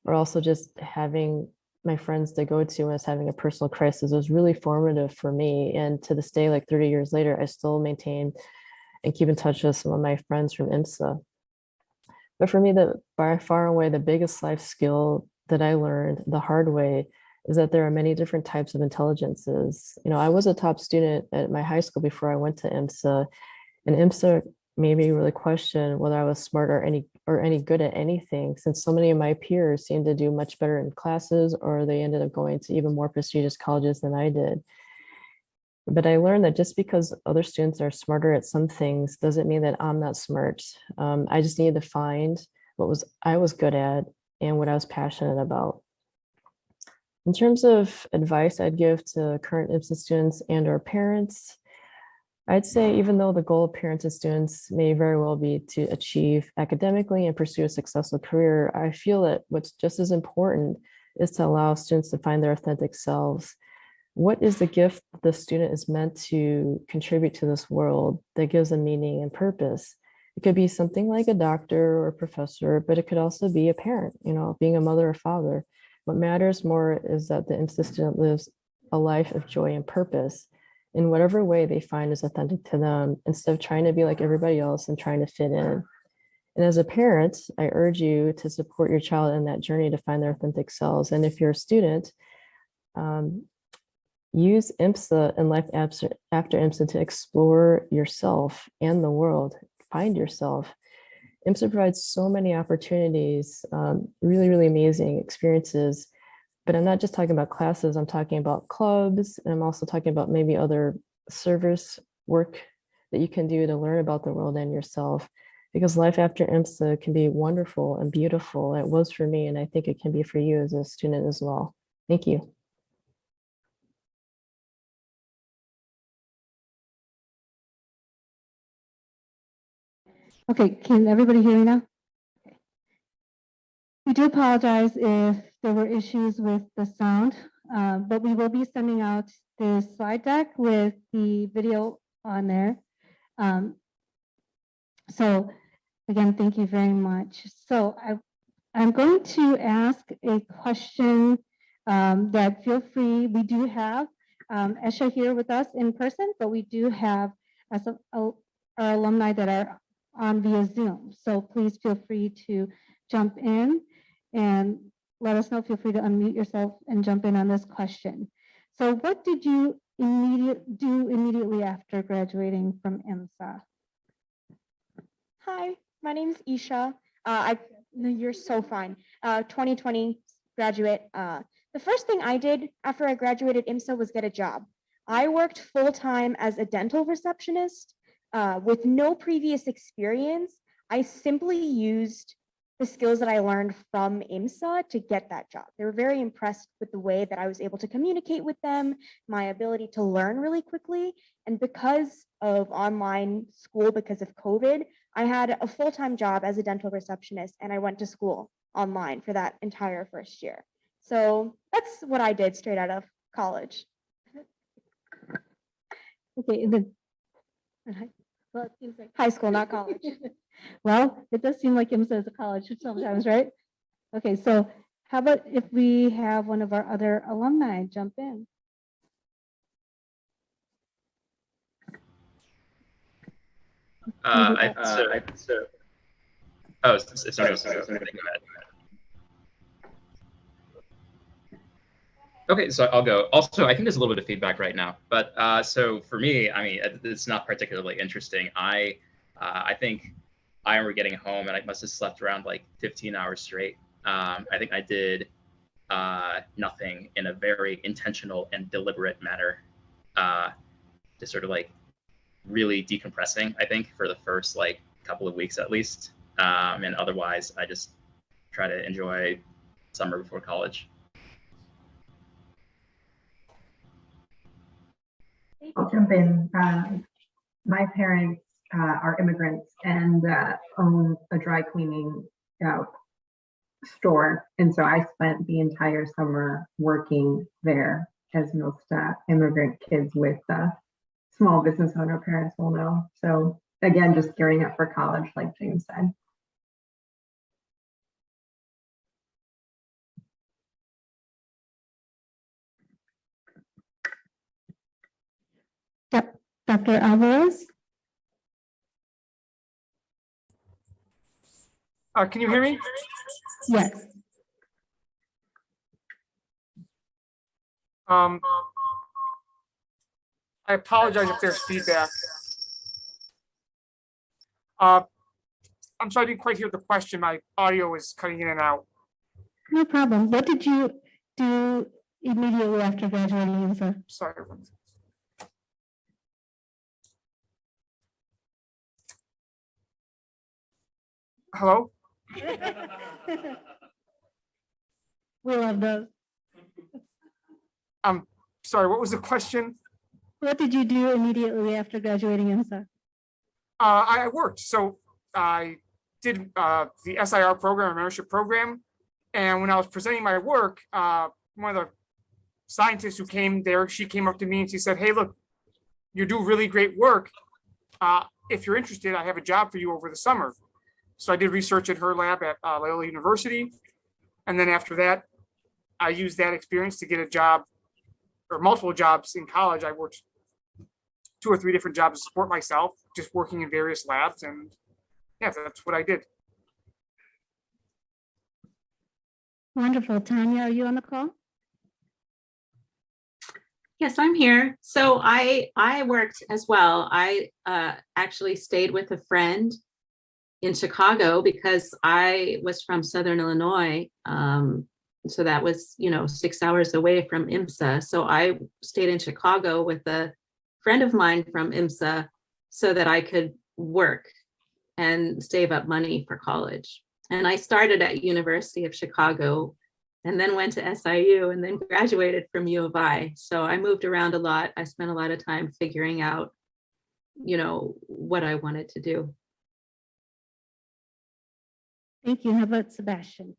or also just having my friends to go to when I was having a personal crisis was really formative for me. And to this day, like 30 years later, I still maintain and keep in touch with some of my friends from IMSA. But for me, by far and away, the biggest life skill that I learned the hard way is that there are many different types of intelligences. You know, I was a top student at my high school before I went to IMSA, and IMSA made me really question whether I was smart or any good at anything, since so many of my peers seemed to do much better in classes, or they ended up going to even more prestigious colleges than I did. But I learned that just because other students are smarter at some things doesn't mean that I'm not smart. I just needed to find what I was good at and what I was passionate about. In terms of advice I'd give to current IMSA students and or parents, I'd say even though the goal of parents and students may very well be to achieve academically and pursue a successful career, I feel that what's just as important is to allow students to find their authentic selves. What is the gift the student is meant to contribute to this world that gives them meaning and purpose? It could be something like a doctor or a professor, but it could also be a parent, you know, being a mother or father. What matters more is that the IMSA student lives a life of joy and purpose in whatever way they find is authentic to them, instead of trying to be like everybody else and trying to fit in. And as a parent, I urge you to support your child in that journey to find their authentic selves. And if you're a student, use IMSA and life after IMSA to explore yourself and the world, find yourself. IMSA provides so many opportunities, really, really amazing experiences. But I'm not just talking about classes, I'm talking about clubs, and I'm also talking about maybe other service work that you can do to learn about the world and yourself. Because life after IMSA can be wonderful and beautiful. It was for me, and I think it can be for you as a student as well. Thank you. Okay, can everybody hear me now? Okay. We do apologize if there were issues with the sound, but we will be sending out the slide deck with the video on there. So again, thank you very much. So I'm going to ask a question that feel free. We do have Esha here with us in person, but we do have our alumni that are on via Zoom. So please feel free to jump in and let us know. Feel free to unmute yourself and jump in on this question. So what did you do immediately after graduating from IMSA? Hi, my name is Isha. No, you're so fine. 2020 graduate. The first thing I did after I graduated IMSA was get a job. I worked full-time as a dental receptionist with no previous experience. I simply used the skills that I learned from IMSA to get that job. They were very impressed with the way that I was able to communicate with them, my ability to learn really quickly. And because of online school, because of COVID, I had a full-time job as a dental receptionist, and I went to school online for that entire first year. So that's what I did straight out of college. Okay, Well, it seems like high school, not college. well, it does seem like IMSA is a college sometimes, right? Okay, so how about if we have one of our other alumni jump in? Sorry. Go ahead. Okay, so I'll go. Also, I think there's a little bit of feedback right now, but so for me, I mean, it's not particularly interesting. I think I remember getting home and I must have slept around like 15 hours straight. I think I did nothing in a very intentional and deliberate manner, to sort of like really decompressing, I think, for the first like couple of weeks at least. And otherwise, I just try to enjoy summer before college. I'll jump in. My parents are immigrants and own a dry cleaning store. And so I spent the entire summer working there, as most immigrant kids with small business owner parents will know. So again, just gearing up for college, like James said. Dr. Alvarez? Can you hear me? Yes. I apologize if there's feedback. I'm sorry, I didn't quite hear the question. My audio is cutting in and out. No problem. What did you do immediately after graduating IMSA? Sorry. Hello? We love those. I'm sorry, what was the question? What did you do immediately after graduating IMSA? I worked. So I did the SIR program, membership program. And when I was presenting my work, one of the scientists who came there, she came up to me and she said, "Hey, look, you do really great work. If you're interested, I have a job for you over the summer." So I did research at her lab at Loyola University. And then after that, I used that experience to get a job or multiple jobs in college. I worked 2 or 3 different jobs to support myself, just working in various labs. And yeah, that's what I did. Wonderful. Tanya, are you on the call? Yes, I'm here. So I worked as well. I actually stayed with a friend in Chicago because I was from Southern Illinois. So that was, 6 hours away from IMSA. So I stayed in Chicago with a friend of mine from IMSA so that I could work and save up money for college. And I started at University of Chicago and then went to SIU and then graduated from U of I. So I moved around a lot. I spent a lot of time figuring out, what I wanted to do. Thank you. How about Sebastian?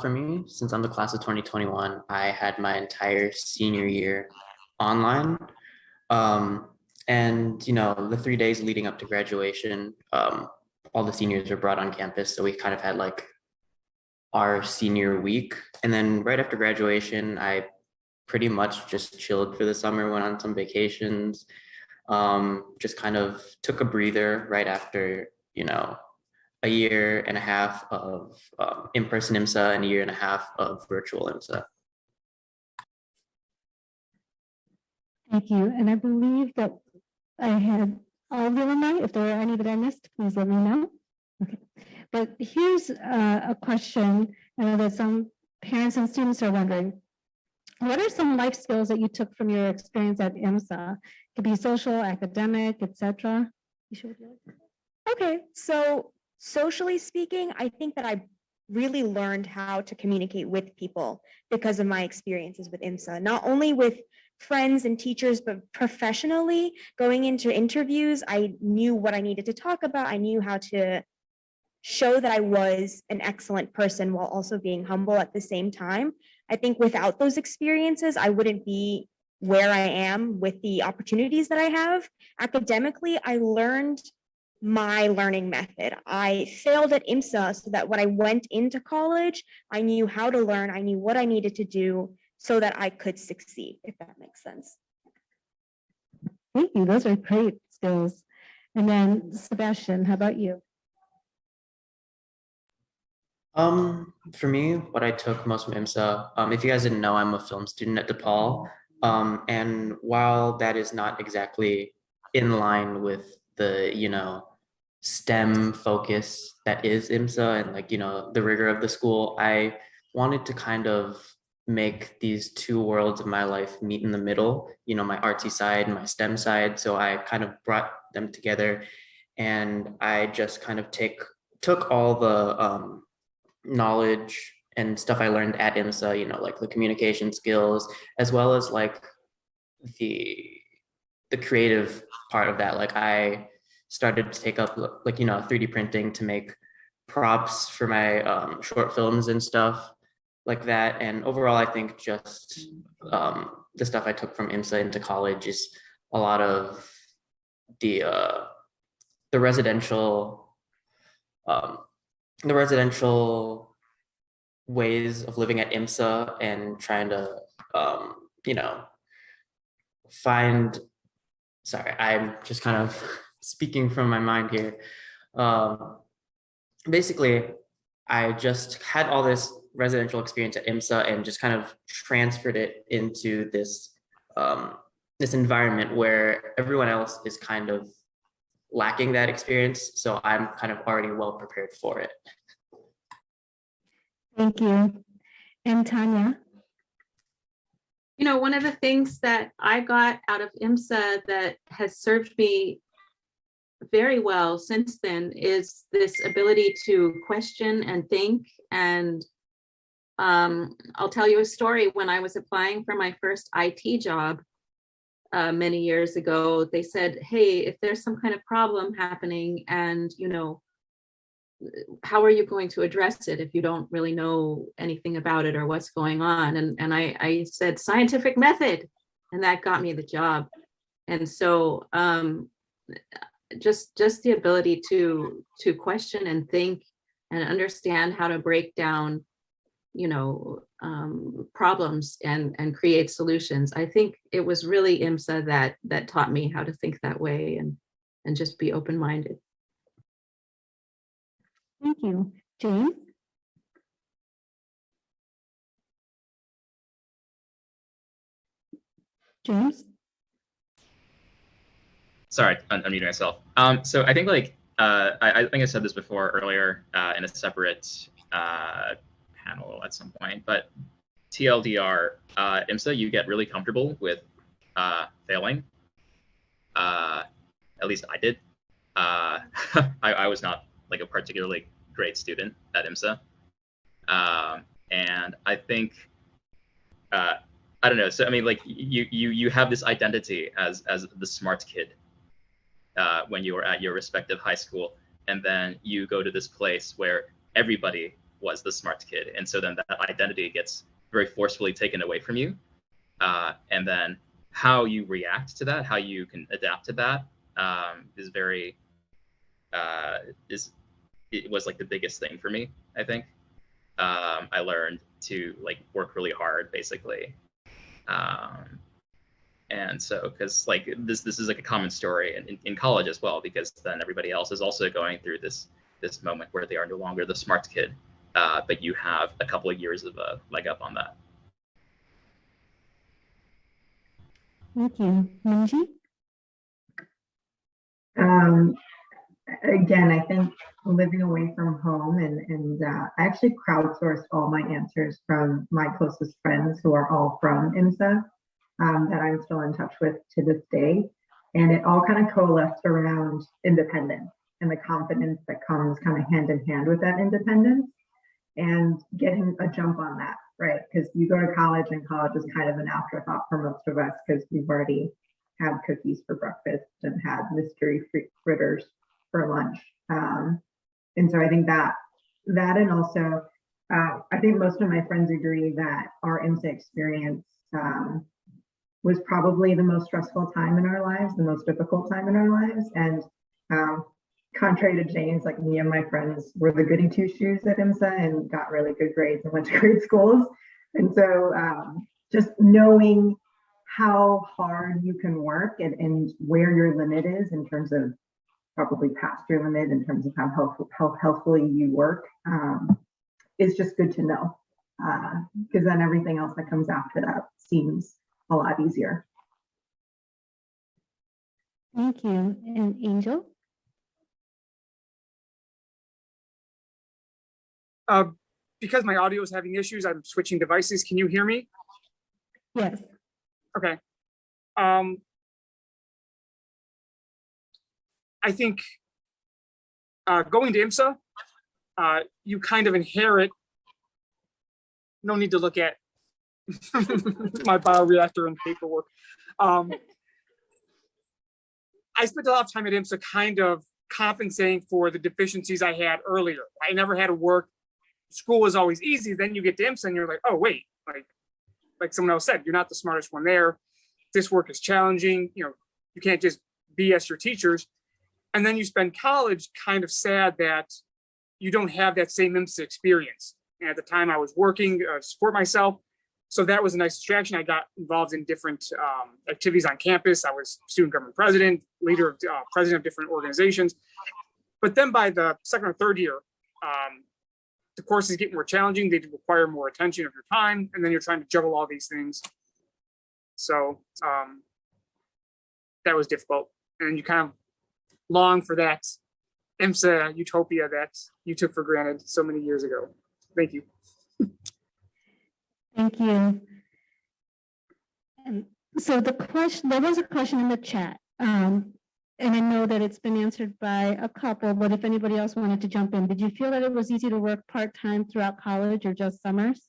For me, since I'm the class of 2021, I had my entire senior year online. And, the 3 days leading up to graduation, all the seniors were brought on campus. So we kind of had like our senior week. And then right after graduation, I pretty much just chilled for the summer, went on some vacations, just kind of took a breather right after, a year and a half of in-person IMSA and a year and a half of virtual IMSA. Thank you. And I believe that I had all of the alumni. If there are any that I missed, please let me know. Okay. But here's a question that some parents and students are wondering. What are some life skills that you took from your experience at IMSA? It could be social, academic, etc. Okay, so socially speaking, I think that I really learned how to communicate with people because of my experiences with IMSA, not only with friends and teachers, but professionally going into interviews, I knew what I needed to talk about. I knew how to show that I was an excellent person while also being humble at the same time. I think without those experiences, I wouldn't be where I am with the opportunities that I have. Academically, I learned my learning method. I failed at IMSA so that when I went into college, I knew how to learn, I knew what I needed to do so that I could succeed, if that makes sense. Thank you. Those are great skills. And then Sebastian, how about you? For me, what I took most from IMSA, if you guys didn't know, I'm a film student at DePaul. And while that is not exactly in line with the, STEM focus that is IMSA and like, the rigor of the school, I wanted to kind of make these two worlds of my life meet in the middle, my artsy side and my STEM side. So I kind of brought them together, and I just kind of took all the knowledge and stuff I learned at IMSA, like the communication skills, as well as like the creative part of that. Like I started to take up like, 3D printing to make props for my short films and stuff like that. And overall, I think just the stuff I took from IMSA into college is a lot of the residential ways of living at IMSA and trying to, sorry, I'm just kind of speaking from my mind here. Basically, I just had all this residential experience at IMSA and just kind of transferred it into this, this environment where everyone else is kind of lacking that experience. So I'm kind of already well prepared for it. Thank you. And Tanya? One of the things that I got out of IMSA that has served me very well since then is this ability to question and think. And I'll tell you a story. When I was applying for my first IT job many years ago, they said, hey, if there's some kind of problem happening and, how are you going to address it if you don't really know anything about it or what's going on? And I said scientific method, and that got me the job. And so just the ability to question and think and understand how to break down, problems and create solutions. I think it was really IMSA that taught me how to think that way and just be open-minded. Thank you. James? James? Sorry, unmuting myself. So I think like I think I said this before earlier in a separate panel at some point, but TLDR, IMSA, you get really comfortable with failing. At least I did. I was not like a particularly great student at IMSA, and I think I don't know. So I mean, like you have this identity as the smart kid when you were at your respective high school, and then you go to this place where everybody was the smart kid, and so then that identity gets very forcefully taken away from you, and then how you react to that, how you can adapt to that, is very it was like the biggest thing for me, I think. I learned to like work really hard, basically. And so, because like this is like a common story in college as well, because then everybody else is also going through this moment where they are no longer the smart kid, but you have a couple of years of a leg up on that. Thank you. Minji? Again, I think living away from home and I actually crowdsourced all my answers from my closest friends who are all from IMSA that I'm still in touch with to this day. And it all kind of coalesced around independence and the confidence that comes kind of hand in hand with that independence and getting a jump on that, right? Because you go to college and college is kind of an afterthought for most of us because we've already had cookies for breakfast and had mystery fritters for lunch. And so I think that and also, I think most of my friends agree that our IMSA experience was probably the most stressful time in our lives, the most difficult time in our lives. And contrary to James, like me and my friends were the goody two shoes at IMSA and got really good grades and went to great schools. And so just knowing how hard you can work and where your limit is in terms of probably past your limit in terms of how healthfully you work is just good to know, because then everything else that comes after that seems a lot easier. Thank you. And Angel? Because my audio is having issues, I'm switching devices. Can you hear me? Yes. Okay. I think going to IMSA, you kind of inherit, no need to look at my bioreactor and paperwork. I spent a lot of time at IMSA kind of compensating for the deficiencies I had earlier. I never had to work. School was always easy. Then you get to IMSA and you're like, oh, wait, like someone else said, you're not the smartest one there. This work is challenging. You can't just BS your teachers. And then you spend college kind of sad that you don't have that same IMSA experience. And at the time I was working to support myself. So that was a nice distraction. I got involved in different activities on campus. I was student government president, leader of president of different organizations. But then by the second or third year, the courses get more challenging. They require more attention of your time. And then you're trying to juggle all these things. So that was difficult. And you kind of long for that IMSA utopia that you took for granted so many years ago. Thank you. Thank you. And so there was a question in the chat. And I know that it's been answered by a couple, but if anybody else wanted to jump in, did you feel that it was easy to work part-time throughout college or just summers?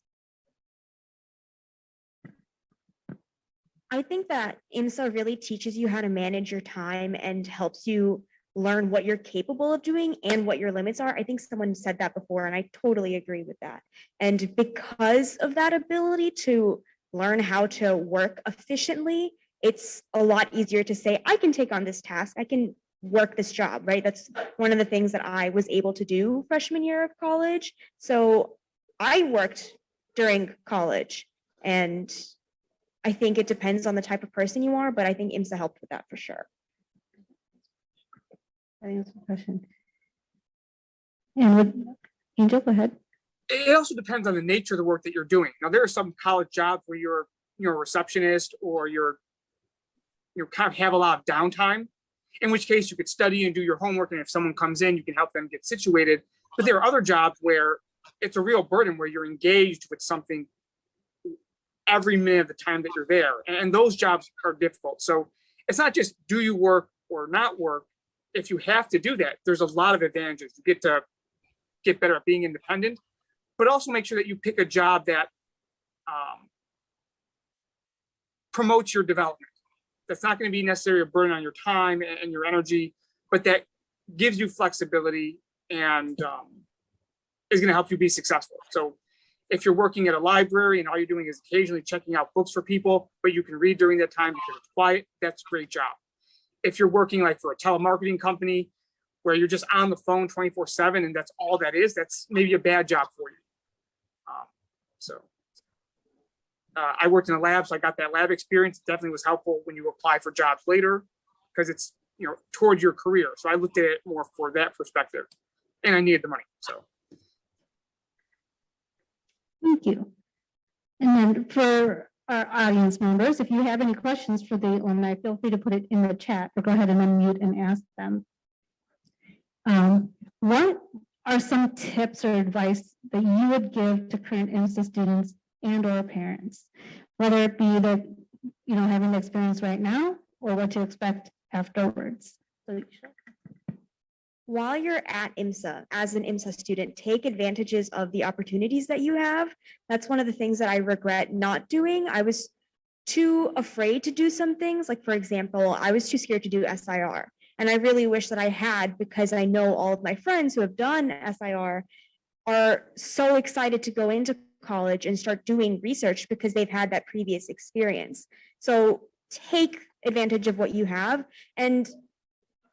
I think that IMSA really teaches you how to manage your time and helps you learn what you're capable of doing and what your limits are. I think someone said that before, and I totally agree with that. And because of that ability to learn how to work efficiently, it's a lot easier to say, I can take on this task, I can work this job, right? That's one of the things that I was able to do freshman year of college. So I worked during college, and I think it depends on the type of person you are, but I think IMSA helped with that for sure. I think that's a question. And Angel, go ahead. It also depends on the nature of the work that you're doing. Now, there are some college jobs where you're a receptionist or you kind of have a lot of downtime, in which case you could study and do your homework. And if someone comes in, you can help them get situated. But there are other jobs where it's a real burden, where you're engaged with something every minute of the time that you're there. And those jobs are difficult. So it's not just do you work or not work. If you have to do that, there's a lot of advantages. You get to get better at being independent, but also make sure that you pick a job that promotes your development. That's not going to be necessarily a burden on your time and your energy, but that gives you flexibility and is going to help you be successful. So if you're working at a library and all you're doing is occasionally checking out books for people, but you can read during that time because it's quiet, that's a great job. If you're working like for a telemarketing company where you're just on the phone 24/7 and that's all that is, that's maybe a bad job for you. I worked in a lab, so I got that lab experience. It definitely was helpful when you apply for jobs later because it's toward your career. So I looked at it more for that perspective, and I needed the money. So Thank you. And then for our audience members, if you have any questions for the alumni, feel free to put it in the chat or go ahead and unmute and ask them. What are some tips or advice that you would give to current IMSA students and or parents, whether it be that, having the experience right now or what to expect afterwards? While you're at IMSA, as an IMSA student, take advantages of the opportunities that you have. That's one of the things that I regret not doing. I was too afraid to do some things. Like, for example, I was too scared to do SIR. And I really wish that I had, because I know all of my friends who have done SIR are so excited to go into college and start doing research because they've had that previous experience. So take advantage of what you have and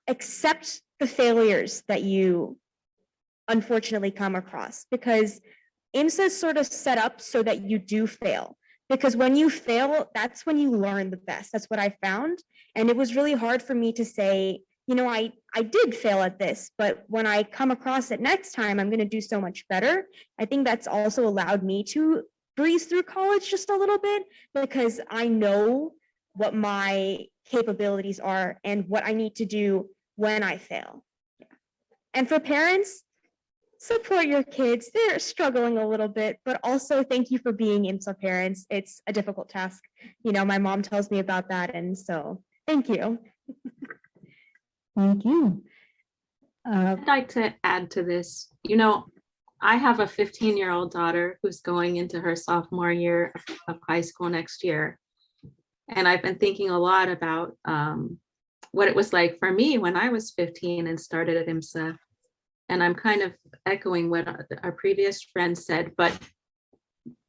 accept the failures that you unfortunately come across, because IMSA is sort of set up so that you do fail. Because when you fail, that's when you learn the best. That's what I found. And it was really hard for me to say, you know, I did fail at this, but when I come across it next time, I'm going to do so much better. I think that's also allowed me to breeze through college just a little bit, because I know what my capabilities are and what I need to do when I fail. Yeah. And for parents, support your kids. They're struggling a little bit, but also thank you for being IMSA parents. It's a difficult task. You know, my mom tells me about that, and so thank you. Thank you. I'd like to add to this. You know, I have a 15-year-old daughter who's going into her sophomore year of high school next year. And I've been thinking a lot about what it was like for me when I was 15 and started at IMSA. And I'm kind of echoing what our previous friend said, but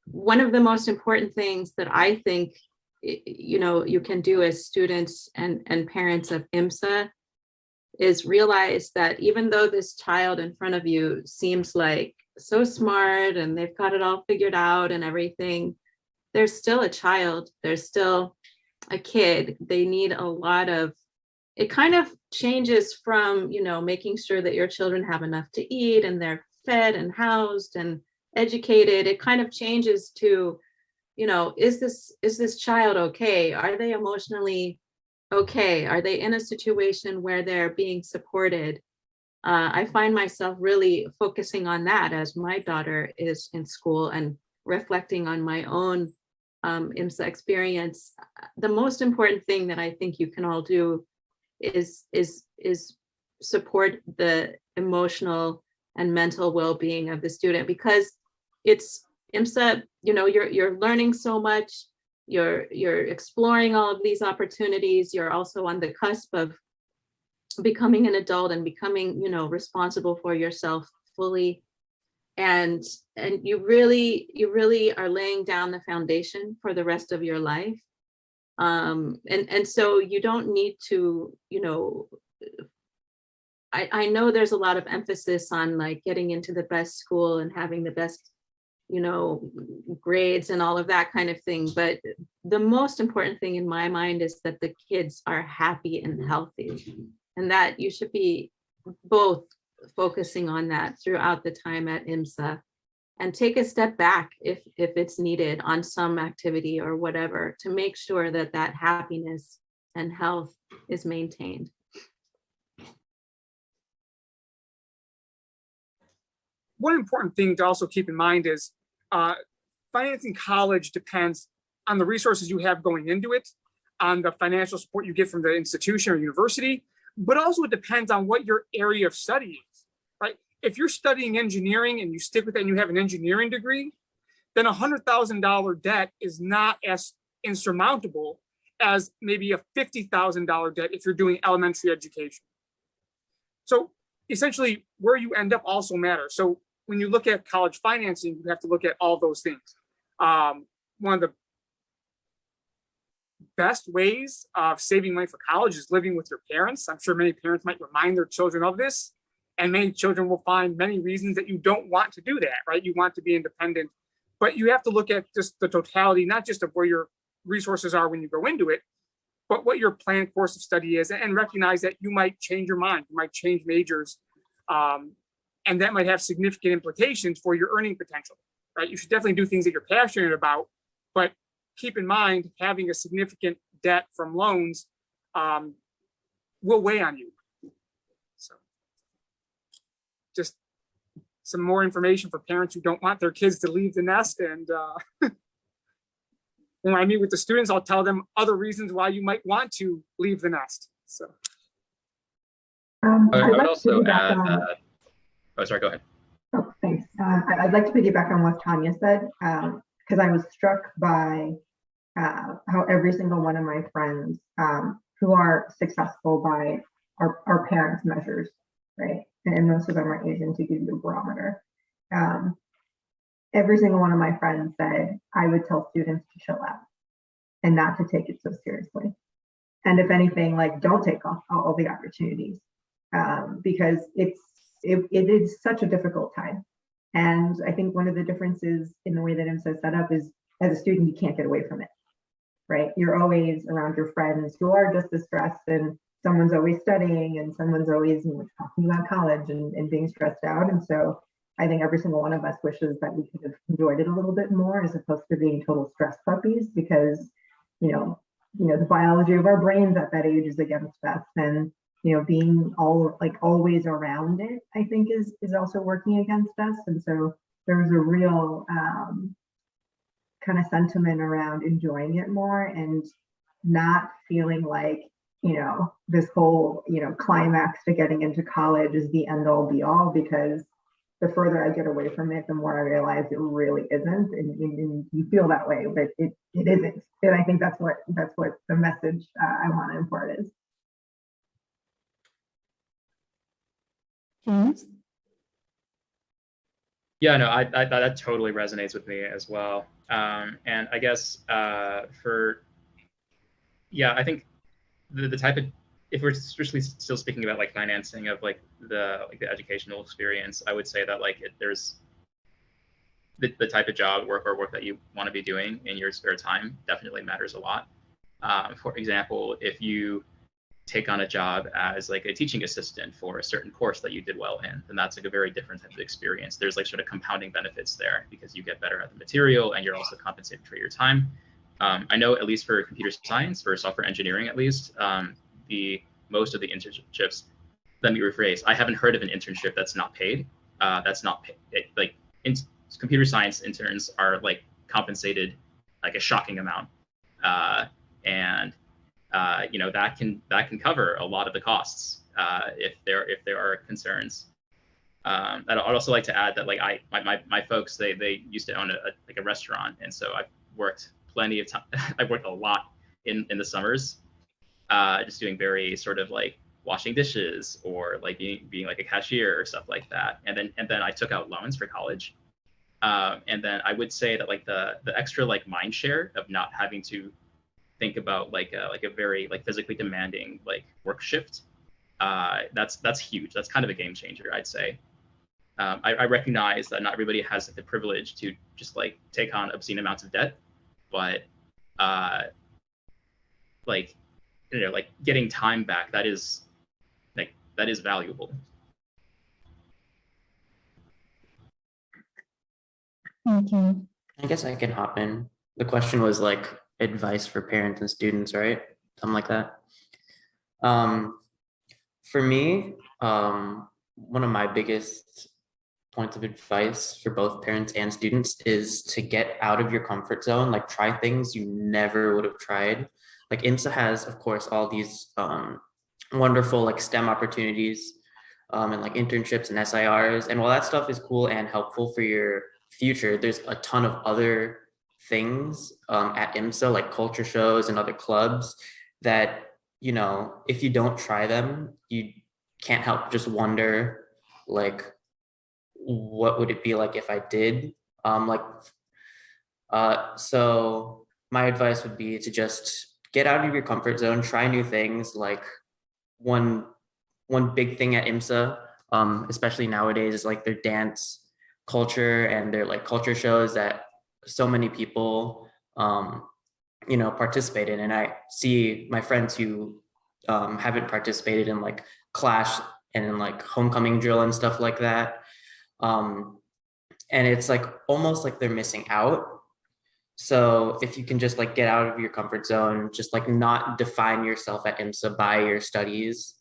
one of the most important things that I think, you know, you can do as students and parents of IMSA is realize that even though this child in front of you seems like so smart and they've got it all figured out and everything, there's still a child, there's still a kid. They need a lot of, it kind of changes from, you know, making sure that your children have enough to eat and they're fed and housed and educated. It kind of changes to, you know, is this child okay? Are they emotionally okay? Are they in a situation where they're being supported? I find myself really focusing on that as my daughter is in school and reflecting on my own IMSA experience. The most important thing that I think you can all do is support the emotional and mental well-being of the student, because it's IMSA, you know, you're learning so much, you're exploring all of these opportunities, you're also on the cusp of becoming an adult and becoming, you know, responsible for yourself fully. And you really are laying down the foundation for the rest of your life. And so you don't need to, you know, I know there's a lot of emphasis on like getting into the best school and having the best, you know, grades and all of that kind of thing. But the most important thing in my mind is that the kids are happy and healthy, and that you should be both focusing on that throughout the time at IMSA, and take a step back if it's needed on some activity or whatever to make sure that that happiness and health is maintained. One important thing to also keep in mind is financing college depends on the resources you have going into it, on the financial support you get from the institution or university, but also it depends on what your area of study is, right? If you're studying engineering and you stick with that and you have an engineering degree, then $100,000 debt is not as insurmountable as maybe a $50,000 debt if you're doing elementary education. So essentially where you end up also matters. So when you look at college financing, you have to look at all those things. One of the best ways of saving money for college is living with your parents. I'm sure many parents might remind their children of this, and many children will find many reasons that you don't want to do that, right? You want to be independent, but you have to look at just the totality, not just of where your resources are when you go into it, but what your planned course of study is, and recognize that you might change your mind, you might change majors, and that might have significant implications for your earning potential, right? You should definitely do things that you're passionate about, but keep in mind having a significant debt from loans will weigh on you. So just some more information for parents who don't want their kids to leave the nest. And when I meet with the students, I'll tell them other reasons why you might want to leave the nest. So I would also add, oh, sorry, go ahead. Oh, thanks. I'd like to piggyback on what Tanya said, because I was struck by how every single one of my friends who are successful by our parents' measures, right? And most of them are Asian, to give you a barometer. Every single one of my friends said, I would tell students to chill out. and not to take it so seriously. And if anything, like, don't take all the opportunities, because it is such a difficult time. And I think one of the differences in the way that IMSA is set up is, as a student, you can't get away from it, right? You're always around your friends who are just as stressed, and someone's always studying, and someone's always, you know, talking about college and being stressed out. And so I think every single one of us wishes that we could have enjoyed it a little bit more, as opposed to being total stress puppies, because, you know, the biology of our brains at that age is against us. And, you know, being always around it, I think is also working against us. And so there was a real kind of sentiment around enjoying it more and not feeling like, you know, this whole, you know, climax to getting into college is the end all be all, because the further I get away from it, the more I realize it really isn't. And you feel that way, but it isn't. And I think that's what the message I want to impart is. James? Yeah, no, I that totally resonates with me as well. And I guess I think the type of, if we're especially still speaking about like financing of like the educational experience, I would say that like there's the type of job work that you want to be doing in your spare time definitely matters a lot. For example, if you take on a job as like a teaching assistant for a certain course that you did well in, then that's like a very different type of experience. There's like sort of compounding benefits there because you get better at the material and you're also compensated for your time. I know at least for computer science, for software engineering at least, most of the internships, let me rephrase, I haven't heard of an internship that's not paid. That's not paid. Like computer science interns are like compensated like a shocking amount. You know, that can cover a lot of the costs if there are concerns. I'd also like to add that like my folks, they used to own a restaurant, and so I've worked plenty of time. I've worked a lot in the summers, just doing very sort of like washing dishes or like being like a cashier or stuff like that. And then I took out loans for college. And then I would say that like the extra like mind share of not having to think about like a very like physically demanding like work shift, that's huge. That's kind of a game changer, I'd say. I recognize that not everybody has the privilege to just like take on obscene amounts of debt, but like, you know, like getting time back, that is valuable. Thank you. I guess I can hop in. The question was like advice for parents and students, right? Something like that. For me, one of my biggest points of advice for both parents and students is to get out of your comfort zone, like try things you never would have tried. Like IMSA has, of course, all these wonderful like STEM opportunities and like internships and SIRs. And while that stuff is cool and helpful for your future, there's a ton of other things at IMSA, like culture shows and other clubs that, you know, if you don't try them, you can't help just wonder, like, what would it be like if I did? So my advice would be to just get out of your comfort zone, try new things. Like one big thing at IMSA, especially nowadays, is like their dance culture and their like culture shows that so many people, you know, participate in. And I see my friends who haven't participated in like Clash and in like homecoming drill and stuff like that. And it's like almost like they're missing out. So if you can just like get out of your comfort zone, just like not define yourself at IMSA by your studies,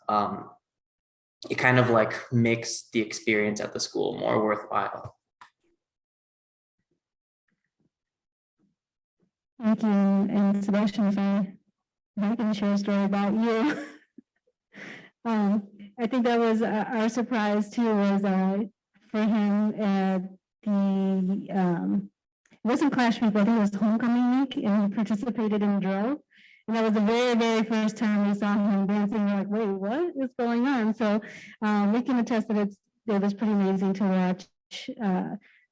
it kind of like makes the experience at the school more worthwhile. Thank you. And Sebastian, if I can share a story about you. I think that was our surprise too, was for him at it wasn't Clash Week, but I think it was Homecoming Week, and he participated in drill. And that was the very, very first time we saw him dancing. We're like, wait, what is going on? So we can attest that it was pretty amazing to watch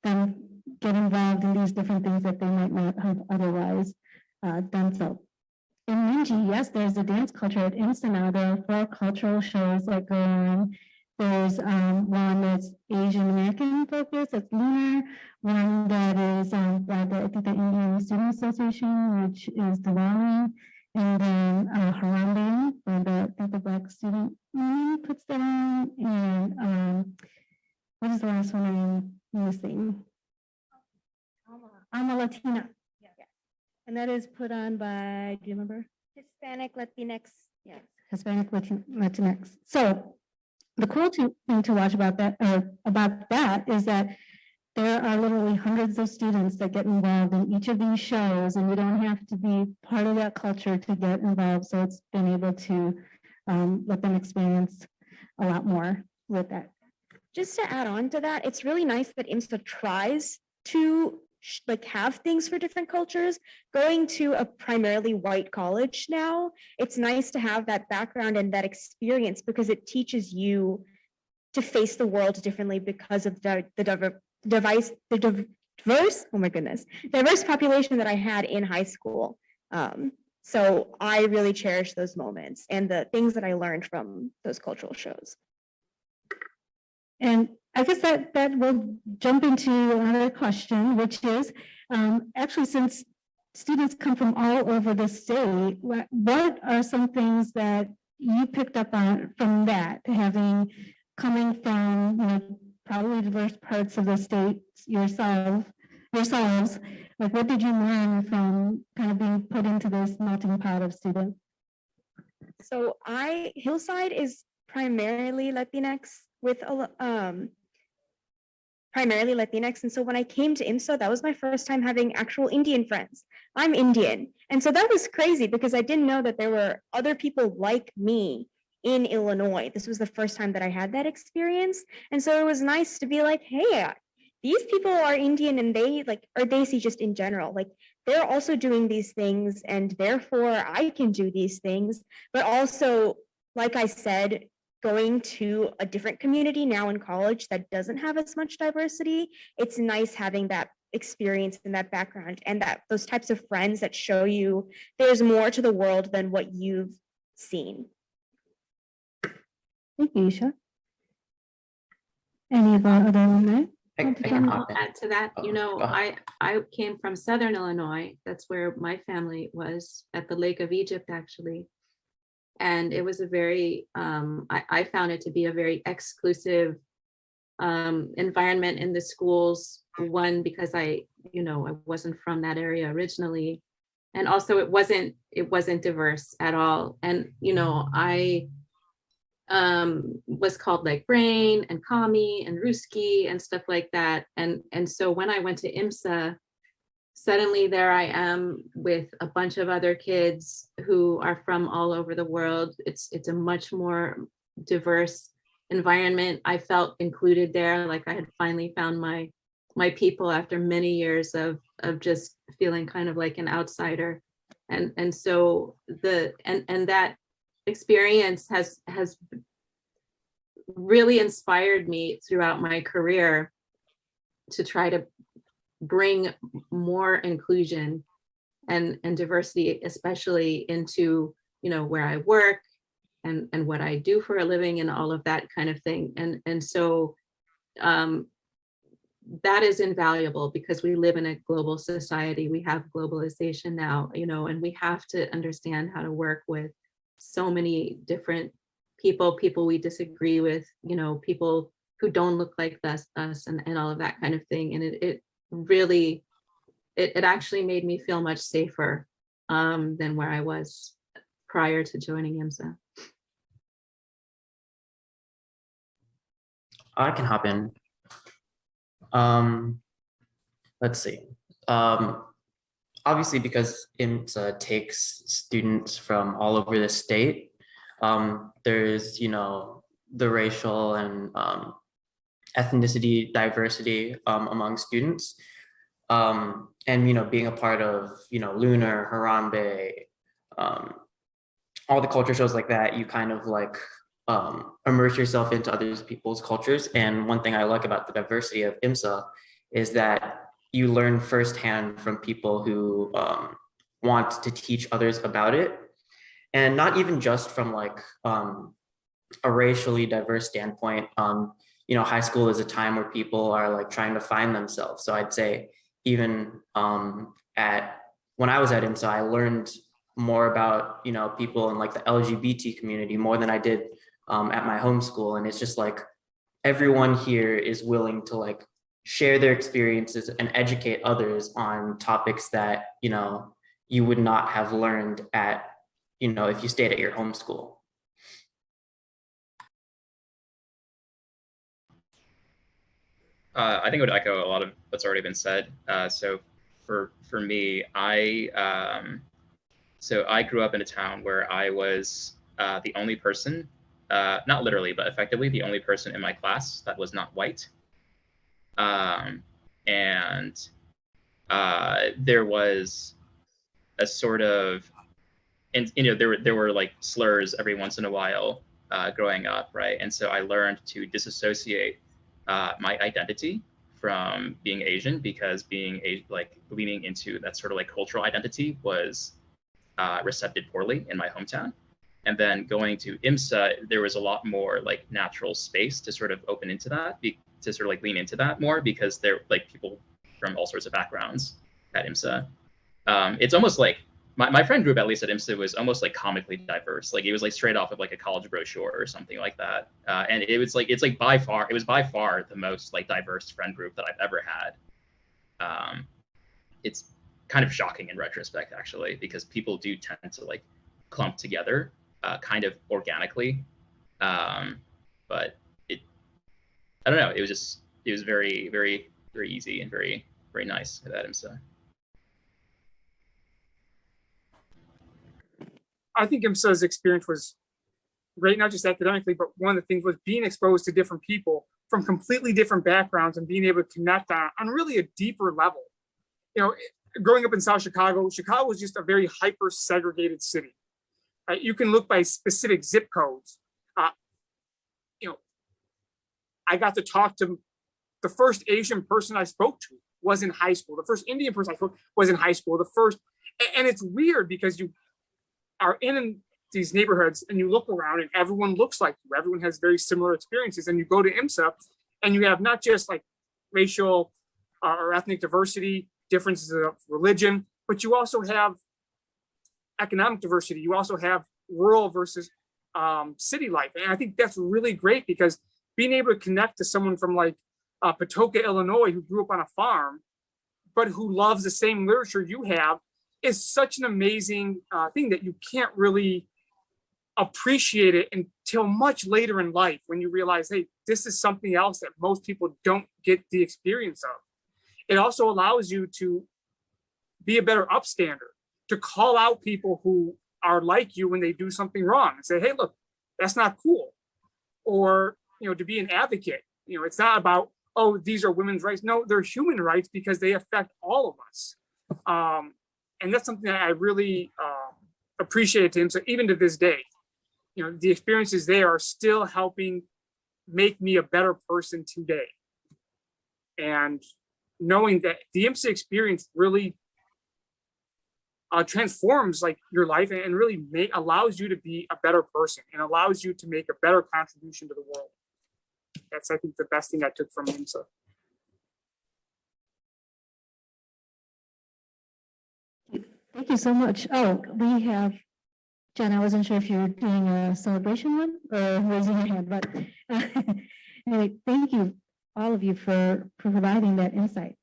them get involved in these different things that they might not have otherwise done so. In Minji, yes, there's a dance culture at IMSA now. There are 4 cultural shows that go on. There's one that's Asian American focused, that's Lunar. One that is by the, I think the Indian Student Association, which is Diwali. And then Harambe, where the Black Student Union puts that on. And what is the last one I'm missing? Alma Latina. And that is put on by, do you remember? Hispanic Latinx. Yeah. Hispanic Latinx. So the cool thing to watch about that is that there are literally hundreds of students that get involved in each of these shows, and you don't have to be part of that culture to get involved. So it's been able to let them experience a lot more with that. Just to add on to that, it's really nice that IMSA tries to like have things for different cultures. Going to a primarily white college now, it's nice to have that background and that experience because it teaches you to face the world differently because of the diverse population that I had in high school. So I really cherish those moments and the things that I learned from those cultural shows. And I guess that will jump into another question, which is actually, since students come from all over the state, what are some things that you picked up on from that, coming from probably diverse parts of the state yourselves? Like, what did you learn from kind of being put into this melting pot of students? So Hillside is primarily Latinx with primarily Latinx. And so when I came to IMSA, that was my first time having actual Indian friends. I'm Indian. And so that was crazy because I didn't know that there were other people like me in Illinois. This was the first time that I had that experience. And so it was nice to be like, hey, these people are Indian and they or Desi just in general, they're also doing these things and therefore I can do these things. But also, like I said, going to a different community now in college that doesn't have as much diversity, it's nice having that experience and that background and those types of friends that show you there's more to the world than what you've seen. Thank you, Isha. Any of our other alumni? I can hop in. Add to that, go ahead. I came from Southern Illinois. That's where my family was, at the Lake of Egypt, actually. And it was a very, I found it to be a very exclusive environment in the schools. One, because I wasn't from that area originally. And also it wasn't diverse at all. And, I was called like brain and commie and Ruski and stuff like that. And so when I went to IMSA, suddenly there I am with a bunch of other kids who are from all over the world. It's a much more diverse environment. I felt included there, like I had finally found my people after many years of just feeling kind of like an outsider. And so that experience has really inspired me throughout my career to try to bring more inclusion and diversity, especially into where I work and what I do for a living and all of that kind of thing. And so that is invaluable because we live in a global society. We have globalization now, and we have to understand how to work with so many different people we disagree with, people who don't look like us and all of that kind of thing. And it really, it actually made me feel much safer than where I was prior to joining IMSA. I can hop in. Let's see. Obviously, because IMSA takes students from all over the state, there's, the racial and ethnicity diversity among students. And, being a part of, Lunar, Harambe, all the culture shows like that, you kind of like immerse yourself into other people's cultures. And one thing I like about the diversity of IMSA is that you learn firsthand from people who want to teach others about it. And not even just from like a racially diverse standpoint. You know, high school is a time where people are like trying to find themselves. So I'd say even when I was at IMSA, I learned more about, you know, people in like the LGBT community more than I did at my home school. And it's just like everyone here is willing to like share their experiences and educate others on topics that, you know, you would not have learned at, you know, if you stayed at your home school. I think I would echo a lot of what's already been said. So for me, so I grew up in a town where I was the only person, not literally, but effectively the only person in my class that was not white. And there was a sort of, and you know, there were like slurs every once in a while growing up, right? And so I learned to disassociate my identity from being Asian, because like leaning into that sort of like cultural identity was received poorly in my hometown. And then going to IMSA, there was a lot more like natural space to sort of open into that, to sort of like lean into that more, because they're like people from all sorts of backgrounds at IMSA. It's almost like my friend group, at least at IMSA, was almost like comically diverse. Like it was like straight off of like a college brochure or something like that. And it was like, it was by far the most like diverse friend group that I've ever had. It's kind of shocking in retrospect, actually, because people do tend to like clump together kind of organically. But I don't know, it was very, very, very easy and very, very nice at IMSA. I think IMSA's experience was great, not just academically, but one of the things was being exposed to different people from completely different backgrounds and being able to connect on really a deeper level. You know, growing up in South Chicago, Chicago was just a very hyper segregated city. You can look by specific zip codes. You know, I got to talk to the first Asian person I spoke to was in high school. The first Indian person I spoke was in high school. And it's weird because you are in these neighborhoods and you look around and everyone looks like you. Everyone has very similar experiences. And you go to IMSA and you have not just like racial or ethnic diversity, differences of religion, but you also have economic diversity. You also have rural versus city life. And I think that's really great, because being able to connect to someone from like Patoka, Illinois, who grew up on a farm, but who loves the same literature you have, is such an amazing thing that you can't really appreciate it until much later in life, when you realize, hey, this is something else that most people don't get the experience of. It also allows you to be a better upstander, to call out people who are like you when they do something wrong and say, hey, look, that's not cool. Or, you know, to be an advocate. You know, it's not about, oh, these are women's rights. No, they're human rights, because they affect all of us. And that's something that I really appreciate to him. So even to this day, you know, the experiences there are still helping make me a better person today. And knowing that the IMSA experience really transforms like your life and really allows you to be a better person and allows you to make a better contribution to the world. That's, I think, the best thing I took from IMSA. Thank you so much. Oh, we have, Jen, I wasn't sure if you were doing a celebration one or raising your hand, but anyway, thank you, all of you, for providing that insight.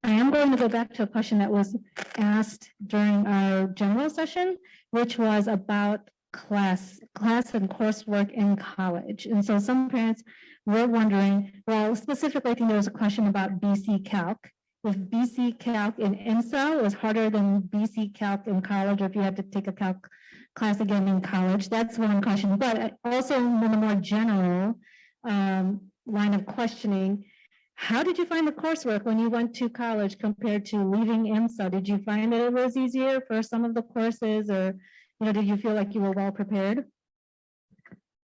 I am going to go back to a question that was asked during our general session, which was about class and coursework in college. And so some parents were wondering, well, specifically, I think there was a question about BC Calc. If BC Calc in IMSA was harder than BC Calc in college, or if you had to take a calc class again in college, that's one question. But also in a more general line of questioning, how did you find the coursework when you went to college compared to leaving IMSA? Did you find that it was easier for some of the courses, or did you feel like you were well prepared?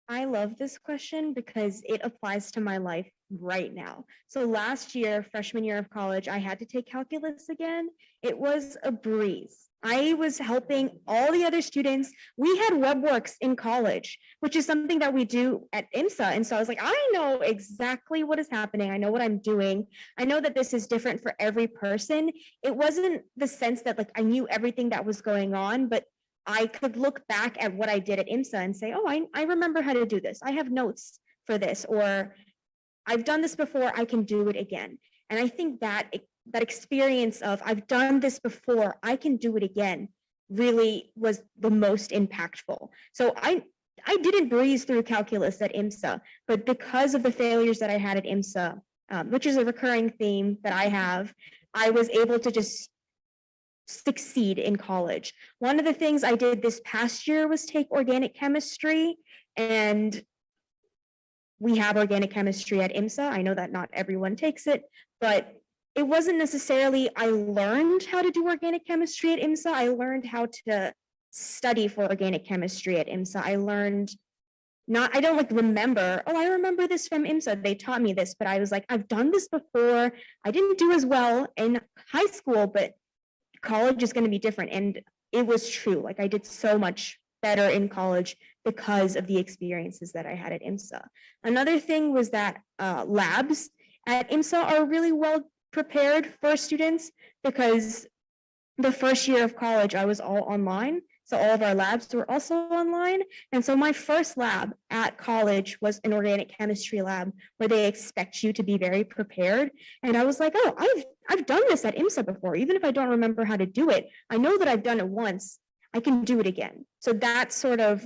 I love this question because it applies to my life right now. So last year, freshman year of college, I had to take calculus again. It was a breeze. I was helping all the other students. We had WebWorks in college, which is something that we do at IMSA. And so I was like, I know exactly what is happening. I know what I'm doing. I know that this is different for every person. It wasn't the sense that like I knew everything that was going on, but I could look back at what I did at IMSA and say, oh, I remember how to do this. I have notes for this, or I've done this before, I can do it again. And I think that that experience of I've done this before, I can do it again, really was the most impactful. So I didn't breeze through calculus at IMSA, but because of the failures that I had at IMSA, which is a recurring theme that I have, I was able to just succeed in college. One of the things I did this past year was take organic chemistry, and we have organic chemistry at IMSA. I know that not everyone takes it, but it wasn't necessarily I learned how to do organic chemistry at IMSA. I learned how to study for organic chemistry at IMSA. I learned I don't like remember, oh, I remember this from IMSA. They taught me this, but I was like, I've done this before. I didn't do as well in high school, but college is going to be different. And it was true. Like I did so much better in college because of the experiences that I had at IMSA. Another thing was that labs at IMSA are really well prepared for students, because the first year of college, I was all online. So all of our labs were also online. And so my first lab at college was an organic chemistry lab where they expect you to be very prepared. And I was like, oh, I've done this at IMSA before. Even if I don't remember how to do it, I know that I've done it once. I can do it again. So that's sort of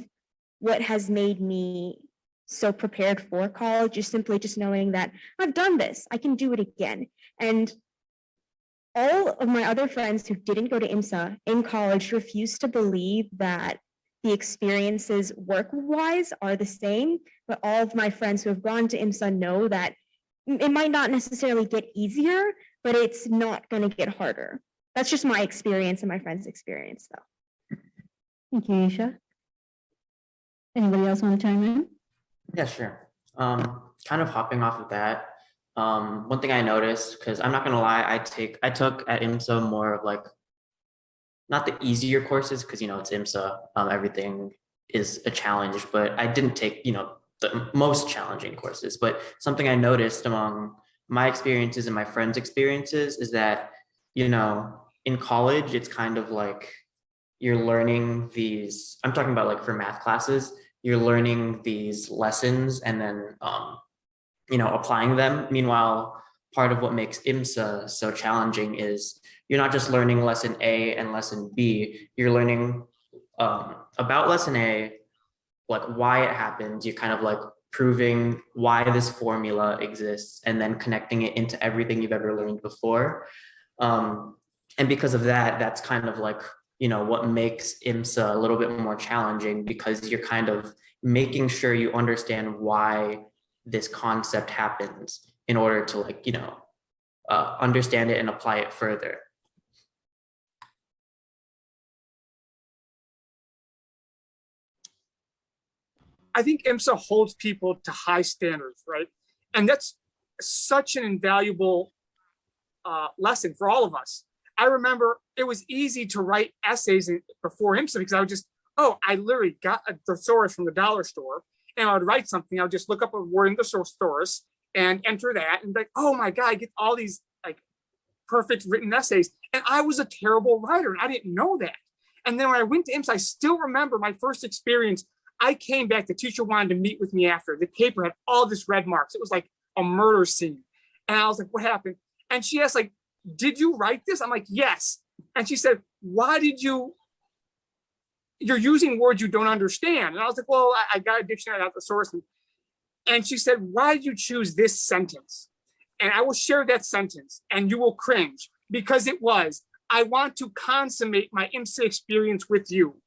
what has made me so prepared for college, is simply just knowing that I've done this, I can do it again. And all of my other friends who didn't go to IMSA in college refused to believe that the experiences work-wise are the same, but all of my friends who have gone to IMSA know that it might not necessarily get easier, but it's not going to get harder. That's just my experience and my friends' experience, though. Thank you, Isha. Anybody else want to chime in? Yeah, sure. Kind of hopping off of that. One thing I noticed, because I'm not gonna lie, I took at IMSA more of like, not the easier courses, because it's IMSA, everything is a challenge, but I didn't take, the most challenging courses. But something I noticed among my experiences and my friends' experiences is that, in college, it's kind of like you're learning these, I'm talking about like for math classes, you're learning these lessons and then applying them. Meanwhile, part of what makes IMSA so challenging is you're not just learning lesson A and lesson B, you're learning about lesson A, like why it happens. You're kind of like proving why this formula exists and then connecting it into everything you've ever learned before. And because of that, that's kind of like, what makes IMSA a little bit more challenging, because you're kind of making sure you understand why this concept happens in order to understand it and apply it further. I think IMSA holds people to high standards, right? And that's such an invaluable lesson for all of us. I remember it was easy to write essays before IMSA because I would just, I literally got a thesaurus from the dollar store and I would write something. I would just look up a word in the thesaurus and enter that and be like, oh my God, I get all these like perfect written essays. And I was a terrible writer and I didn't know that. And then when I went to IMSA, I still remember my first experience. I came back, the teacher wanted to meet with me after. The paper had all this red marks. It was like a murder scene. And I was like, what happened? And she asked, like, did you write this? I'm like, yes. And she said, why did you're using words you don't understand. And I was like, well, I got a dictionary out the source. And she said, why did you choose this sentence? And I will share that sentence and you will cringe, because it was, I want to consummate my IMSA experience with you.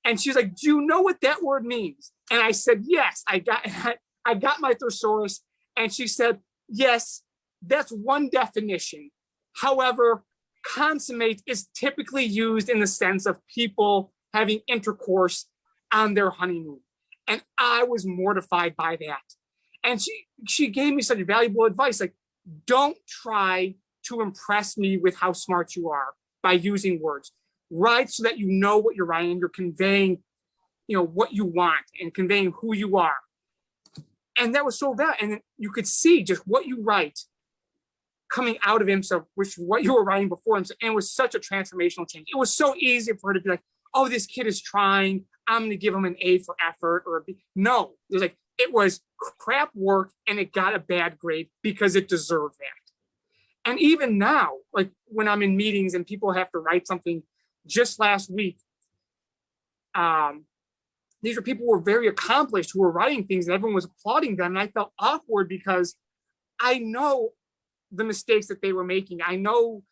And she's like, do you know what that word means? And I said, yes, I got my thesaurus. And she said, yes, that's one definition. However, consummate is typically used in the sense of people having intercourse on their honeymoon. And I was mortified by that. And she gave me such valuable advice, like, don't try to impress me with how smart you are by using words. Write so that you know what you're writing, you're conveying, what you want and conveying who you are. And that was so bad. And you could see just what you write coming out of IMSA, which what you were writing before IMSA, and it was such a transformational change. It was so easy for her to be like, oh, this kid is trying, I'm going to give him an A for effort or a B. No, it was like, it was crap work and it got a bad grade because it deserved that. And even now, like when I'm in meetings and people have to write something, just last week, these are people who were very accomplished who were writing things and everyone was applauding them. And I felt awkward because I know the mistakes that they were making. I know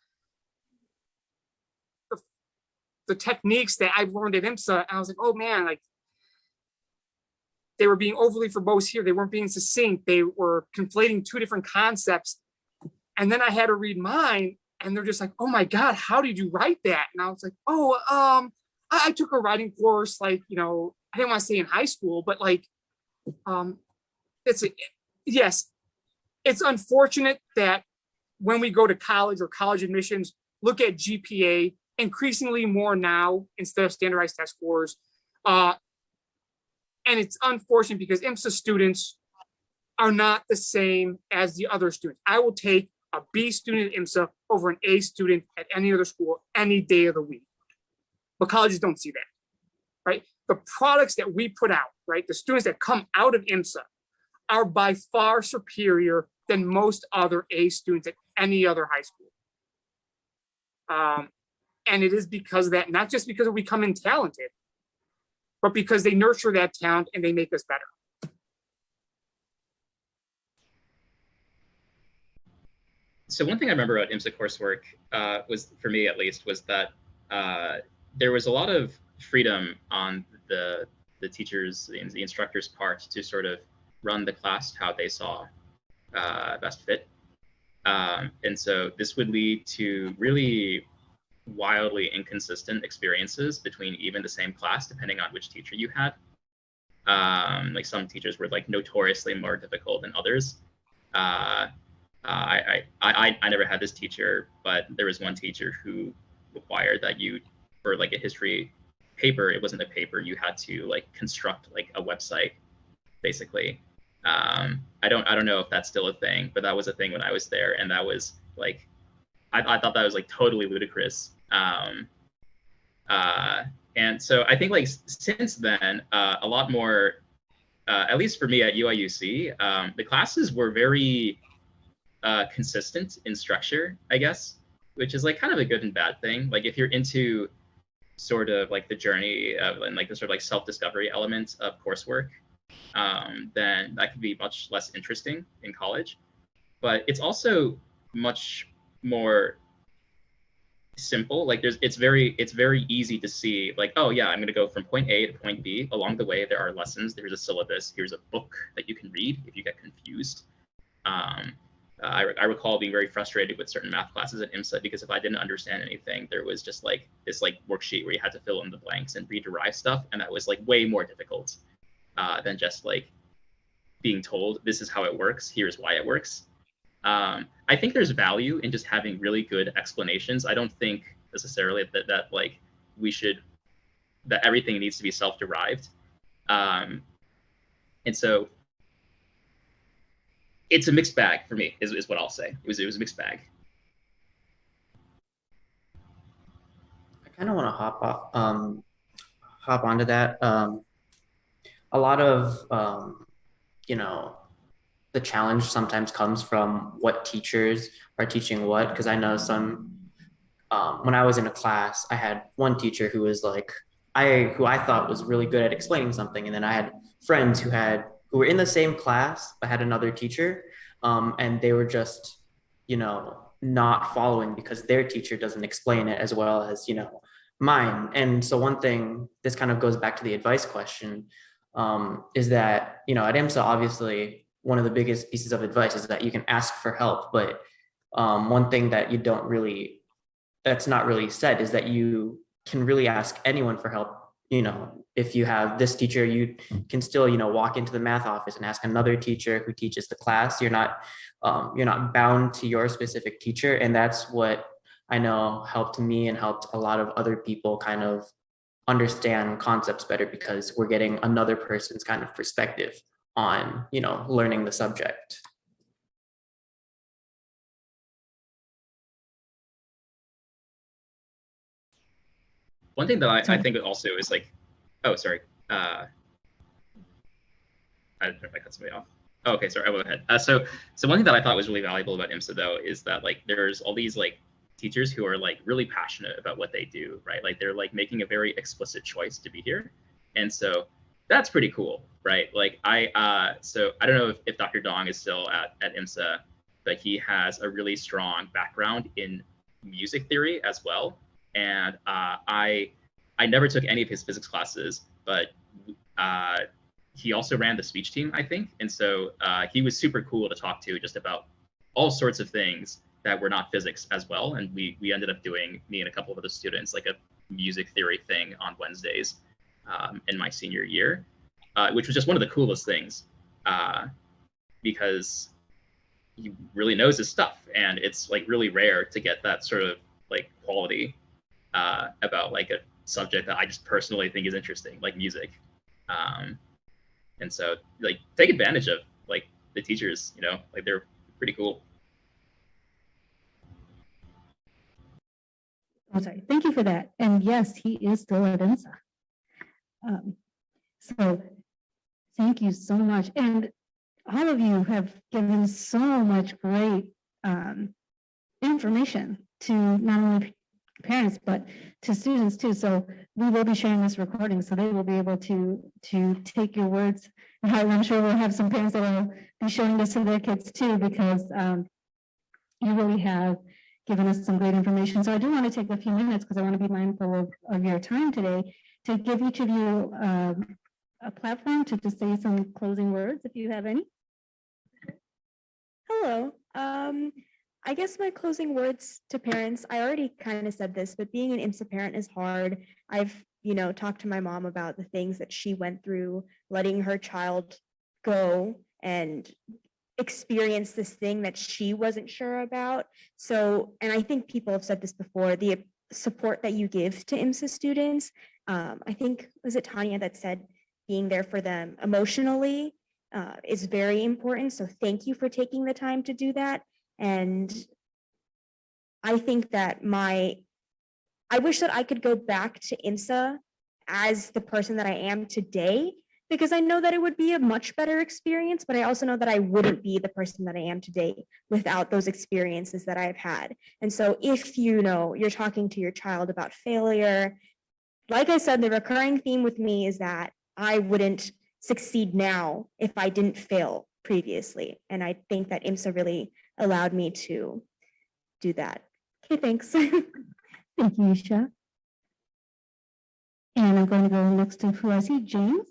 the techniques that I've learned at IMSA. And I was like, oh man, like they were being overly verbose here. They weren't being succinct. They were conflating two different concepts. And then I had to read mine and they're just like, oh my God, how did you write that? And I was like, oh, I took a writing course, like, I didn't want to say in high school, but like, yes, it's unfortunate that when we go to college or college admissions, look at GPA increasingly more now instead of standardized test scores. And it's unfortunate because IMSA students are not the same as the other students. I will take a B student at IMSA over an A student at any other school any day of the week. But colleges don't see that, right? The products that we put out, right? The students that come out of IMSA are by far superior than most other A students at any other high school. And it is because of that, not just because we come in talented, but because they nurture that talent and they make us better. So one thing I remember about IMSA coursework was, for me at least, was that there was a lot of freedom on the teachers, the instructors' part to sort of run the class how they saw best fit. And so this would lead to really wildly inconsistent experiences between even the same class, depending on which teacher you had. Like some teachers were like notoriously more difficult than others. I never had this teacher, but there was one teacher who required that you, for like a history paper, it wasn't a paper, you had to like construct like a website, basically. I don't know if that's still a thing, but that was a thing when I was there, and that was like, I thought that was like totally ludicrous. And so I think like since then, a lot more, at least for me at UIUC, the classes were very consistent in structure, I guess, which is like kind of a good and bad thing. Like if you're into sort of like the journey of, and like the sort of like self-discovery element of coursework, then that could be much less interesting in college. But it's also much more simple. Like it's very easy to see like, oh yeah, I'm going to go from point A to point B. Along the way, there are lessons, there's a syllabus, here's a book that you can read if you get confused. I recall being very frustrated with certain math classes at IMSA because if I didn't understand anything, there was just like this like worksheet where you had to fill in the blanks and rederive stuff, and that was like way more difficult than just like being told this is how it works, here's why it works. I think there's value in just having really good explanations. I don't think necessarily that like that everything needs to be self-derived. And so it's a mixed bag for me, is what I'll say. It was a mixed bag. I kind of want to hop onto that. A lot of the challenge sometimes comes from what teachers are teaching what, because I know some, when I was in a class, I had one teacher who was like, who I thought was really good at explaining something. And then I had friends who were in the same class, but had another teacher. And they were just, not following because their teacher doesn't explain it as well as, mine. And so one thing, this kind of goes back to the advice question, is that, at IMSA, obviously, one of the biggest pieces of advice is that you can ask for help. But one thing that that's not really said is that you can really ask anyone for help, if you have this teacher, you can still, walk into the math office and ask another teacher who teaches the class. You're not bound to your specific teacher. And that's what I know helped me and helped a lot of other people kind of understand concepts better, because we're getting another person's kind of perspective on, learning the subject. One thing that I think also is like, oh, sorry. I don't know if I cut somebody off. Oh, okay, sorry, I went ahead. So one thing that I thought was really valuable about IMSA though is that like there's all these like teachers who are like really passionate about what they do, right? Like they're like making a very explicit choice to be here, and so that's pretty cool, right? Like so I don't know if Dr. Dong is still at IMSA, but he has a really strong background in music theory as well. And I never took any of his physics classes, but he also ran the speech team, I think. And so he was super cool to talk to just about all sorts of things that were not physics as well. And we ended up doing, me and a couple of other students, like a music theory thing on Wednesdays in my senior year, which was just one of the coolest things because he really knows his stuff. And it's like really rare to get that sort of like quality about like a subject that I just personally think is interesting, like music. And so like take advantage of like the teachers, like they're pretty cool. I'm sorry, thank you for that. And yes, he is still at IMSA. So thank you so much. And all of you have given so much great information to not only parents, but to students too. So we will be sharing this recording, so they will be able to take your words. And I'm sure we'll have some parents that will be showing this to their kids too, because you really have given us some great information. So I do want to take a few minutes, because I want to be mindful of your time today, to give each of you a platform to just say some closing words, if you have any. Hello. I guess my closing words to parents, I already kind of said this, but being an IMSA parent is hard. I've, talked to my mom about the things that she went through, letting her child go and experience this thing that she wasn't sure about. So, and I think people have said this before, the support that you give to IMSA students, I think, was it Tanya that said being there for them emotionally is very important. So thank you for taking the time to do that. And I think that I wish that I could go back to IMSA as the person that I am today, because I know that it would be a much better experience, but I also know that I wouldn't be the person that I am today without those experiences that I've had. And so if you're talking to your child about failure, like I said, the recurring theme with me is that I wouldn't succeed now if I didn't fail previously. And I think that IMSA really allowed me to do that. Okay, thanks. Thank you, Isha. And I'm going to go next to who I see, James.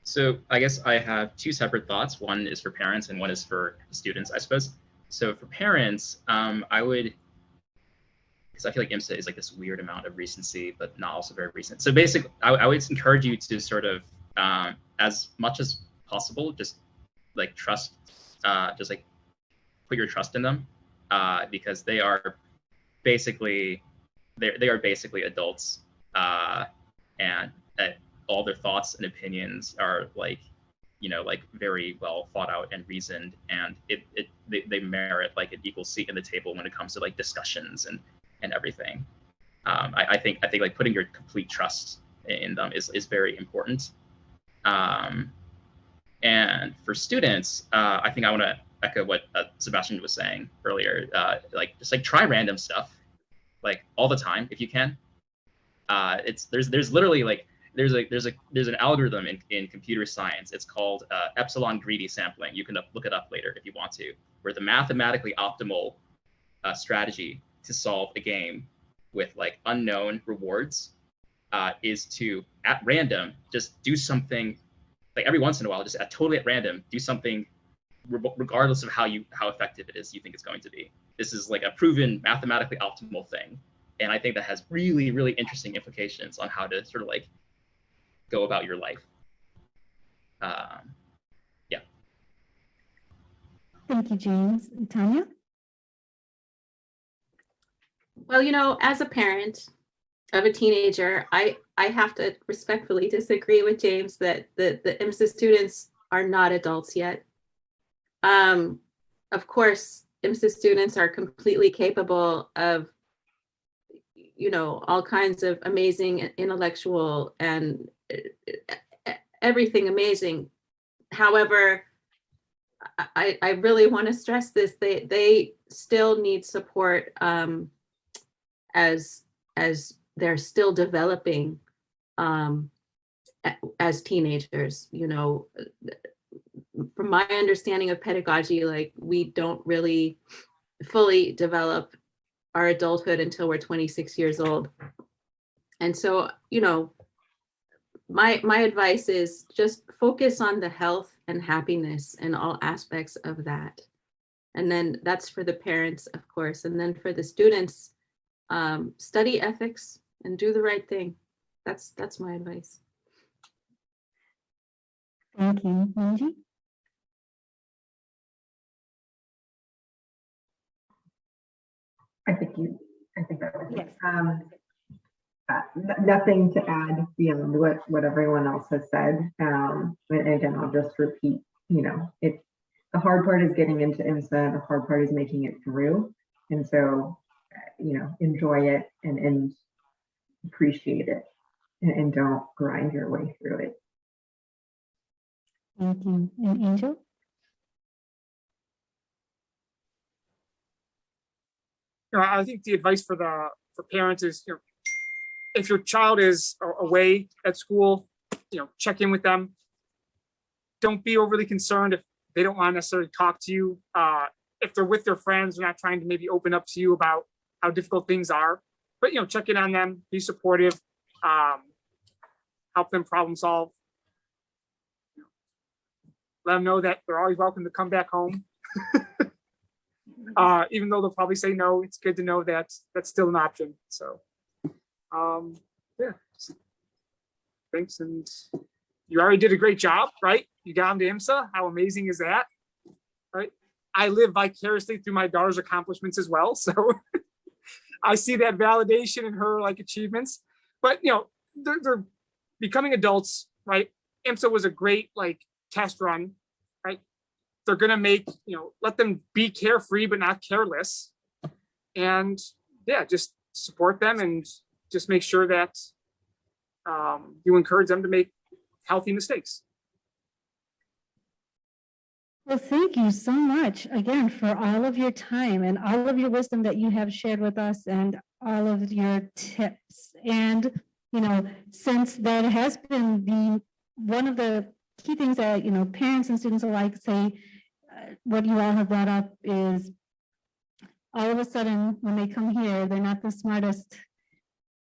So I guess I have two separate thoughts. One is for parents and one is for students, I suppose. So for parents, I would, because I feel like IMSA is like this weird amount of recency, but not also very recent. So basically, I would encourage you to sort of, as much as possible, just like trust, just like put your trust in them, because they are basically, they are basically adults, and all their thoughts and opinions are like, like very well thought out and reasoned, and they merit like an equal seat in the table when it comes to like discussions and everything. I think like putting your complete trust in them is very important. And for students, I think I want to echo what Sebastian was saying earlier. Like just like try random stuff, like all the time if you can. There's literally like there's an algorithm in computer science. It's called epsilon greedy sampling. You can look it up later if you want to, where the mathematically optimal strategy to solve a game with like unknown rewards is to at random just do something, like every once in a while, just totally at random, do something regardless of how effective it is you think it's going to be. This is like a proven mathematically optimal thing. And I think that has really, really interesting implications on how to sort of like go about your life. Yeah. Thank you, James. Tanya? Well, you know, as a parent of a teenager, I have to respectfully disagree with James that the IMSA students are not adults yet. Of course, IMSA students are completely capable of, you know, all kinds of amazing intellectual and everything amazing. However, I really want to stress this. They still need support as they're still developing as teenagers. You know, from my understanding of pedagogy, like we don't really fully develop our adulthood until we're 26 years old. And so, you know, my advice is just focus on the health and happiness and all aspects of that. And then that's for the parents, of course. And then for the students, study ethics and do the right thing. That's my advice. Thank you. Angie? I think that was it. Nothing to add beyond what everyone else has said. And again, I'll just repeat, you know, the hard part is getting into IMSA, the hard part is making it through. And so, you know, enjoy it and appreciate it and don't grind your way through it. Thank you. And Angel? I think the advice for parents is, you know, if your child is away at school, you know, check in with them. Don't be overly concerned if they don't want to necessarily talk to you. If they're with their friends, they're not trying to maybe open up to you about how difficult things are. But, you know, check in on them, be supportive, help them problem solve. Let them know that they're always welcome to come back home. Even though they'll probably say no, it's good to know that that's still an option. So, yeah, thanks. And you already did a great job, right? You got them to IMSA. How amazing is that, right? I live vicariously through my daughter's accomplishments as well. So I see that validation in her like achievements, but you know, they're becoming adults, right? IMSA was a great like test run, right? They're gonna make, you know, let them be carefree but not careless, and yeah, just support them and just make sure that you encourage them to make healthy mistakes. Well, thank you so much again for all of your time and all of your wisdom that you have shared with us and all of your tips. And, you know, since that has been one of the key things that, you know, parents and students alike say, what you all have brought up is all of a sudden when they come here, they're not the smartest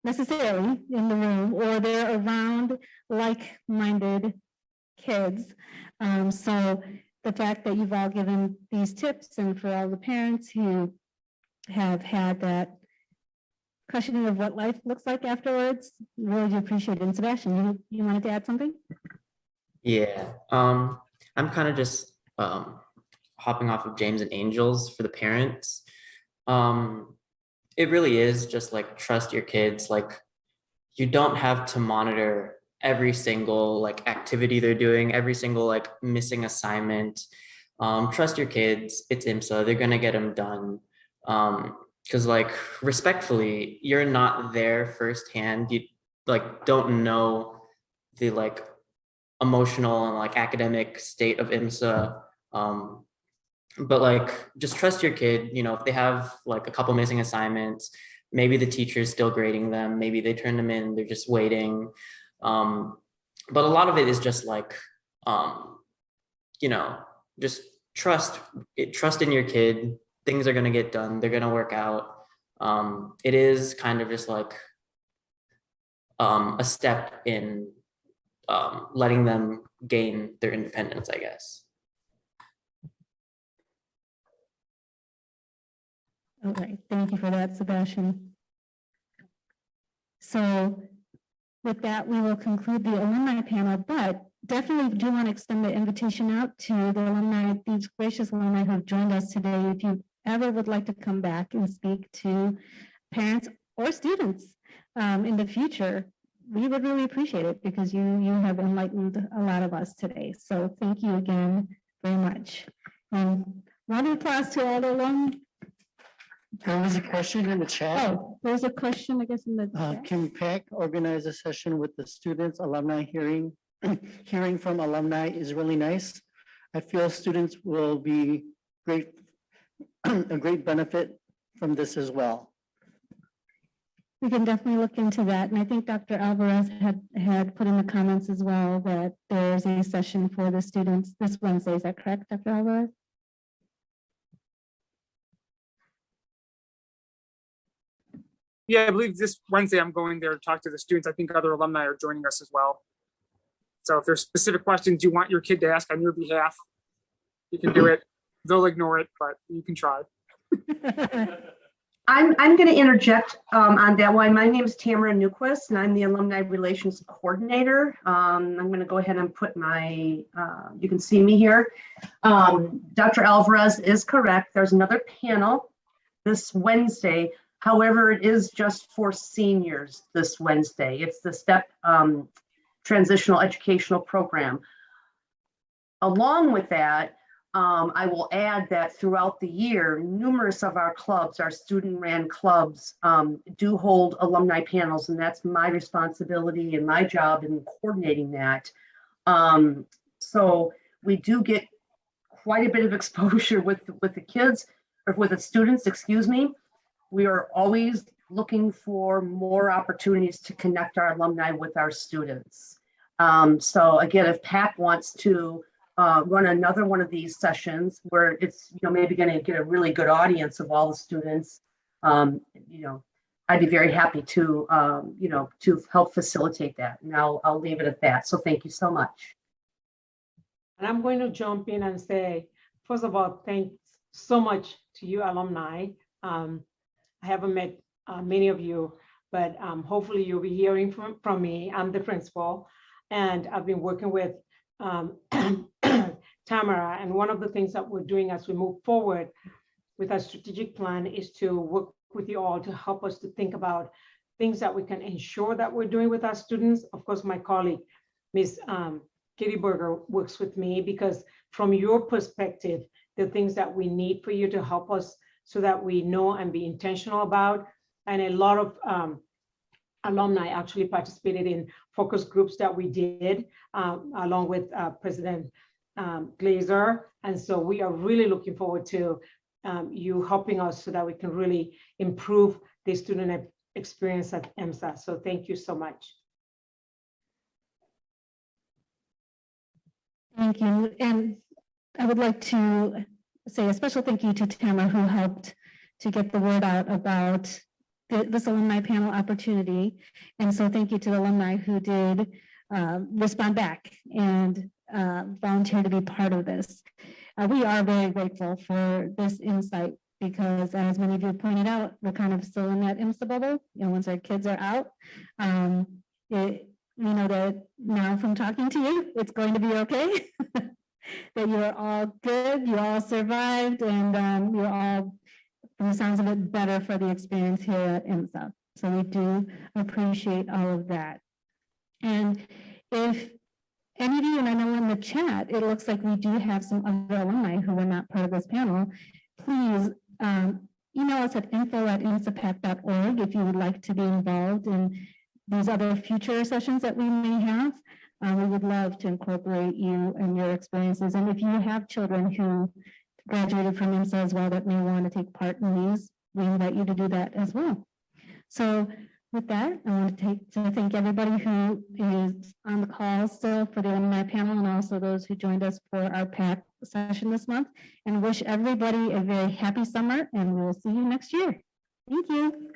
necessarily in the room, or they're around like-minded kids. So the fact that you've all given these tips, and for all the parents who have had that questioning of what life looks like afterwards, really do appreciate it. And Sebastian, you wanted to add something? Yeah, I'm kind of just hopping off of James and Angels for the parents. It really is just like trust your kids. Like you don't have to monitor every single like activity they're doing, every single like missing assignment. Trust your kids. It's IMSA. They're gonna get them done. Because like respectfully, you're not there firsthand. You like don't know the like emotional and like academic state of IMSA. But like just trust your kid. You know, if they have like a couple missing assignments, maybe the teacher's still grading them, maybe they turn them in, they're just waiting. But a lot of it is just like you know, just trust in your kid. Things are going to get done, they're going to work out. It is kind of just like a step in letting them gain their independence, I guess. Okay, thank you for that, Sebastian. So with that, we will conclude the alumni panel, but definitely do want to extend the invitation out to the alumni, these gracious alumni who have joined us today. If you ever would like to come back and speak to parents or students in the future, we would really appreciate it because you have enlightened a lot of us today. So thank you again very much. Round of applause to all the alumni. There was a question in the chat. Oh, there's a question, I guess, in the chat. Can PAC organize a session with the students? Alumni hearing, hearing from alumni is really nice. I feel students will be great, a great benefit from this as well. We can definitely look into that. And I think Dr. Alvarez had put in the comments as well that there's a session for the students this Wednesday. Is that correct, Dr. Alvarez? Yeah, I believe this Wednesday I'm going there to talk to the students. I think other alumni are joining us as well. So if there's specific questions you want your kid to ask on your behalf, you can do it. They'll ignore it, but you can try. I'm going to interject on that one. My name is Tamara Newquist, and I'm the Alumni Relations Coordinator. I'm going to go ahead and put my, you can see me here. Dr. Alvarez is correct. There's another panel this Wednesday. However, it is just for seniors this Wednesday. It's the STEP Transitional Educational Program. Along with that, I will add that throughout the year, numerous of our clubs, our student-ran clubs, do hold alumni panels, and that's my responsibility and my job in coordinating that. So we do get quite a bit of exposure with the kids, or with the students, excuse me. We are always looking for more opportunities to connect our alumni with our students. So again, if PAC wants to run another one of these sessions where it's, maybe going to get a really good audience of all the students, I'd be very happy to, to help facilitate that. And I'll leave it at that. So thank you so much. And I'm going to jump in and say, first of all, thanks so much to you alumni. I haven't met many of you, but hopefully you'll be hearing from me. I'm the principal, and I've been working with Tamara, and one of the things that we're doing as we move forward with our strategic plan is to work with you all to help us to think about things that we can ensure that we're doing with our students. Of course, my colleague, Ms. Katie Berger, works with me because from your perspective, the things that we need for you to help us so that we know and be intentional about. And a lot of alumni actually participated in focus groups that we did along with President Glazer. And so we are really looking forward to you helping us so that we can really improve the student experience at IMSA. So thank you so much. Thank you. And I would like to say a special thank you to Tamara, who helped to get the word out about this alumni panel opportunity. And so thank you to the alumni who did respond back and volunteer to be part of this. We are very grateful for this insight because, as many of you pointed out, we're kind of still in that IMSA bubble. Once our kids are out, we know that now from talking to you, it's going to be okay. That you are all good, you all survived, and you're all, from the sounds of it, better for the experience here at IMSA. So we do appreciate all of that. And if any of you, and I know in the chat, it looks like we do have some other alumni who were not part of this panel, please email us at info@imsapac.org if you would like to be involved in these other future sessions that we may have. We would love to incorporate you and your experiences. And if you have children who graduated from IMSA as well that may want to take part in these, we invite you to do that as well. So with that, I want to thank everybody who is on the call still for the alumni panel and also those who joined us for our PAC session this month, and wish everybody a very happy summer, and we'll see you next year. Thank you.